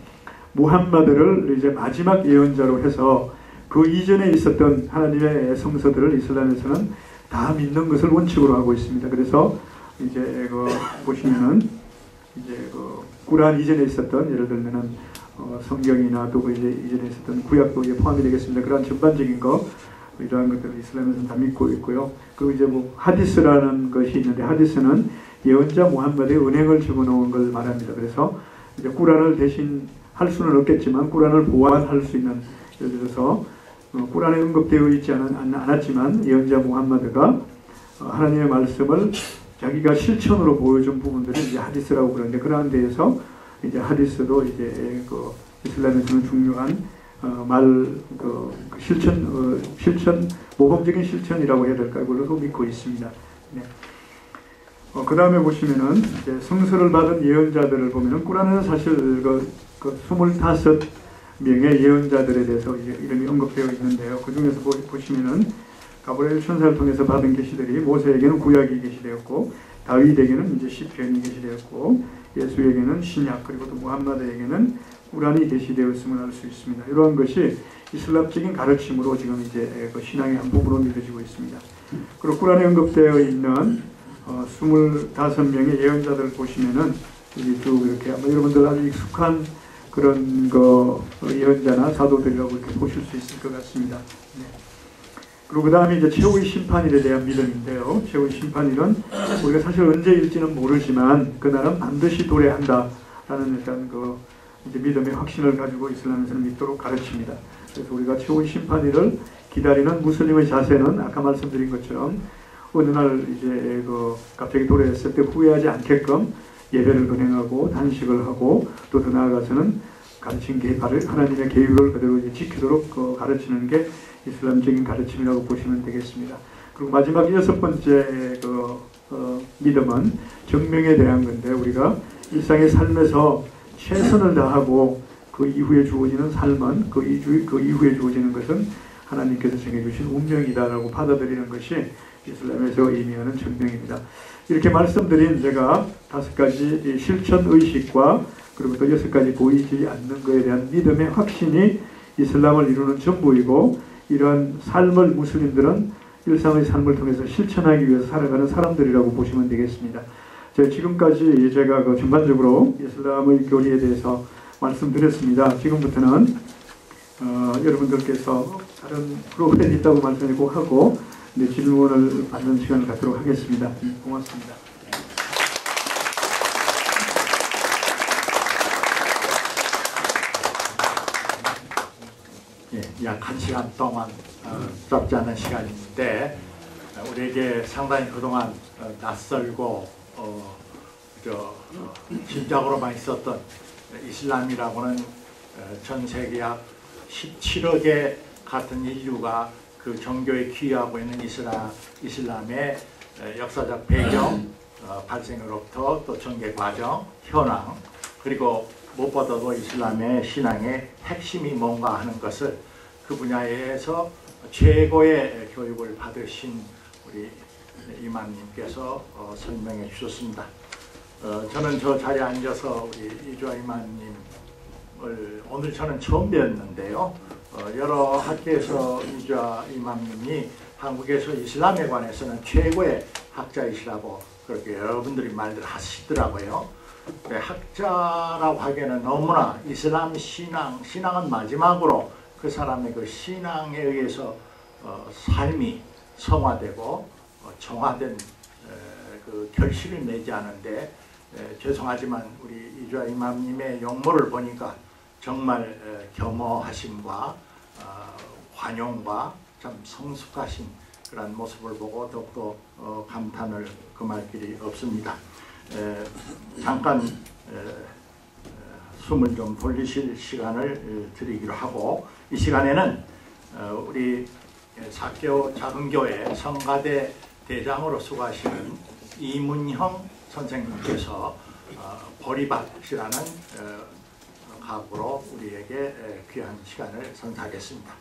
무함마드를 이제 마지막 예언자로 해서 그 이전에 있었던 하나님의 성서들을 이슬람에서는 다 믿는 것을 원칙으로 하고 있습니다. 그래서 이제 보시면은 이제 꾸란 이전에 있었던 예를 들면은 성경이나 또 이전에 있었던 구약도 이제 포함이 되겠습니다. 그런 전반적인 거 이러한 것들을 이슬람에서는 다 믿고 있고요. 그리고 이제 하디스라는 것이 있는데 하디스는 예언자 무함마드의 은행을 집어넣은 걸 말합니다. 그래서 이제 꾸란을 대신 할 수는 없겠지만 꾸란을 보완할 수 있는, 예를 들어서 꾸란에 언급되어 있지 않았지만 예언자 무함마드가 하나님의 말씀을 자기가 실천으로 보여준 부분들을 이제 하디스라고 그러는데, 그러한 데에서 이제 하디스도 이제 이슬람에서는 중요한 실천, 모범적인 실천이라고 해야 될까요? 그걸로 믿고 있습니다. 네. 그 다음에 보시면은 이제 성서를 받은 예언자들을 보면은 꾸란에는 사실 25명의 예언자들에 대해서 이제 이름이 언급되어 있는데요. 그 중에서 보시면은 가브리엘 천사를 통해서 받은 계시들이 모세에게는 구약이 계시되었고, 다윗에게는 이제 시편이 계시되었고, 예수에게는 신약, 그리고 또 무함마드에게는 꾸란이 계시되었음을 알 수 있습니다. 이러한 것이 이슬람적인 가르침으로 지금 이제 신앙의 한 부분으로 믿어지고 있습니다. 그리고 꾸란에 언급되어 있는 25명의 예언자들을 보시면은 쭉 이렇게 아마 여러분들 아주 익숙한 그런 예언자나 사도들이라고 이렇게 보실 수 있을 것 같습니다. 네. 그리고 그 다음에 이제 최후의 심판일에 대한 믿음인데요. 최후의 심판일은 우리가 사실 언제일지는 모르지만 그날은 반드시 도래한다라는 일단 이제 믿음의 확신을 가지고 이슬람에서는 믿도록 가르칩니다. 그래서 우리가 최후의 심판일을 기다리는 무슬림의 자세는 아까 말씀드린 것처럼 어느 날 이제 갑자기 도래했을 때 후회하지 않게끔 예배를 은행하고 단식을 하고 또 더 나아가서는 가르친 하나님의 계율을 그대로 이제 지키도록 가르치는 게 이슬람적인 가르침이라고 보시면 되겠습니다. 그리고 마지막 6번째 믿음은 정명에 대한 건데, 우리가 일상의 삶에서 최선을 다하고 그 이후에 주어지는 삶은 그 이후에 주어지는 것은 하나님께서 정해주신 운명이다라고 받아들이는 것이 이슬람에서 의미하는 정명입니다. 이렇게 말씀드린 제가 5가지 실천 의식과 그리고 또 6가지 보이지 않는 것에 대한 믿음의 확신이 이슬람을 이루는 전부이고, 이러한 삶을 무슬림들은 일상의 삶을 통해서 실천하기 위해서 살아가는 사람들이라고 보시면 되겠습니다. 지금까지 제가 전반적으로 이슬람의 교리에 대해서 말씀드렸습니다. 지금부터는 여러분들께서 다른 프로그램이 있다고 말씀을 꼭 하고 질문을 받는 시간을 갖도록 하겠습니다. 고맙습니다. 약 1시간 동안 짧지 않은 시간인데 우리에게 상당히 그동안 낯설고 짐작으로만 있었던 이슬람이라고는 전 세계 약 17억의 같은 인류가 그 종교에 귀하고 있는 이슬람의 역사적 배경, 발생으로부터 또 전개 과정, 현황, 그리고 무엇보다도 이슬람의 신앙의 핵심이 뭔가 하는 것을 그 분야에서 최고의 교육을 받으신 우리 이만님께서 설명해 주셨습니다. 저는 저 자리에 앉아서 우리 이주아 이만님을 오늘 저는 처음 뵀는데요. 여러 학교에서 이주아 이만님이 한국에서 이슬람에 관해서는 최고의 학자이시라고 그렇게 여러분들이 말들 하시더라고요. 학자라고 하기에는 너무나 이슬람 신앙은 마지막으로 그 사람의 그 신앙에 의해서 삶이 성화되고 정화된 그 결실을 내지 않은데 죄송하지만 우리 이주아 이맘님의 용모를 보니까 정말 겸허하심과 관용과 참 성숙하신 그런 모습을 보고 더욱더 감탄을 금할 길이 없습니다. 잠깐 숨을 좀 돌리실 시간을 드리기로 하고, 이 시간에는 우리 사교 작은교회 성가대 대장으로 수고하시는 이문형 선생님께서 보리밭이라는 가구로 우리에게 귀한 시간을 선사하겠습니다.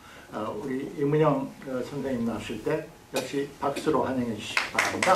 우리 이문형 선생님 나오실 때 역시 박수로 환영해 주시기 바랍니다.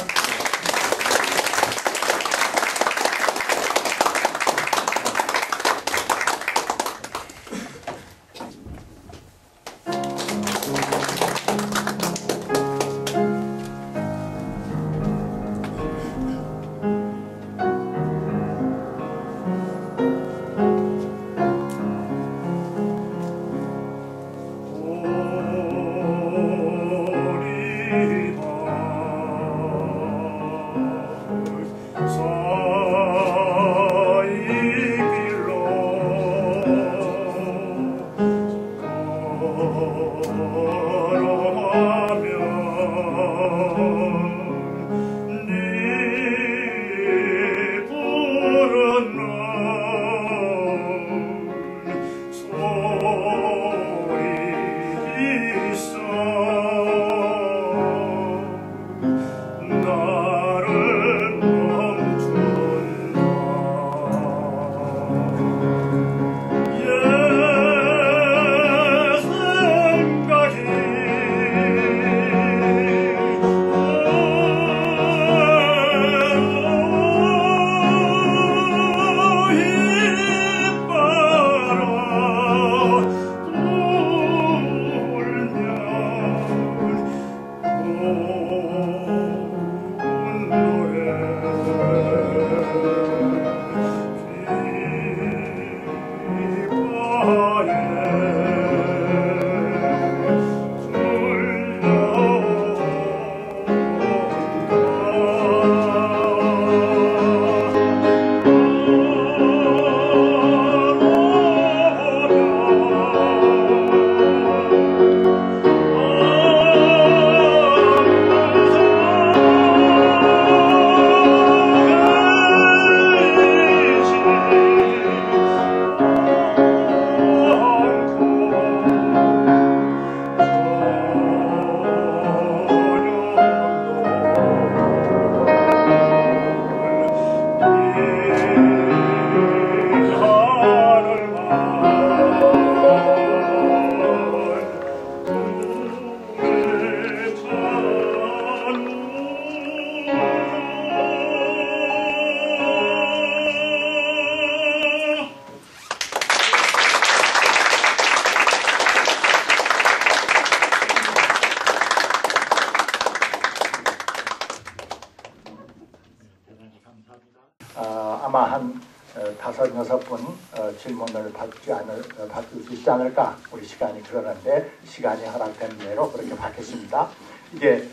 아마 한 5-6분 질문을 받을 수 있지 않을까, 우리 시간이 그러는데 시간이 허락된 대로 그렇게 받겠습니다. 이제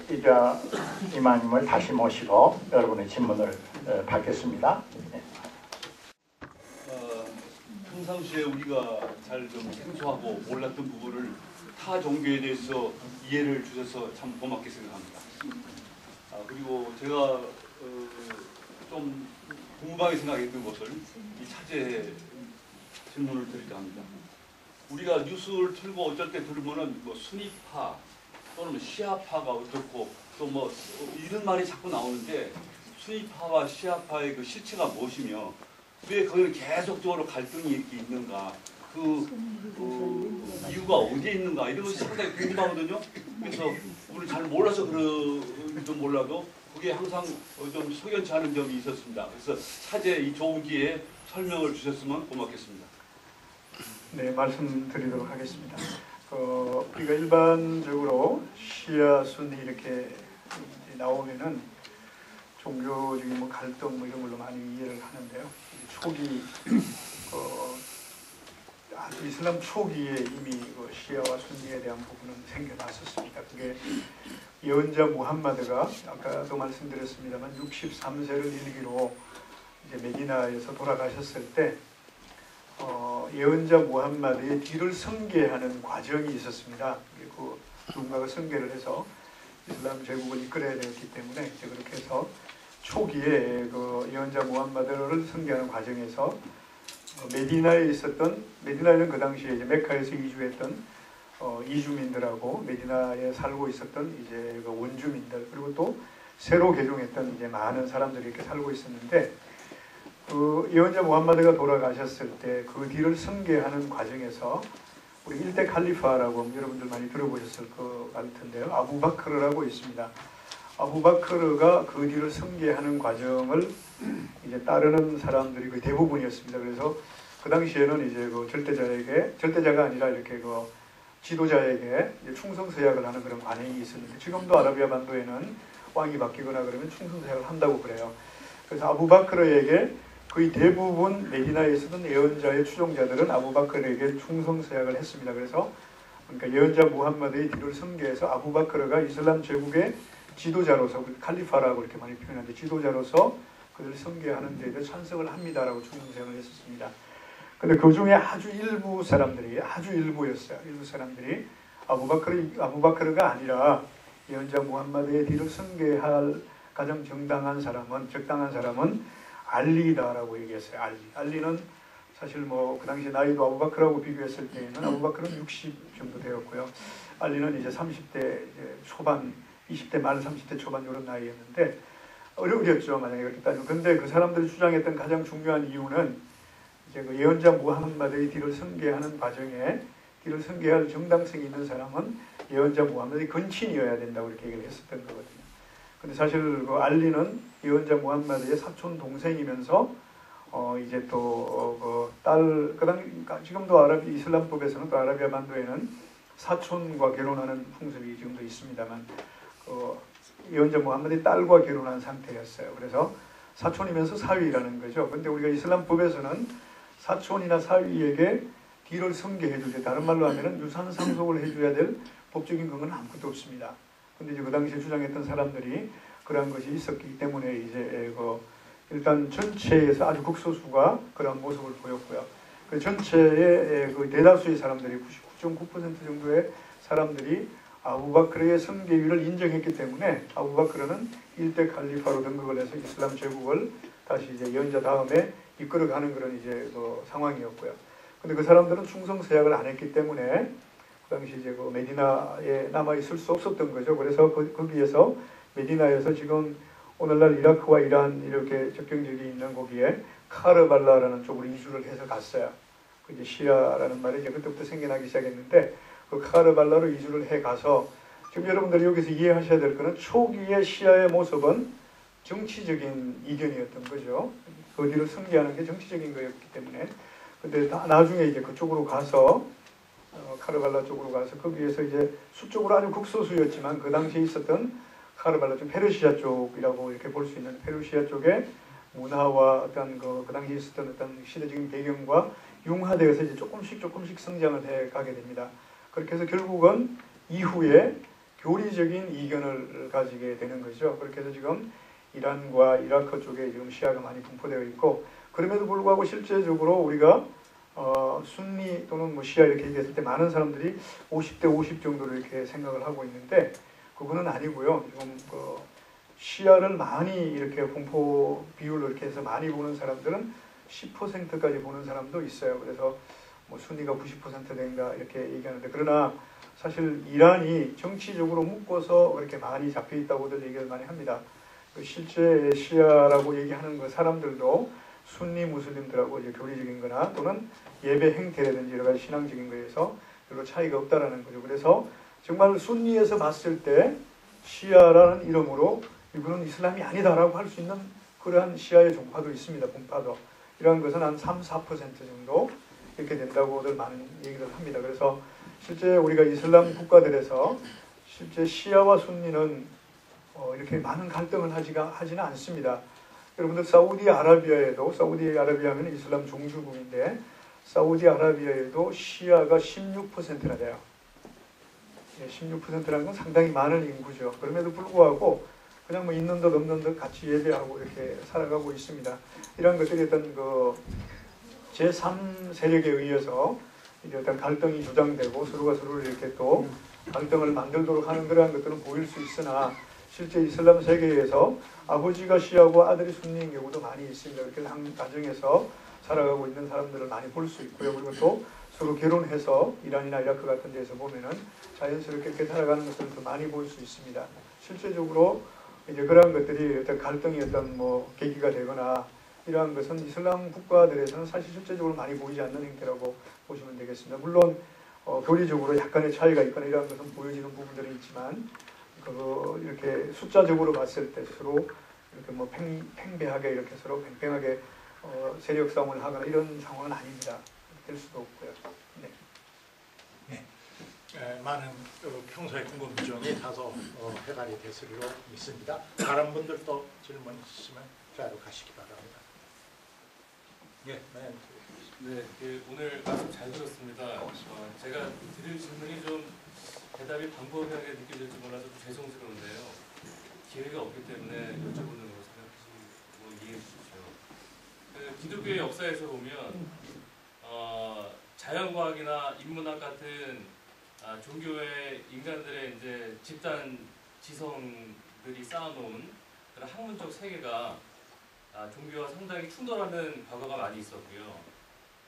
이주아 이마님을 다시 모시고 여러분의 질문을 받겠습니다. 네. 평상시에 우리가 잘 좀 생소하고 몰랐던 부분을 타 종교에 대해서 이해를 주셔서 참 고맙게 생각합니다. 그리고 제가 좀 궁금하게 생각했던 것을 이 차제에 질문을 드리려 합니다. 우리가 뉴스를 틀고 어쩔 때 들으면은 뭐 순위파 또는 시아파가 어떻고 또 뭐 이런 말이 자꾸 나오는데, 순위파와 시아파의 그 실체가 무엇이며 왜 거기는 계속적으로 갈등이 이렇게 있는가, 그 이유가 어디에 있는가, 이런 것이 상당히 궁금하거든요. 그래서 우리 잘 몰라서 그런지도 몰라도 그게 항상 좀 석연치 않은 점이 있었습니다. 그래서 차제 이 좋은 기회에 설명을 주셨으면 고맙겠습니다. 네, 말씀드리도록 하겠습니다. 우리가 일반적으로 시아, 순니 이렇게 나오면은 종교적인 뭐 갈등 뭐 이런 걸로 많이 이해를 하는데요. 초기 아주 이슬람 초기에 이미 그 시아와 순니에 대한 부분은 생겨났었습니다. 그게 예언자 무함마드가 아까도 말씀드렸습니다만 63세를 일기로 이제 메디나에서 돌아가셨을 때 예언자 무함마드의 뒤를 선계하는 과정이 있었습니다. 그 누군가가 선계를 해서 이슬람 제국을 이끌어야 되었기 때문에 이제 그렇게 해서 초기에 그 예언자 무함마드를 선계하는 과정에서 메디나에 있었던, 메디나에는 그 당시에 이제 메카에서 이주했던 이주민들하고 메디나에 살고 있었던 이제 그 원주민들, 그리고 또 새로 개종했던 이제 많은 사람들이 이렇게 살고 있었는데, 그 예언자 무함마드가 돌아가셨을 때 그 뒤를 선계하는 과정에서 우리 일대 칼리파라고 여러분들 많이 들어보셨을 것 같은데요. 아부바크르라고 있습니다. 아부바크르가 그 뒤를 선계하는 과정을 이제 따르는 사람들이 그 대부분이었습니다. 그래서 그 당시에는 이제 그 절대자가 아니라 이렇게 그 지도자에게 이제 충성서약을 하는 그런 관행이 있었는데, 지금도 아라비아 반도에는 왕이 바뀌거나 그러면 충성서약을 한다고 그래요. 그래서 아부바크르에게 거의 대부분 메디나에 있었던 예언자의 추종자들은 아부바크르에게 충성서약을 했습니다. 그래서 그러니까 예언자 무함마드의 뒤를 선계해서 아부바크르가 이슬람 제국의 지도자로서, 칼리파라고 이렇게 많이 표현하는데, 지도자로서 그들을 선계하는 데에 대해 찬성을 합니다라고 충성서약을 했었습니다. 근데 그 중에 아주 일부 사람들이, 아주 일부였어요. 일부 사람들이 아부바크르가 아니라 예언자 무함마드의 뒤를 선계할 가장 적당한 사람은 알리다라고 얘기했어요. 알리는 사실 뭐 그 당시 나이도 아부바크르하고 비교했을 때에는 아부바크르는 60 정도 되었고요. 알리는 이제 30대 이제 초반, 20대 말 30대 초반 이런 나이였는데 어려웠죠, 만약에 그렇게 따지면. 근데 그 사람들이 주장했던 가장 중요한 이유는 이제 그 예언자 무함마드의 뒤를 선계하는 과정에 뒤를 선계할 정당성이 있는 사람은 예언자 무함마드의 근친이어야 된다고 이렇게 얘기를 했었던 거거든요. 근데 사실 그 알리는 예언자 무함마드의 사촌 동생이면서 이제 또 그 딸, 그러니까 지금도 이슬람법에서는 또 아라비아 반도에는 사촌과 결혼하는 풍습이 지금도 있습니다만, 예언자 무함마드의 딸과 결혼한 상태였어요. 그래서 사촌이면서 사위라는 거죠. 근데 우리가 이슬람법에서는 사촌이나 사위에게 뒤를 선계해 주죠. 다른 말로 하면은 유산 상속을 해줘야 될 법적인 근거는 아무것도 없습니다. 근데 이제 그 당시에 주장했던 사람들이 그러한 것이 있었기 때문에 이제 일단 전체에서 아주 극소수가 그런 모습을 보였고요. 그 전체의 그 대다수의 사람들이 99.9% 정도의 사람들이 아부바크르의 선계위를 인정했기 때문에 아부바크르는 일대 칼리파로 등극을 해서 이슬람 제국을 다시 이제 예언자 다음에 이끌어가는 그런 이제 그 상황이었고요. 근데 그 사람들은 충성서약을 안 했기 때문에 그 당시 이제 그 메디나에 남아 있을 수 없었던 거죠. 그래서 거기에서 메디나에서 지금 오늘날 이라크와 이란 이렇게 접경지역이 있는 거기에 카르발라라는 쪽으로 이주를 해서 갔어요. 그 이제 시아라는 말이 이제 그때부터 생겨나기 시작했는데, 그 카르발라로 이주를 해 가서 지금 여러분들이 여기서 이해하셔야 될 거는 초기의 시아의 모습은 정치적인 이견이었던 거죠. 그 뒤를 승리하는 게 정치적인 거였기 때문에. 근데 나중에 이제 그쪽으로 가서 카르발라 쪽으로 가서 거기에서 이제 수적으로 아주 극소수였지만 그 당시에 있었던 카르발라 쪽 페르시아 쪽이라고 이렇게 볼 수 있는 페르시아 쪽의 문화와 어떤 그 당시에 있었던 어떤 시대적인 배경과 융화되어서 이제 조금씩 성장을 해 가게 됩니다. 그렇게 해서 결국은 이후에 교리적인 이견을 가지게 되는 거죠. 그렇게 해서 지금 이란과 이라크 쪽에 지금 시아가 많이 분포되어 있고, 그럼에도 불구하고 실제적으로 우리가 순니 또는 뭐 시아 이렇게 얘기했을 때 많은 사람들이 50대 50 정도로 이렇게 생각을 하고 있는데, 그거는 아니고요. 지금 시아를 많이 이렇게 분포 비율로 이렇게 해서 많이 보는 사람들은 10%까지 보는 사람도 있어요. 그래서 뭐 순니가 90% 된다 이렇게 얘기하는데, 그러나 사실 이란이 정치적으로 묶어서 그렇게 많이 잡혀 있다고들 얘기를 많이 합니다. 실제 시아라고 얘기하는 그 사람들도 순니 무슬림들하고 이제 교리적인 거나 또는 예배 행태라든지 여러 가지 신앙적인 거에서 별로 차이가 없다라는 거죠. 그래서 정말 순니에서 봤을 때 시아라는 이름으로 이거는 이슬람이 아니다라고 할 수 있는 그러한 시아의 종파도 있습니다. 분파도. 이러한 것은 한 3, 4% 정도 이렇게 된다고들 많은 얘기를 합니다. 그래서 실제 우리가 이슬람 국가들에서 실제 시아와 순니는 이렇게 많은 갈등을 하지는 않습니다. 여러분들 사우디아라비아에도, 사우디아라비아는 이슬람 종주국인데 사우디아라비아에도 시아가 16%나 돼요. 16%라는 건 상당히 많은 인구죠. 그럼에도 불구하고 그냥 뭐 있는 듯 없는 듯 같이 예배하고 이렇게 살아가고 있습니다. 이런 것들이 어떤 그 제3 세력에 의해서 이제 어떤 갈등이 주장되고 서로가 서로를 이렇게 또 갈등을 만들도록 하는 그러한 것들은 보일 수 있으나 실제 이슬람 세계에서 아버지가 시아고 아들이 순니인 경우도 많이 있습니다. 이렇게 한 가정에서 살아가고 있는 사람들을 많이 볼 수 있고요. 그리고 또 서로 결혼해서 이란이나 이라크 같은 데서 보면은 자연스럽게 이렇게 살아가는 것들을 더 많이 볼 수 있습니다. 실제적으로 이제 그러한 것들이 어떤 갈등이 어떤 뭐 계기가 되거나 이러한 것은 이슬람 국가들에서는 사실 실제적으로 많이 보이지 않는 행태라고 보시면 되겠습니다. 물론 교리적으로 약간의 차이가 있거나 이러한 것은 보여지는 부분들이 있지만 이렇게 숫자적으로 봤을 때 서로 이렇게 뭐 팽배하게 이렇게 서로 팽팽하게 세력 싸움을 하거나 이런 상황은 아닙니다. 될 수도 없고요. 네. 많은 평소의 궁금증이 다소 해결이 됐으리로 믿습니다. 다른 분들도 질문 있으시면 자로 가시기 바랍니다. 네, 오늘 말씀 잘 들었습니다. 제가 드릴 질문이 좀 대답이 방법하게 느껴질지 몰라서 좀 죄송스러운데요. 기회가 없기 때문에 여쭤보는 걸로 생각하시고 이해해 주십시오. 기독교의 역사에서 보면 자연과학이나 인문학 같은 종교의 인간들의 이제 집단 지성들이 쌓아놓은 그런 학문적 세계가 종교와 상당히 충돌하는 과거가 많이 있었고요.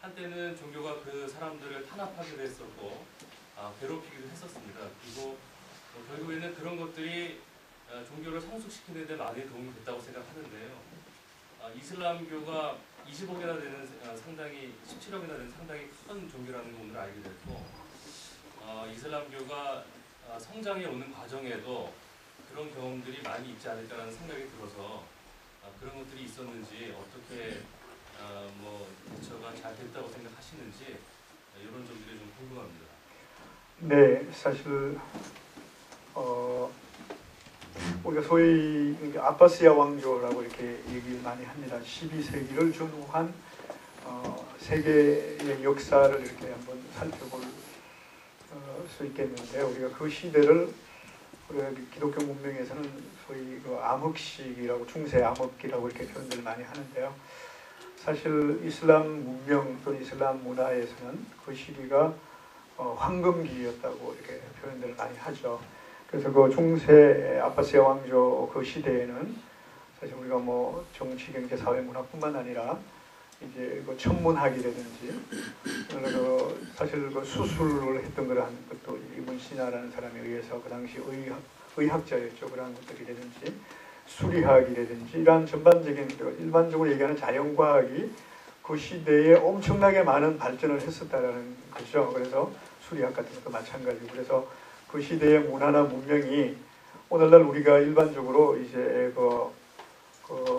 한때는 종교가 그 사람들을 탄압하기도 했었고 괴롭히기도 했었습니다. 그리고 결국에는 그런 것들이 종교를 성숙시키는 데 많이 도움이 됐다고 생각하는데요. 이슬람교가 20억이나 되는 상당히 17억이나 되는 상당히 큰 종교라는 걸 오늘 알게 됐고 이슬람교가 성장해 오는 과정에도 그런 경험들이 많이 있지 않을까라는 생각이 들어서 그런 것들이 있었는지 어떻게 뭐 대처가 잘 됐다고 생각하시는지 이런 점들이 좀 궁금합니다. 네, 사실 우리가 소위 아바시아 왕조라고 이렇게 얘기를 많이 합니다. 12세기를 전후한 세계의 역사를 이렇게 한번 살펴볼 수 있겠는데 우리가 그 시대를 우리가 기독교 문명에서는 소위 그 암흑시기라고 중세 암흑기라고 이렇게 표현들을 많이 하는데요. 사실 이슬람 문명 또는 이슬람 문화에서는 그 시기가 황금기였다고 이렇게 표현들을 많이 하죠. 그래서 그 중세 아바시아 왕조 그 시대에는 사실 우리가 뭐 정치, 경제, 사회, 문화뿐만 아니라 이제 그 천문학이라든지 사실 그 수술을 했던 그러한 것도 이분 시나라는 사람에 의해서 그 당시 의학자였죠. 그러한 것들이라든지 수리학이라든지 이러한 전반적인 일반적으로 얘기하는 자연과학이 그 시대에 엄청나게 많은 발전을 했었다라는 거죠. 그래서 수리학 같은 것도 마찬가지고 그래서 그 시대의 문화나 문명이 오늘날 우리가 일반적으로 이제 그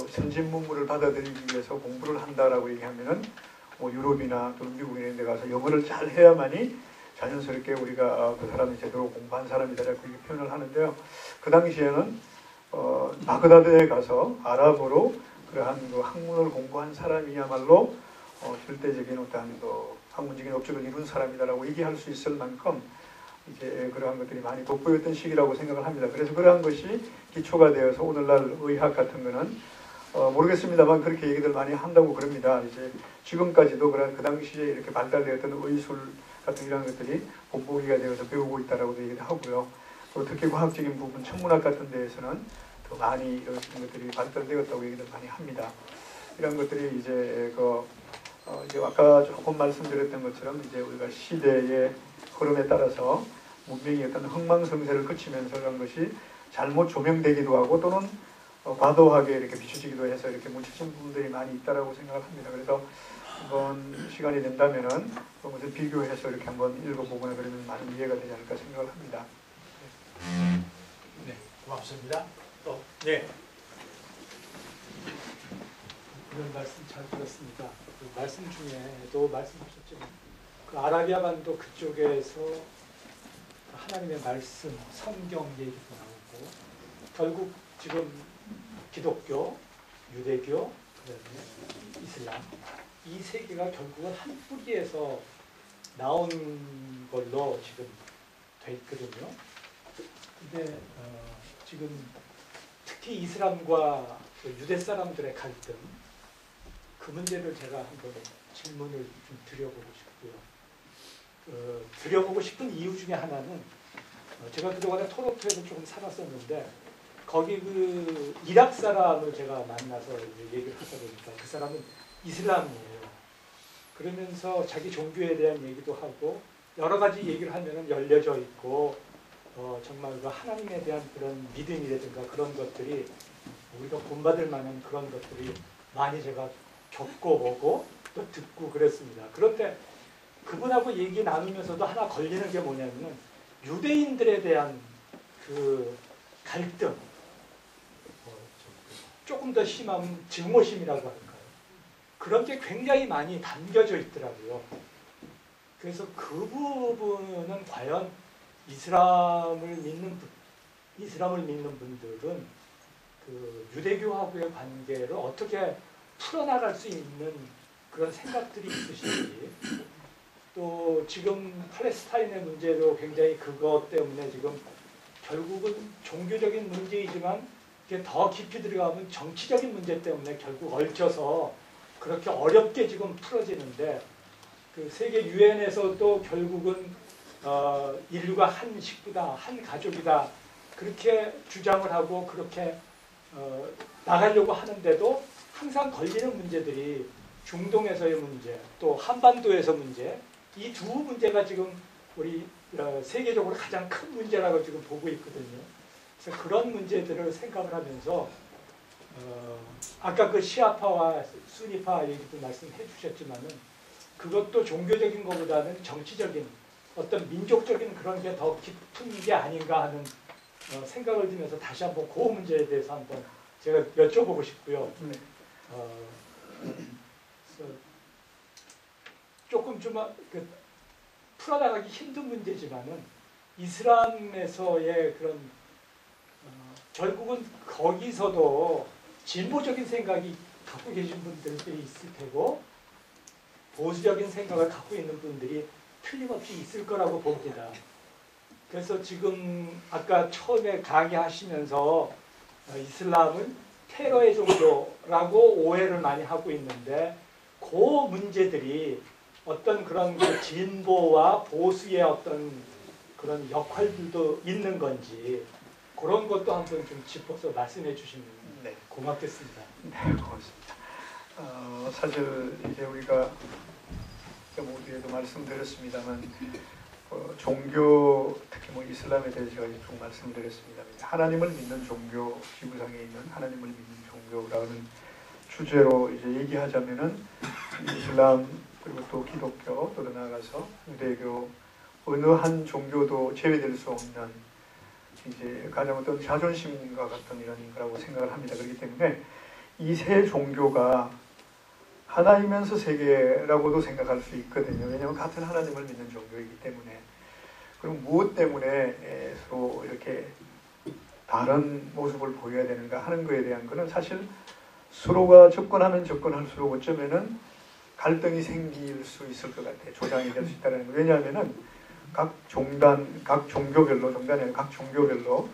선진 문물을 받아들이기 위해서 공부를 한다라고 얘기하면은 뭐 유럽이나 또는 미국 이런 데 가서 영어를 잘 해야만이 자연스럽게 우리가 그 사람이 제대로 공부한 사람이다라고 이렇게 표현을 하는데요. 그 당시에는 바그다드에 가서 아랍어로 그러한 그 학문을 공부한 사람이야말로 절대적인 어떤 그 학문적인 업적을 이룬 사람이다라고 얘기할 수 있을 만큼 이제 그러한 것들이 많이 돋보였던 시기라고 생각을 합니다. 그래서 그러한 것이 기초가 되어서 오늘날 의학 같은 거는 모르겠습니다만 그렇게 얘기들 많이 한다고 그럽니다. 이제 지금까지도 그 당시에 이렇게 발달되었던 의술 같은 이런 것들이 본보기가 되어서 배우고 있다라고도 얘기를 하고요. 또 특히 과학적인 부분, 천문학 같은 데에서는 더 많이 이런 것들이 발달되었다고 얘기를 많이 합니다. 이런 것들이 이제 이제 아까 조금 말씀드렸던 것처럼 이제 우리가 시대의 흐름에 따라서 문명이 어떤 흥망성쇠를 거치면서 그런 것이 잘못 조명되기도 하고 또는 과도하게 이렇게 비춰지기도 해서 이렇게 묻혀진 부분들이 많이 있다라고 생각을 합니다. 그래서 한번 시간이 된다면은 그것을 비교해서 이렇게 한번 읽어보거나 그러면 많은 이해가 되지 않을까 생각을 합니다. 네, 고맙습니다. 또, 네. 이런 말씀 잘 들었습니다. 그 말씀 중에도 말씀하셨지만 그 아라비아 반도 그쪽에서 하나님의 말씀, 성경 얘기도 나오고 결국 지금 기독교, 유대교, 그다음에 이슬람 이 세계가 결국은 한 뿌리에서 나온 걸로 지금 돼 있거든요. 근데 지금 특히 이슬람과 유대 사람들의 갈등, 그 문제를 제가 한번 질문을 좀 드려보고 싶고요. 드려보고 싶은 이유 중에 하나는 제가 그동안에 토론토에서 조금 살았었는데 거기 그 이락 사람을 제가 만나서 얘기를 하다 보니까 그 사람은 이슬람이에요. 그러면서 자기 종교에 대한 얘기도 하고 여러 가지 얘기를 하면은 열려져 있고 정말 그 하나님에 대한 그런 믿음이라든가 그런 것들이 우리가 본받을 만한 그런 것들이 많이 제가 겪어보고 또 듣고 그랬습니다. 그런데 그분하고 얘기 나누면서도 하나 걸리는 게 뭐냐면 유대인들에 대한 그 갈등, 조금 더 심한 증오심이라고 할까요? 그런 게 굉장히 많이 담겨져 있더라고요. 그래서 그 부분은 과연 이슬람을 믿는 분들은 그 유대교하고의 관계를 어떻게 풀어나갈 수 있는 그런 생각들이 있으신지, 또 지금 팔레스타인의 문제도 굉장히 그것 때문에 지금 결국은 종교적인 문제이지만 이게 더 깊이 들어가면 정치적인 문제 때문에 결국 얽혀서 그렇게 어렵게 지금 풀어지는데, 그 세계 유엔에서도 결국은 인류가 한 식구다, 한 가족이다 그렇게 주장을 하고 그렇게 나가려고 하는데도 항상 걸리는 문제들이 중동에서의 문제, 또 한반도에서 문제, 이 두 문제가 지금 우리 세계적으로 가장 큰 문제라고 지금 보고 있거든요. 그래서 그런 문제들을 생각을 하면서 아까 그 시아파와 수니파 얘기도 말씀해 주셨지만은 그것도 종교적인 것보다는 정치적인 어떤 민족적인 그런 게 더 깊은 게 아닌가 하는 생각을 들면서 다시 한번 그 문제에 대해서 한번 제가 여쭤보고 싶고요. 조금 좀 풀어나가기 힘든 문제지만은 이슬람에서의 그런 결국은 거기서도 진보적인 생각이 갖고 계신 분들이 있을 테고 보수적인 생각을 갖고 있는 분들이 틀림없이 있을 거라고 봅니다. 그래서 지금 아까 처음에 강의하시면서 이슬람은 테러의 종교라고 오해를 많이 하고 있는데 그 문제들이 어떤 그런 그 진보와 보수의 어떤 그런 역할들도 있는 건지 그런 것도 한번 좀 짚어서 말씀해 주시면 고맙겠습니다. 네, 고맙습니다. 사실 이제 우리가 모두에도 말씀드렸습니다만 종교, 특히 뭐 이슬람에 대해서 제가 좀 말씀드렸습니다. 하나님을 믿는 종교, 지구상에 있는 하나님을 믿는 종교라는 주제로 이제 얘기하자면은 이슬람 그리고 또 기독교 또 나아가서 유대교 어느 한 종교도 제외될 수 없는 이제 가장 어떤 자존심과 같은 이런 거라고 생각을 합니다. 그렇기 때문에 이 세 종교가 하나이면서 세계라고도 생각할 수 있거든요. 왜냐하면 같은 하나님을 믿는 종교이기 때문에. 그럼 무엇 때문에 서로 이렇게 다른 모습을 보여야 되는가 하는 것에 대한 것은 사실 서로가 접근하면 접근할수록 어쩌면은 갈등이 생길 수 있을 것 같아요. 조장이 될 수 있다는 거. 왜냐하면은 각 종단, 각 종교별로, 종단이 아니라 각 종교별로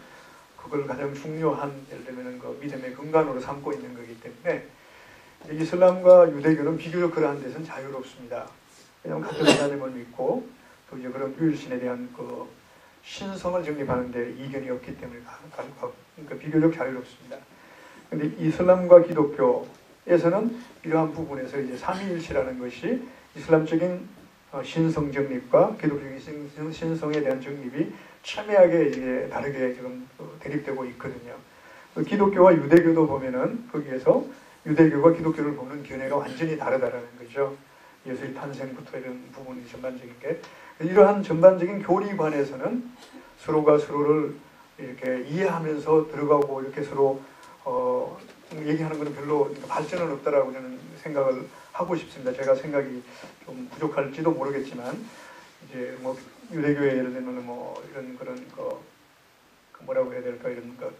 그걸 가장 중요한 예를 들면 그 믿음의 근간으로 삼고 있는 거기 때문에 이슬람과 유대교는 비교적 그러한 데서는 자유롭습니다. 왜냐하면 같은 하나님을 믿고 또 이제 그런 유일신에 대한 그 신성을 정립하는 데 이견이 없기 때문에 그러니까 비교적 자유롭습니다. 그런데 이슬람과 기독교에서는 이러한 부분에서 이제 삼위일체라는 것이 이슬람적인 신성 정립과 기독교적인 신성에 대한 정립이 첨예하게 이제 다르게 지금 대립되고 있거든요. 기독교와 유대교도 보면은 거기에서 유대교가 기독교를 보는 견해가 완전히 다르다라는 거죠. 예수의 탄생부터 이런 부분이 전반적인 게 이러한 전반적인 교리관에서는 서로가 서로를 이렇게 이해하면서 들어가고 이렇게 서로 얘기하는 것은 별로 발전은 없다라고 저는 생각을 하고 싶습니다. 제가 생각이 좀 부족할지도 모르겠지만 이제 뭐 유대교에 예를 들면 뭐 이런 그런 거 뭐라고 해야 될까 이런 거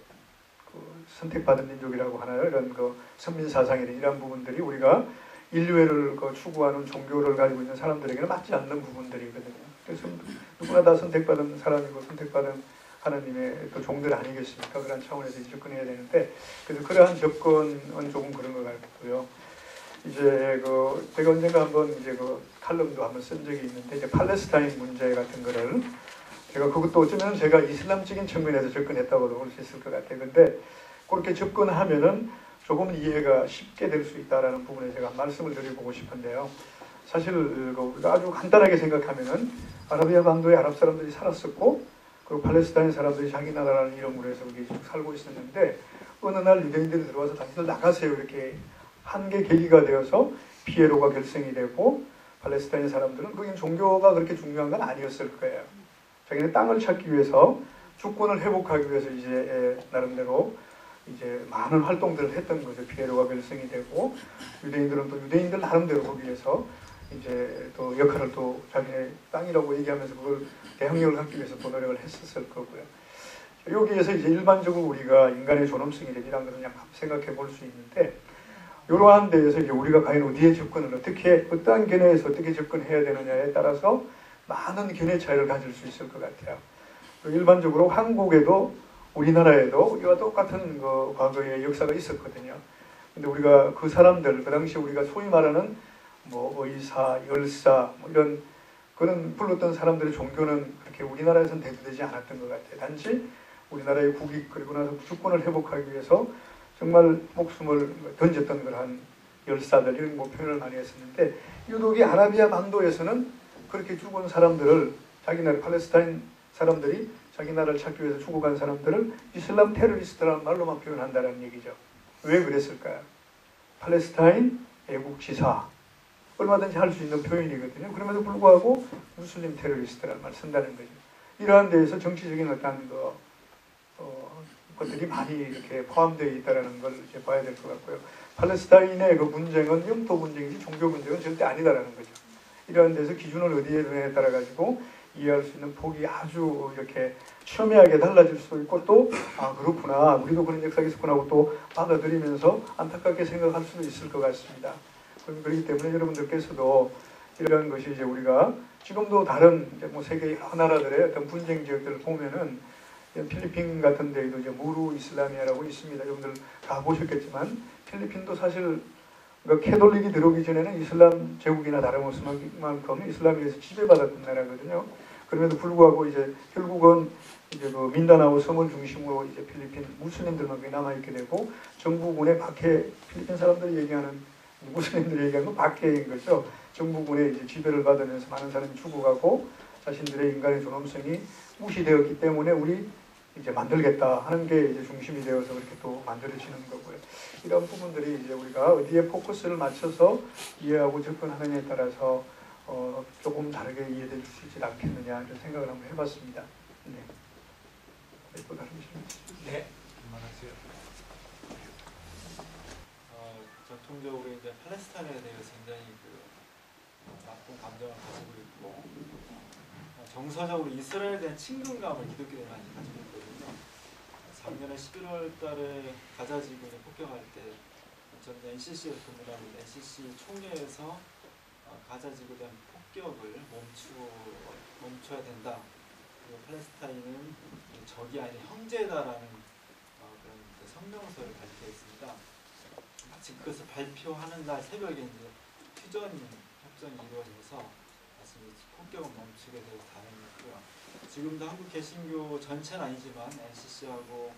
그 선택받은 민족이라고 하나요? 이런 그 선민 사상이나 이런 부분들이 우리가 인류애를 추구하는 종교를 가지고 있는 사람들에게는 맞지 않는 부분들이거든요. 그래서 누구나 다 선택받은 사람이고 선택받은 하나님의 또 종들 아니겠습니까? 그런 차원에서 접근해야 되는데, 그래서 그러한 접근은 조금 그런 것 같고요. 이제 제가 언젠가 한번 이제 칼럼도 한번 쓴 적이 있는데, 이제 팔레스타인 문제 같은 거를 제가 그것도 어쩌면 제가 이슬람적인 측면에서 접근했다고도 볼 수 있을 것 같아요. 근데 그렇게 접근하면은 조금 이해가 쉽게 될 수 있다라는 부분에 제가 말씀을 드려보고 싶은데요. 사실 우리가 아주 간단하게 생각하면은 아라비아 반도에 아랍 사람들이 살았었고, 그리고 팔레스타인 사람들이 자기 나라라는 이름으로 해서 거기 쭉 살고 있었는데, 어느 날 유대인들이 들어와서 당신들 나가세요 이렇게 한 게 계기가 되어서 피에로가 결성이 되고, 팔레스타인 사람들은 그게 종교가 그렇게 중요한 건 아니었을 거예요. 자기네 땅을 찾기 위해서, 주권을 회복하기 위해서 이제 나름대로 이제 많은 활동들을 했던 거죠. 피에로가 결성이 되고, 유대인들은 또 유대인들 나름대로 거기에서 이제 또 역할을 또 자기네 땅이라고 얘기하면서 그걸 대항력을 갖기 위해서 또 노력을 했었을 거고요. 여기에서 이제 일반적으로 우리가 인간의 존엄성에 대한 것을 그냥 생각해 볼 수 있는데, 이러한 데에서 이제 우리가 과연 어디에 접근을 어떠한 견해에서 어떻게 접근해야 되느냐에 따라서 많은 견해 차이를 가질 수 있을 것 같아요. 일반적으로 한국에도 우리나라에도 우리와 똑같은 과거의 역사가 있었거든요. 근데 우리가 그 사람들, 그 당시 우리가 소위 말하는 의사, 열사 이런 그런 불렀던 사람들의 종교는 그렇게 우리나라에서는 대두되지 않았던 것 같아요. 단지 우리나라의 국익 그리고 나서 주권을 회복하기 위해서 정말 목숨을 던졌던 그러한 열사들 이런 표현을 많이 했었는데, 유독이 아라비아 반도에서는 그렇게 죽은 사람들을 자기 나라 팔레스타인 사람들이 자기 나라를 찾기 위해서 죽어간 사람들을 이슬람 테러리스트라는 말로만 표현한다는 얘기죠. 왜 그랬을까요? 팔레스타인 애국지사 얼마든지 할 수 있는 표현이거든요. 그럼에도 불구하고 무슬림 테러리스트라는 말을 쓴다는 거죠. 이러한 데에서 정치적인 어떤 것들이 많이 이렇게 포함되어 있다는 걸 이제 봐야 될 것 같고요. 팔레스타인의 그 분쟁은 영토 분쟁이지 종교 분쟁은 절대 아니다라는 거죠. 이러한 데서 기준을 어디에 두느냐에 따라 가지고 이해할 수 있는 폭이 아주 이렇게 첨예하게 달라질 수도 있고, 또 그렇구나 우리도 그런 역사가 있었구나 하고 또 받아들이면서 안타깝게 생각할 수도 있을 것 같습니다. 그렇기 때문에 여러분들께서도 이런 것이 이제 우리가 지금도 다른 이제 세계 여러 나라들의 어떤 분쟁 지역들을 보면은 필리핀 같은 데에도 이제 무루 이슬라미아라고 있습니다. 여러분들 다 보셨겠지만 필리핀도 사실 캐톨릭이 들어오기 전에는 이슬람 제국이나 다름없을 만큼 이슬람에서 지배받았던 나라거든요. 그럼에도 불구하고 이제 결국은 이제 민다나오 섬을 중심으로 이제 필리핀 무슬림들만 남아있게 되고, 정부군의 박해, 필리핀 사람들이 얘기하는 무슬림들이 얘기하는 건 박해인 거죠. 정부군의 이제 지배를 받으면서 많은 사람이 죽어가고 자신들의 인간의 존엄성이 무시되었기 때문에 우리 이제 만들겠다 하는 게 이제 중심이 되어서 그렇게 또 만들어지는 거고요. 이런 부분들이 이제 우리가 어디에 포커스를 맞춰서 이해하고 접근하느냐에 따라서 조금 다르게 이해될 수 있지 않겠느냐 이런 생각을 한번 해봤습니다. 네. 또 다른 질문 있으십니까? 네, 그만하세요. 전통적으로 이제 팔레스타인에 대해서 굉장히 나쁜 감정을 가지고 있고, 정서적으로 이스라엘에 대한 친근감을 기독교인이 많이 가지고 있거든요. 작년에 11월 달에 가자 지구에 폭격할 때 저는 NCC에서 근무하는 NCC 총회에서 가자 지구에 대한 폭격을 멈춰야 된다. 그리고 팔레스타인은 적이 아닌 형제다라는 그런 성명서를 발표했습니다. 마치 그것을 발표하는 날 새벽에 이제 휴전 협정이 이루어져서 폭격은 멈추게 되어 다행이고요. 지금도 한국 개신교 전체는 아니지만 NCC하고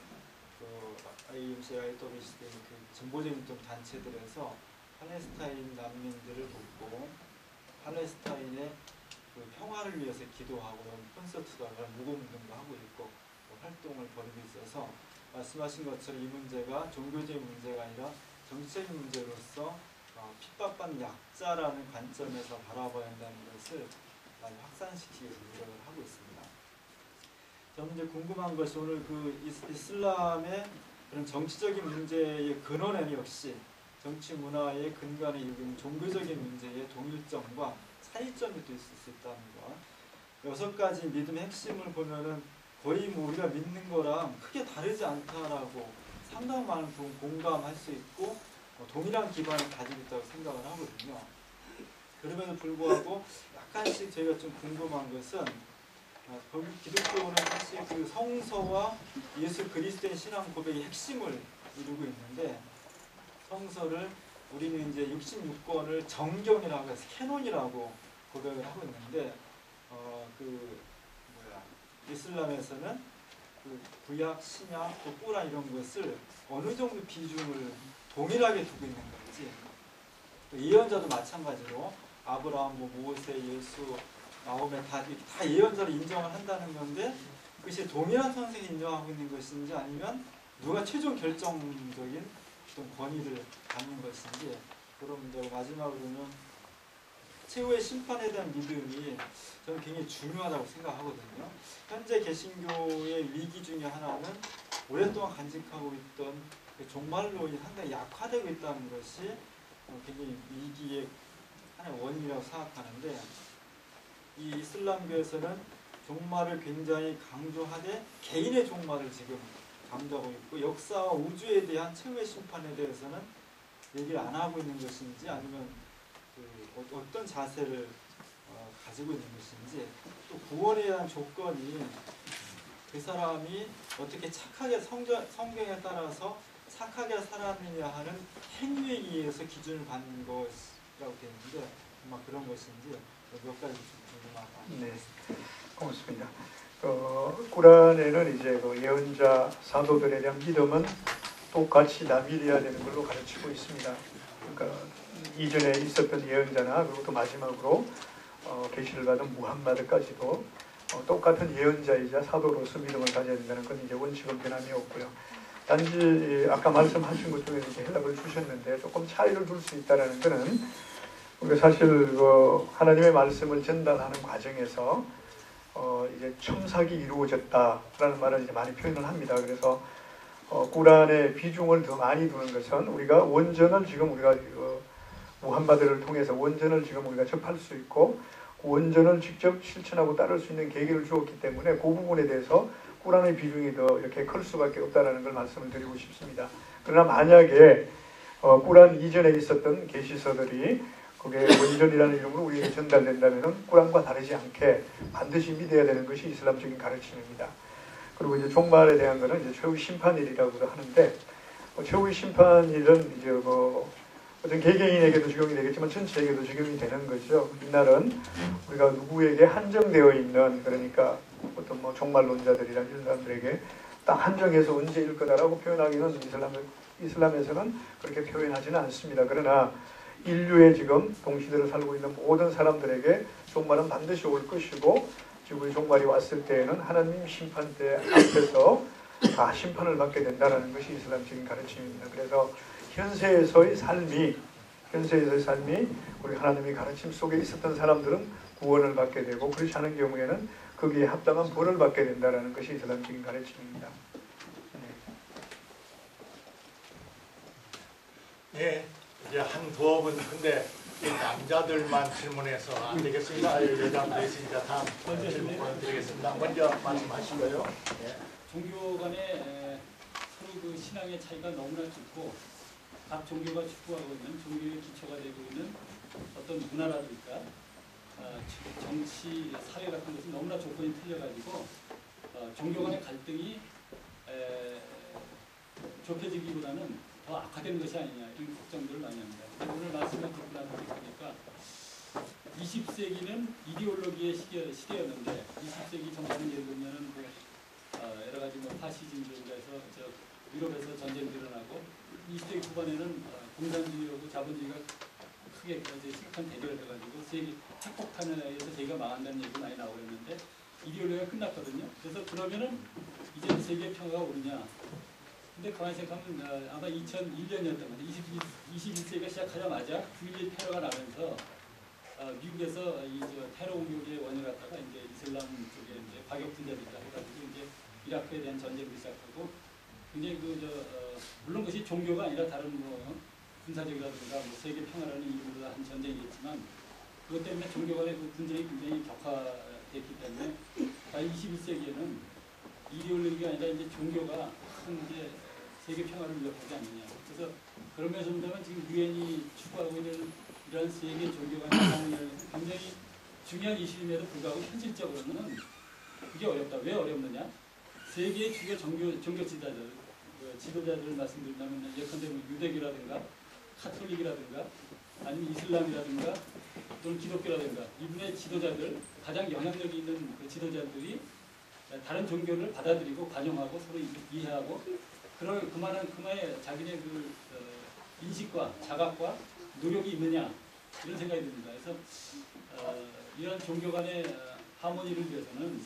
IMC, IWC 등 진보적인 좀 단체들에서 팔레스타인 난민들을 돕고 팔레스타인의 평화를 위해서 기도하고 콘서트도 하고 무공 운동도 하고 있고 활동을 벌이고 있어서, 말씀하신 것처럼 이 문제가 종교적인 문제가 아니라 정치적인 문제로서 핍박받는 약자라는 관점에서 바라봐야 한다는 것을 많이 확산시키기 위해서 노력을 하고 있습니다. 저는 이제 궁금한 것이 오늘 이슬람의 그런 정치적인 문제의 근원에는 역시 정치 문화의 근간에 이르는 종교적인 문제의 동일점과 차이점이 또 있을 수 있다는 것. 6가지 믿음의 핵심을 보면은 거의 우리가 믿는 거랑 크게 다르지 않다라고 상당히 많은 공감할 수 있고, 동일한 기반을 가지고 있다고 생각을 하거든요. 그럼에도 불구하고 약간씩 저희가 좀 궁금한 것은 기독교는 사실 그 성서와 예수 그리스도의 신앙 고백의 핵심을 이루고 있는데 성서를 우리는 이제 66권을 정경이라고 해서 캐논이라고 고백을 하고 있는데 이슬람에서는 그 구약, 신약, 또 꾸란 이런 것을 어느 정도 비중을 동일하게 두고 있는 건지 예언자도 마찬가지로 아브라함, 모세, 예수, 마호메 다 예언자를 인정을 한다는 건데 그것이 동일한 선생이 인정하고 있는 것인지 아니면 누가 최종 결정적인 어떤 권위를 갖는 것인지 그런 문제고 마지막으로는 최후의 심판에 대한 믿음이 저는 굉장히 중요하다고 생각하거든요. 현재 개신교의 위기 중에 하나는 오랫동안 간직하고 있던 종말론이 상당히 약화되고 있다는 것이 굉장히 위기의 하나의 원인이라고 생각하는데 이 이슬람교에서는 종말을 굉장히 강조하되 개인의 종말을 지금 강조하고 있고 역사와 우주에 대한 최후의 심판에 대해서는 얘기를 안 하고 있는 것인지 아니면 어떤 자세를 가지고 있는 것인지 또 구원에 대한 조건이 그 사람이 어떻게 착하게 성경에 따라서 착하게 살았느냐 하는 행위에 의해서 기준을 받는 것이라고 되어 있는데 아마 그런 것인지 몇 가지 좀 궁금합니다. 네, 고맙습니다. 꾸란에는 이제 그 예언자 사도들에 대한 믿음은 똑같이 다 믿어야 되는 걸로 가르치고 있습니다. 그러니까 이전에 있었던 예언자나 그리고 또 마지막으로 계시를 받은 무함마드까지도 똑같은 예언자이자 사도로서 믿음을 가져야 된다는 건 이제 원칙은 변함이 없고요. 단지 아까 말씀하신 것 중에 이렇게 해답을 주셨는데 조금 차이를 둘 수 있다는 것은 우리가 사실 하나님의 말씀을 전달하는 과정에서 이제 첨삭이 이루어졌다라는 말을 이제 많이 표현을 합니다. 그래서 꾸란의 비중을 더 많이 두는 것은 우리가 원전을 지금 우리가 무함마드를 통해서 원전을 지금 우리가 접할 수 있고 원전을 직접 실천하고 따를 수 있는 계기를 주었기 때문에 그 부분에 대해서 꾸란의 비중이 더 이렇게 클 수밖에 없다는 걸 말씀을 드리고 싶습니다. 그러나 만약에 꾸란 이전에 있었던 계시서들이 그게 원전이라는 이름으로 우리에게 전달된다면 꾸란과 다르지 않게 반드시 믿어야 되는 것이 이슬람적인 가르침입니다. 그리고 이제 종말에 대한 것은 이제 최후 심판일이라고도 하는데 최후 심판일은 이제 어떤 개개인에게도 적용이 되겠지만 전체에게도 적용이 되는 거죠. 이날은 우리가 누구에게 한정되어 있는 그러니까 어떤 종말론자들이나 이런 사람들에게 딱 한정해서 언제일 거다라고 표현하기는 이슬람에서는 그렇게 표현하지는 않습니다. 그러나 인류의 지금 동시대를 살고 있는 모든 사람들에게 종말은 반드시 올 것이고 지구의 종말이 왔을 때에는 하나님 심판대 앞에서 다 심판을 받게 된다는 것이 이슬람적인 가르침입니다. 그래서 현세에서의 삶이 우리 하나님의 가르침 속에 있었던 사람들은 구원을 받게 되고 그렇지 않은 경우에는 거기에 합당한 벌을 받게 된다는 것이 이슬람적인 가르침입니다. 네, 이제 한 두어 분 근데 남자들만 질문해서 안 되겠습니다. 여자분들 있으니까 다음 질문 드리겠습니다. 먼저 말씀하시고요. 네. 종교 간에 서로 그 신앙의 차이가 너무나 좁고 각 종교가 추구하고 있는 종교의 기초가 되고 있는 어떤 문화라든가 정치, 사회 같은 것은 너무나 조건이 틀려가지고 종교 간의 갈등이 좁혀지기보다는 더 악화되는 것이 아니냐 이런 걱정들을 많이 합니다. 오늘 말씀을 듣고 나서 보니까 20세기는 이데올로기의 시대였는데 20세기 전반은 예를 들면 여러 가지 파시즘으로 해서 유럽에서 전쟁이 일어나고 20세기 후반에는 공산주의하고 자본주의가 크게 심각한 대결을 해가지고 세계 핵폭탄에 의해서 세계가 망한다는 얘기가 많이 나오고 있는데 이데올로기가 끝났거든요. 그래서 그러면은 이제 세계 평화가 오느냐? 근데 가만히 생각하면 아마 2001년이었던 건데 21세기가 시작하자마자 9.11 테러가 나면서 미국에서 이 테러 공격의 원인을 갖다가 이제 이슬람 쪽에 이제 과격 분자들이 해가지고 이제 이라크에 대한 전쟁을 시작하고 굉장히 물론 그것이 종교가 아니라 다른 군사적이라든가 세계 평화라는 이유로 한 전쟁이겠지만 그것 때문에 종교 간의 그 분쟁이 굉장히 격화됐기 때문에 21세기에는 이데올로기가 아니라 이제 종교가 큰 이제 세계 평화를 위협하지 않느냐. 그래서 그런 면에서 본다면 지금 유엔이 추구하고 있는 이런 세계 종교 간의 상황이 굉장히 중요한 이슈임에도 불구하고 현실적으로는 그게 어렵다. 왜 어렵느냐? 세계의 주요 종교 지도자들 말씀드린다면 예컨대 뭐 유대교라든가 카톨릭이라든가 아니면 이슬람이라든가 또는 기독교라든가 이분의 지도자들 가장 영향력이 있는 그 지도자들이 다른 종교를 받아들이고 관용하고 서로 이해하고 그만의 자기네 그 인식과 자각과 노력이 있느냐 이런 생각이 듭니다. 그래서 이런 종교 간의 하모니를 위해서는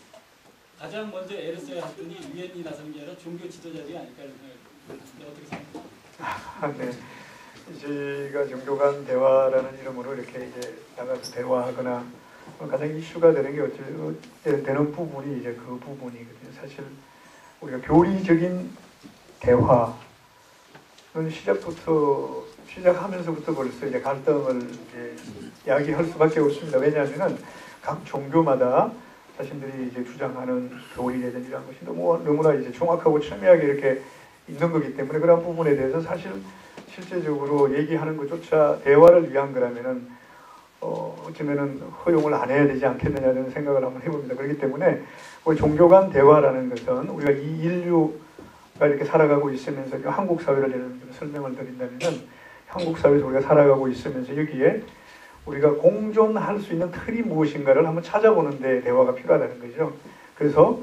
가장 먼저 애를 써야 할 분이 유엔이 나서는 게 아니라 종교 지도자들이 아닐까 이런 생각이 듭니다. 어떻게 생각하세요? 네. 저희가 종교 간 대화라는 이름으로 이렇게 이제 나가서 대화하거나 가장 이슈가 되는 게 어찌 되는 부분이 이제 그 부분이거든요. 사실 우리가 교리적인 대화는 시작하면서부터 벌써 이제 갈등을 이제 이야기할 수밖에 없습니다. 왜냐하면은 각 종교마다 자신들이 이제 주장하는 교리라든지 이런 것이 너무나 이제 정확하고 첨예하게 이렇게 있는 거기 때문에 그런 부분에 대해서 사실 실제적으로 얘기하는 것조차 대화를 위한 거라면은 어쩌면은 허용을 안 해야 되지 않겠느냐는 생각을 한번 해봅니다. 그렇기 때문에 우리 종교 간 대화라는 것은 우리가 이 인류가 이렇게 살아가고 있으면서 한국 사회를 예를 들면 설명을 드린다면은 한국 사회에서 우리가 살아가고 있으면서 여기에 우리가 공존할 수 있는 틀이 무엇인가를 한번 찾아보는 데 대화가 필요하다는 거죠. 그래서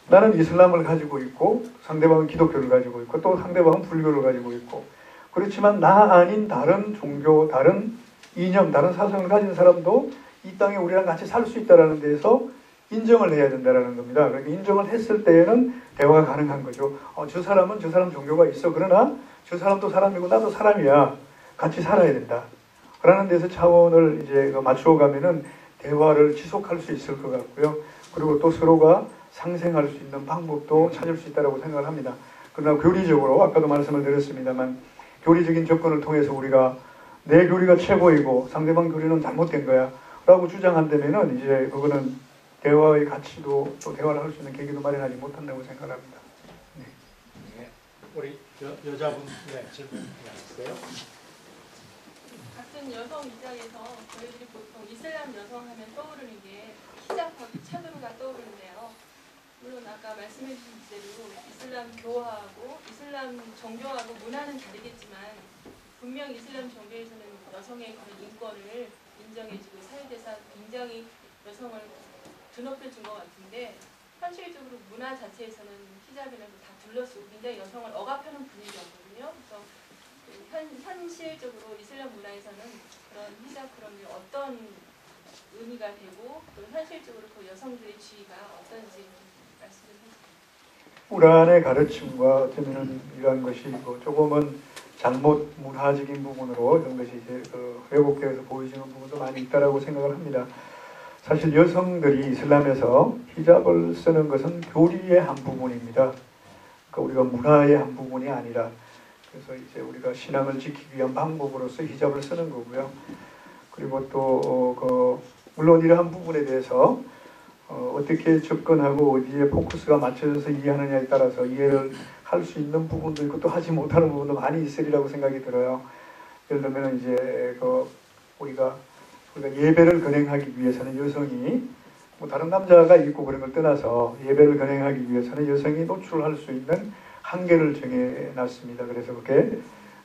나는 이슬람을 가지고 있고 상대방은 기독교를 가지고 있고 또 상대방은 불교를 가지고 있고 그렇지만 나 아닌 다른 종교, 다른 이념, 다른 사상을 가진 사람도 이 땅에 우리랑 같이 살 수 있다는 데에서 인정을 해야 된다는 겁니다. 그러니까 인정을 했을 때에는 대화가 가능한 거죠. 저 사람은 저 사람 종교가 있어. 그러나 저 사람도 사람이고 나도 사람이야. 같이 살아야 된다. 라는 데서 차원을 이제 맞추어 가면은 대화를 지속할 수 있을 것 같고요. 그리고 또 서로가 상생할 수 있는 방법도 찾을 수 있다고 생각을 합니다. 그러나 교리적으로 아까도 말씀을 드렸습니다만 교리적인 접근을 통해서 우리가 내 교리가 최고이고 상대방 교리는 잘못된 거야 라고 주장한다면은 이제 그거는 대화의 가치도 또 대화를 할 수 있는 계기도 마련하지 못한다고 생각합니다. 네. 네. 우리 여자분 질문 하셨어요? 같은 여성 입장에서 저희들이 보통 이슬람 여성 하면 떠오르는 게 히잡하고 차도르가 떠오르는데요. 물론 아까 말씀해 주신 대로 이슬람 교하고 이슬람 종교하고 문화는 다르겠지만 분명 이슬람 종교에서는 여성의 그런 인권을 인정해주고 사회대사 굉장히 여성을 드높여 준 것 같은데 현실적으로 문화 자체에서는 히잡이라고 다 둘러쓰고 굉장히 여성을 억압하는 분위기였거든요. 그래서 현실적으로 이슬람 문화에서는 그런 히잡 그런 게 어떤 의미가 되고 또 현실적으로 그 여성들의 지위가 어떤지 말씀해 주세요. 꾸란의 가르침과 어쩌면 이러한 것이 조금은 잘못 문화적인 부분으로 이런 것이 이제 왜곡되어서 보여지는 부분도 많이 있다라고 생각을 합니다. 사실 여성들이 이슬람에서 히잡을 쓰는 것은 교리의 한 부분입니다. 그러니까 우리가 문화의 한 부분이 아니라 그래서 이제 우리가 신앙을 지키기 위한 방법으로서 히잡을 쓰는 거고요. 그리고 또 물론 이러한 부분에 대해서 어떻게 접근하고 어디에 포커스가 맞춰져서 이해하느냐에 따라서 이해를 할 수 있는 부분도 있고 또 하지 못하는 부분도 많이 있으리라고 생각이 들어요. 예를 들면 이제 우리가 예배를 건행하기 위해서는 여성이 뭐 다른 남자가 있고 그런 걸 떠나서 예배를 건행하기 위해서는 여성이 노출할 수 있는 한계를 정해놨습니다. 그래서 그렇게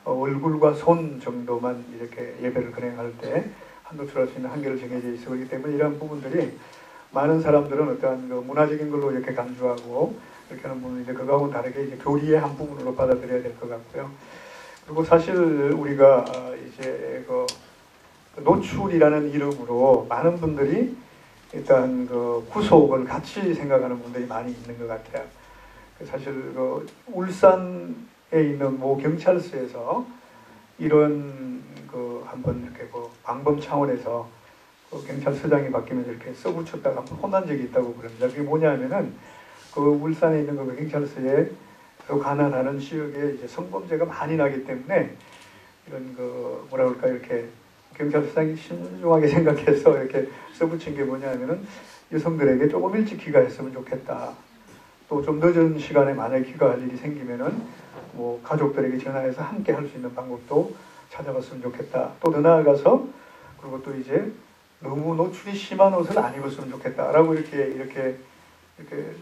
얼굴과 손 정도만 이렇게 예배를 건행할 때 노출할 수 있는 한계를 정해져 있어 그렇기 때문에 이러한 부분들이 많은 사람들은 어떠한 문화적인 걸로 이렇게 간주하고 이렇게 하는 부분인데 그거하고는 다르게 이제 교리의 한 부분으로 받아들여야 될 것 같고요. 그리고 사실 우리가 이제 노출이라는 이름으로 많은 분들이 일단 구속을 같이 생각하는 분들이 많이 있는 것 같아요. 사실 울산에 있는 모 경찰서에서 이런 한번 이렇게 방범 차원에서 경찰서장이 바뀌면서 이렇게 써붙였다가 한번 혼난 적이 있다고 그럽니다. 그게 뭐냐면은 울산에 있는 경찰서에 관할하는 지역에 이제 성범죄가 많이 나기 때문에 이런 뭐라 그럴까 이렇게 경찰서장이 신중하게 생각해서 이렇게 써붙인 게 뭐냐면은 여성들에게 조금 일찍 귀가했으면 좋겠다. 또 좀 늦은 시간에 만약에 귀가할 일이 생기면은 뭐 가족들에게 전화해서 함께 할 수 있는 방법도 찾아봤으면 좋겠다. 또 더 나아가서 그리고 또 이제 너무 노출이 심한 옷을 안 입었으면 좋겠다라고 이렇게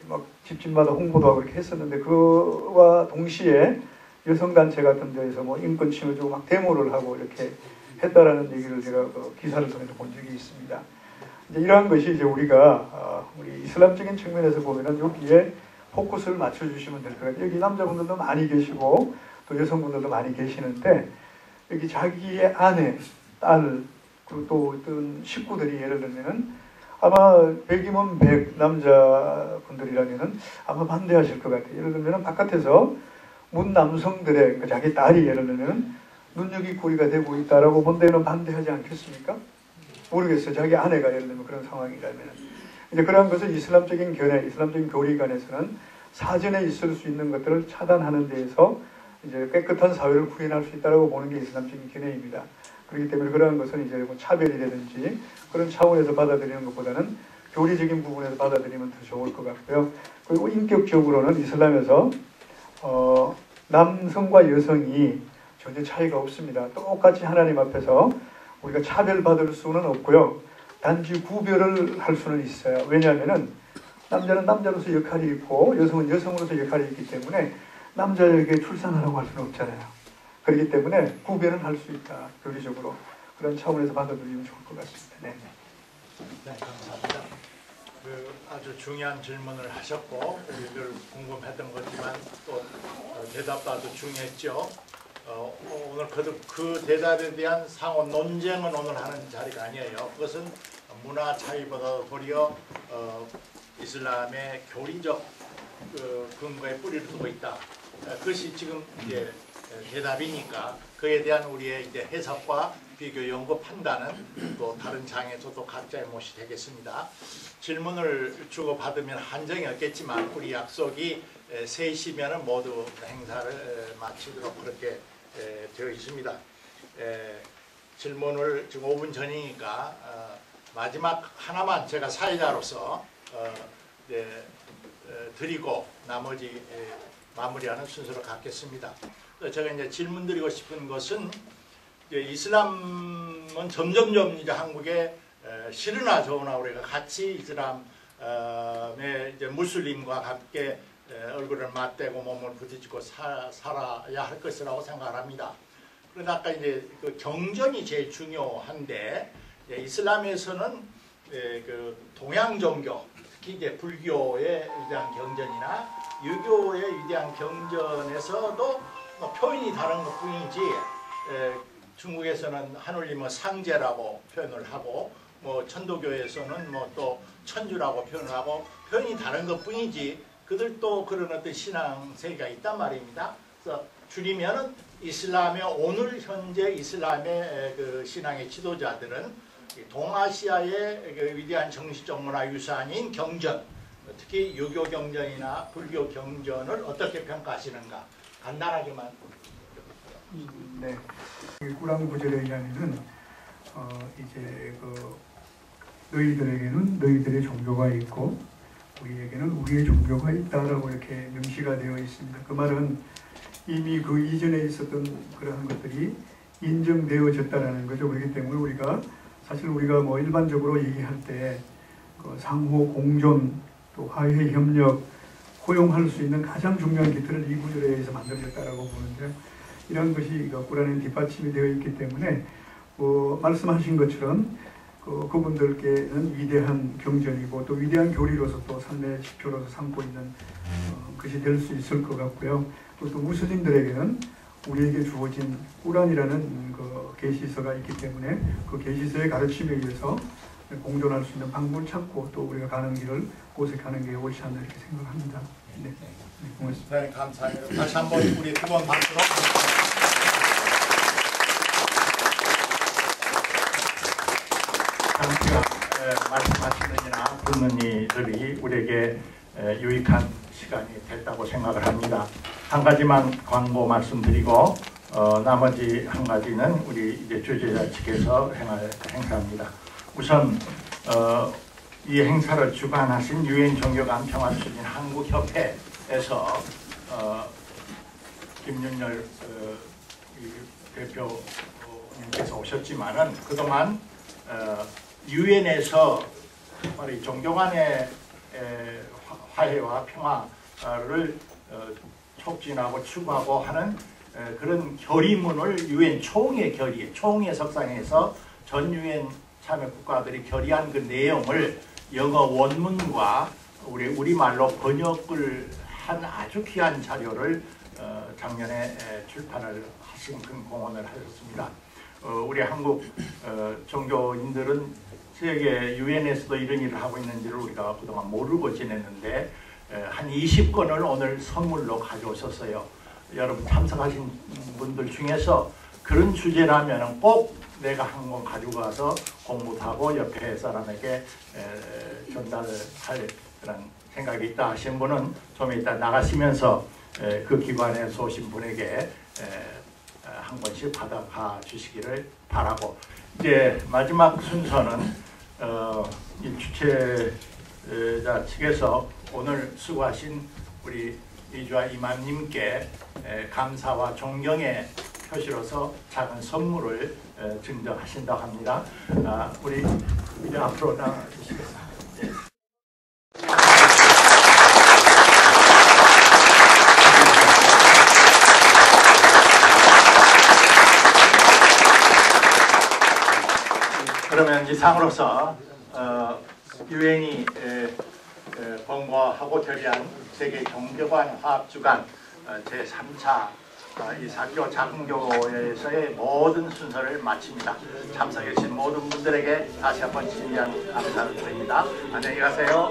막 집집마다 홍보도 하고 이렇게 했었는데 그와 동시에 여성단체 같은 데에서 뭐 인권 침해 주고 막 데모를 하고 이렇게 했다라는 얘기를 제가 그 기사를 통해서 본 적이 있습니다. 이제 이러한 것이 이제 우리가 우리 이슬람적인 측면에서 보면은 여기에 포커스를 맞춰주시면 될 것 같아요. 여기 남자분들도 많이 계시고 또 여성분들도 많이 계시는데 여기 자기의 아내, 딸 그리고 또 어떤 식구들이 예를 들면은 아마 100이면 100 남자분들이라면은 아마 반대하실 것 같아요. 예를 들면은 바깥에서 문 남성들의 그러니까 자기 딸이 예를 들면은 눈여겨거리가 되고 있다라고 본 데는 반대하지 않겠습니까? 모르겠어요. 자기 아내가 예를 들면 그런 상황이라면 이제 그러한 것을 이슬람적인 견해, 이슬람적인 교리관에서는 사전에 있을 수 있는 것들을 차단하는 데에서 이제 깨끗한 사회를 구현할 수 있다라고 보는 게 이슬람적인 견해입니다. 그렇기 때문에 그러한 것은 이제 뭐 차별이라든지 그런 차원에서 받아들이는 것보다는 교리적인 부분에서 받아들이면 더 좋을 것 같고요. 그리고 인격적으로는 이슬람에서 남성과 여성이 전혀 차이가 없습니다. 똑같이 하나님 앞에서 우리가 차별받을 수는 없고요. 단지 구별을 할 수는 있어요. 왜냐하면은 남자는 남자로서 역할이 있고 여성은 여성으로서 역할이 있기 때문에 남자에게 출산하라고 할 수는 없잖아요. 그렇기 때문에 구별은 할 수 있다. 교리적으로. 그런 차원에서 받아들이면 좋을 것 같습니다. 네. 네, 감사합니다. 아주 중요한 질문을 하셨고 우리들 궁금했던 거지만 또 대답도 아주 중요했죠. 오늘 그 대답에 대한 상호 논쟁은 오늘 하는 자리가 아니에요. 그것은 문화 차이보다 도리어 이슬람의 교리적 근거에 뿌리를 두고 있다. 그것이 지금 이제 대답이니까 그에 대한 우리의 이제 해석과 비교 연구 판단은 또 다른 장에서도 각자의 몫이 되겠습니다. 질문을 주고 받으면 한정이 없겠지만 우리 약속이 3시면은 모두 행사를 마치도록 그렇게 되어 있습니다. 질문을 지금 5분 전이니까 마지막 하나만 제가 사회자로서 드리고 나머지 마무리하는 순서로 갖겠습니다. 제가 이제 질문 드리고 싶은 것은 이슬람은 점점점 이제 한국에 싫으나 좋으나 우리가 같이 이슬람의 이제 무슬림과 함께 얼굴을 맞대고 몸을 부딪히고 살아야 할 것이라고 생각합니다. 그런데 아까 이제 그 경전이 제일 중요한데 이슬람에서는 그 동양 종교 특히 이제 불교의 위대한 경전이나 유교의 위대한 경전에서도 표현이 다른 것뿐이지 중국에서는 하늘님은 상제라고 표현을 하고 뭐 천도교에서는 뭐 또 천주라고 표현을 하고 표현이 다른 것뿐이지 그들도 그런 어떤 신앙 세계가 있단 말입니다. 그래서 줄이면은 이슬람의 오늘 현재 이슬람의 그 신앙의 지도자들은 동아시아의 그 위대한 정신적 문화 유산인 경전, 특히 유교 경전이나 불교 경전을 어떻게 평가하시는가 간단하게만. 네, 꾸란 구절에 의하면은 이제 그 너희들에게는 너희들의 종교가 있고 우리에게는 우리의 종교가 있다라고 이렇게 명시가 되어 있습니다. 그 말은 이미 그 이전에 있었던 그러한 것들이 인정되어졌다라는 거죠. 그렇기 때문에 우리가 뭐 일반적으로 얘기할 때 그 상호 공존 또 화해 협력 포용할 수 있는 가장 중요한 기틀을 이 구절에 의해서 만들어졌다라고 보는데 이런 것이 꾸란에 뒷받침이 되어 있기 때문에 말씀하신 것처럼 그분들께는 위대한 경전이고 또 위대한 교리로서 또 삶의 지표로서 삼고 있는 것이 될 수 있을 것 같고요. 또 무슬림들에게는 우리에게 주어진 꾸란이라는 그 계시서가 있기 때문에 그 계시서의 가르침에 의해서 공존할 수 있는 방법을 찾고 또 우리가 가는 길을 모색하는 게 옳지 않나 이렇게 생각합니다. 네, 고맙습니다. 네, 감사합니다. 다시 한번 우리 두 번 박수로. 제가 말씀하시느니나 듣는 이들이 우리에게 유익한 시간이 됐다고 생각을 합니다. 한 가지만 광고 말씀드리고 나머지 한 가지는 우리 이제 주재자 측에서 행할 행사입니다. 우선 이 행사를 주관하신 유엔 종교간 평화추진 한국협회에서 김윤열 이 대표님께서 오셨지만은 그동안 유엔에서 종교 간의 화해와 평화를 촉진하고 추구하고 하는 그런 결의문을 유엔 총회 결의, 총회 석상에서 전 유엔 참여 국가들이 결의한 그 내용을 영어 원문과 우리말로 번역을 한 아주 귀한 자료를 작년에 출판을 하신 큰 공헌을 하셨습니다. 우리 한국 종교인들은 세계 유엔에서도 이런 일을 하고 있는지를 우리가 그동안 모르고 지냈는데 한 20권을 오늘 선물로 가져오셨어요. 여러분 참석하신 분들 중에서 그런 주제라면 꼭 내가 한 권 가지고 가서 공부도 하고 옆에 사람에게 전달을 할 그런 생각이 있다 하신 분은 좀 이따 나가시면서 그 기관에서 오신 분에게 한 권씩 받아가 주시기를 바라고, 이제 마지막 순서는 이 주최자 측에서 오늘 수고하신 우리 이주아 이맘님께 감사와 존경의 표시로서 작은 선물을 증정하신다고 합니다. 우리 이제 앞으로 나와주시겠습니다. 그러면 이상으로서 유엔이 권고하고 결의한 세계 종교관 화합주간 제3차 이 사교 장교에서의 모든 순서를 마칩니다. 참석해 주신 모든 분들에게 다시 한번 진지한 감사를 드립니다. 안녕히 가세요.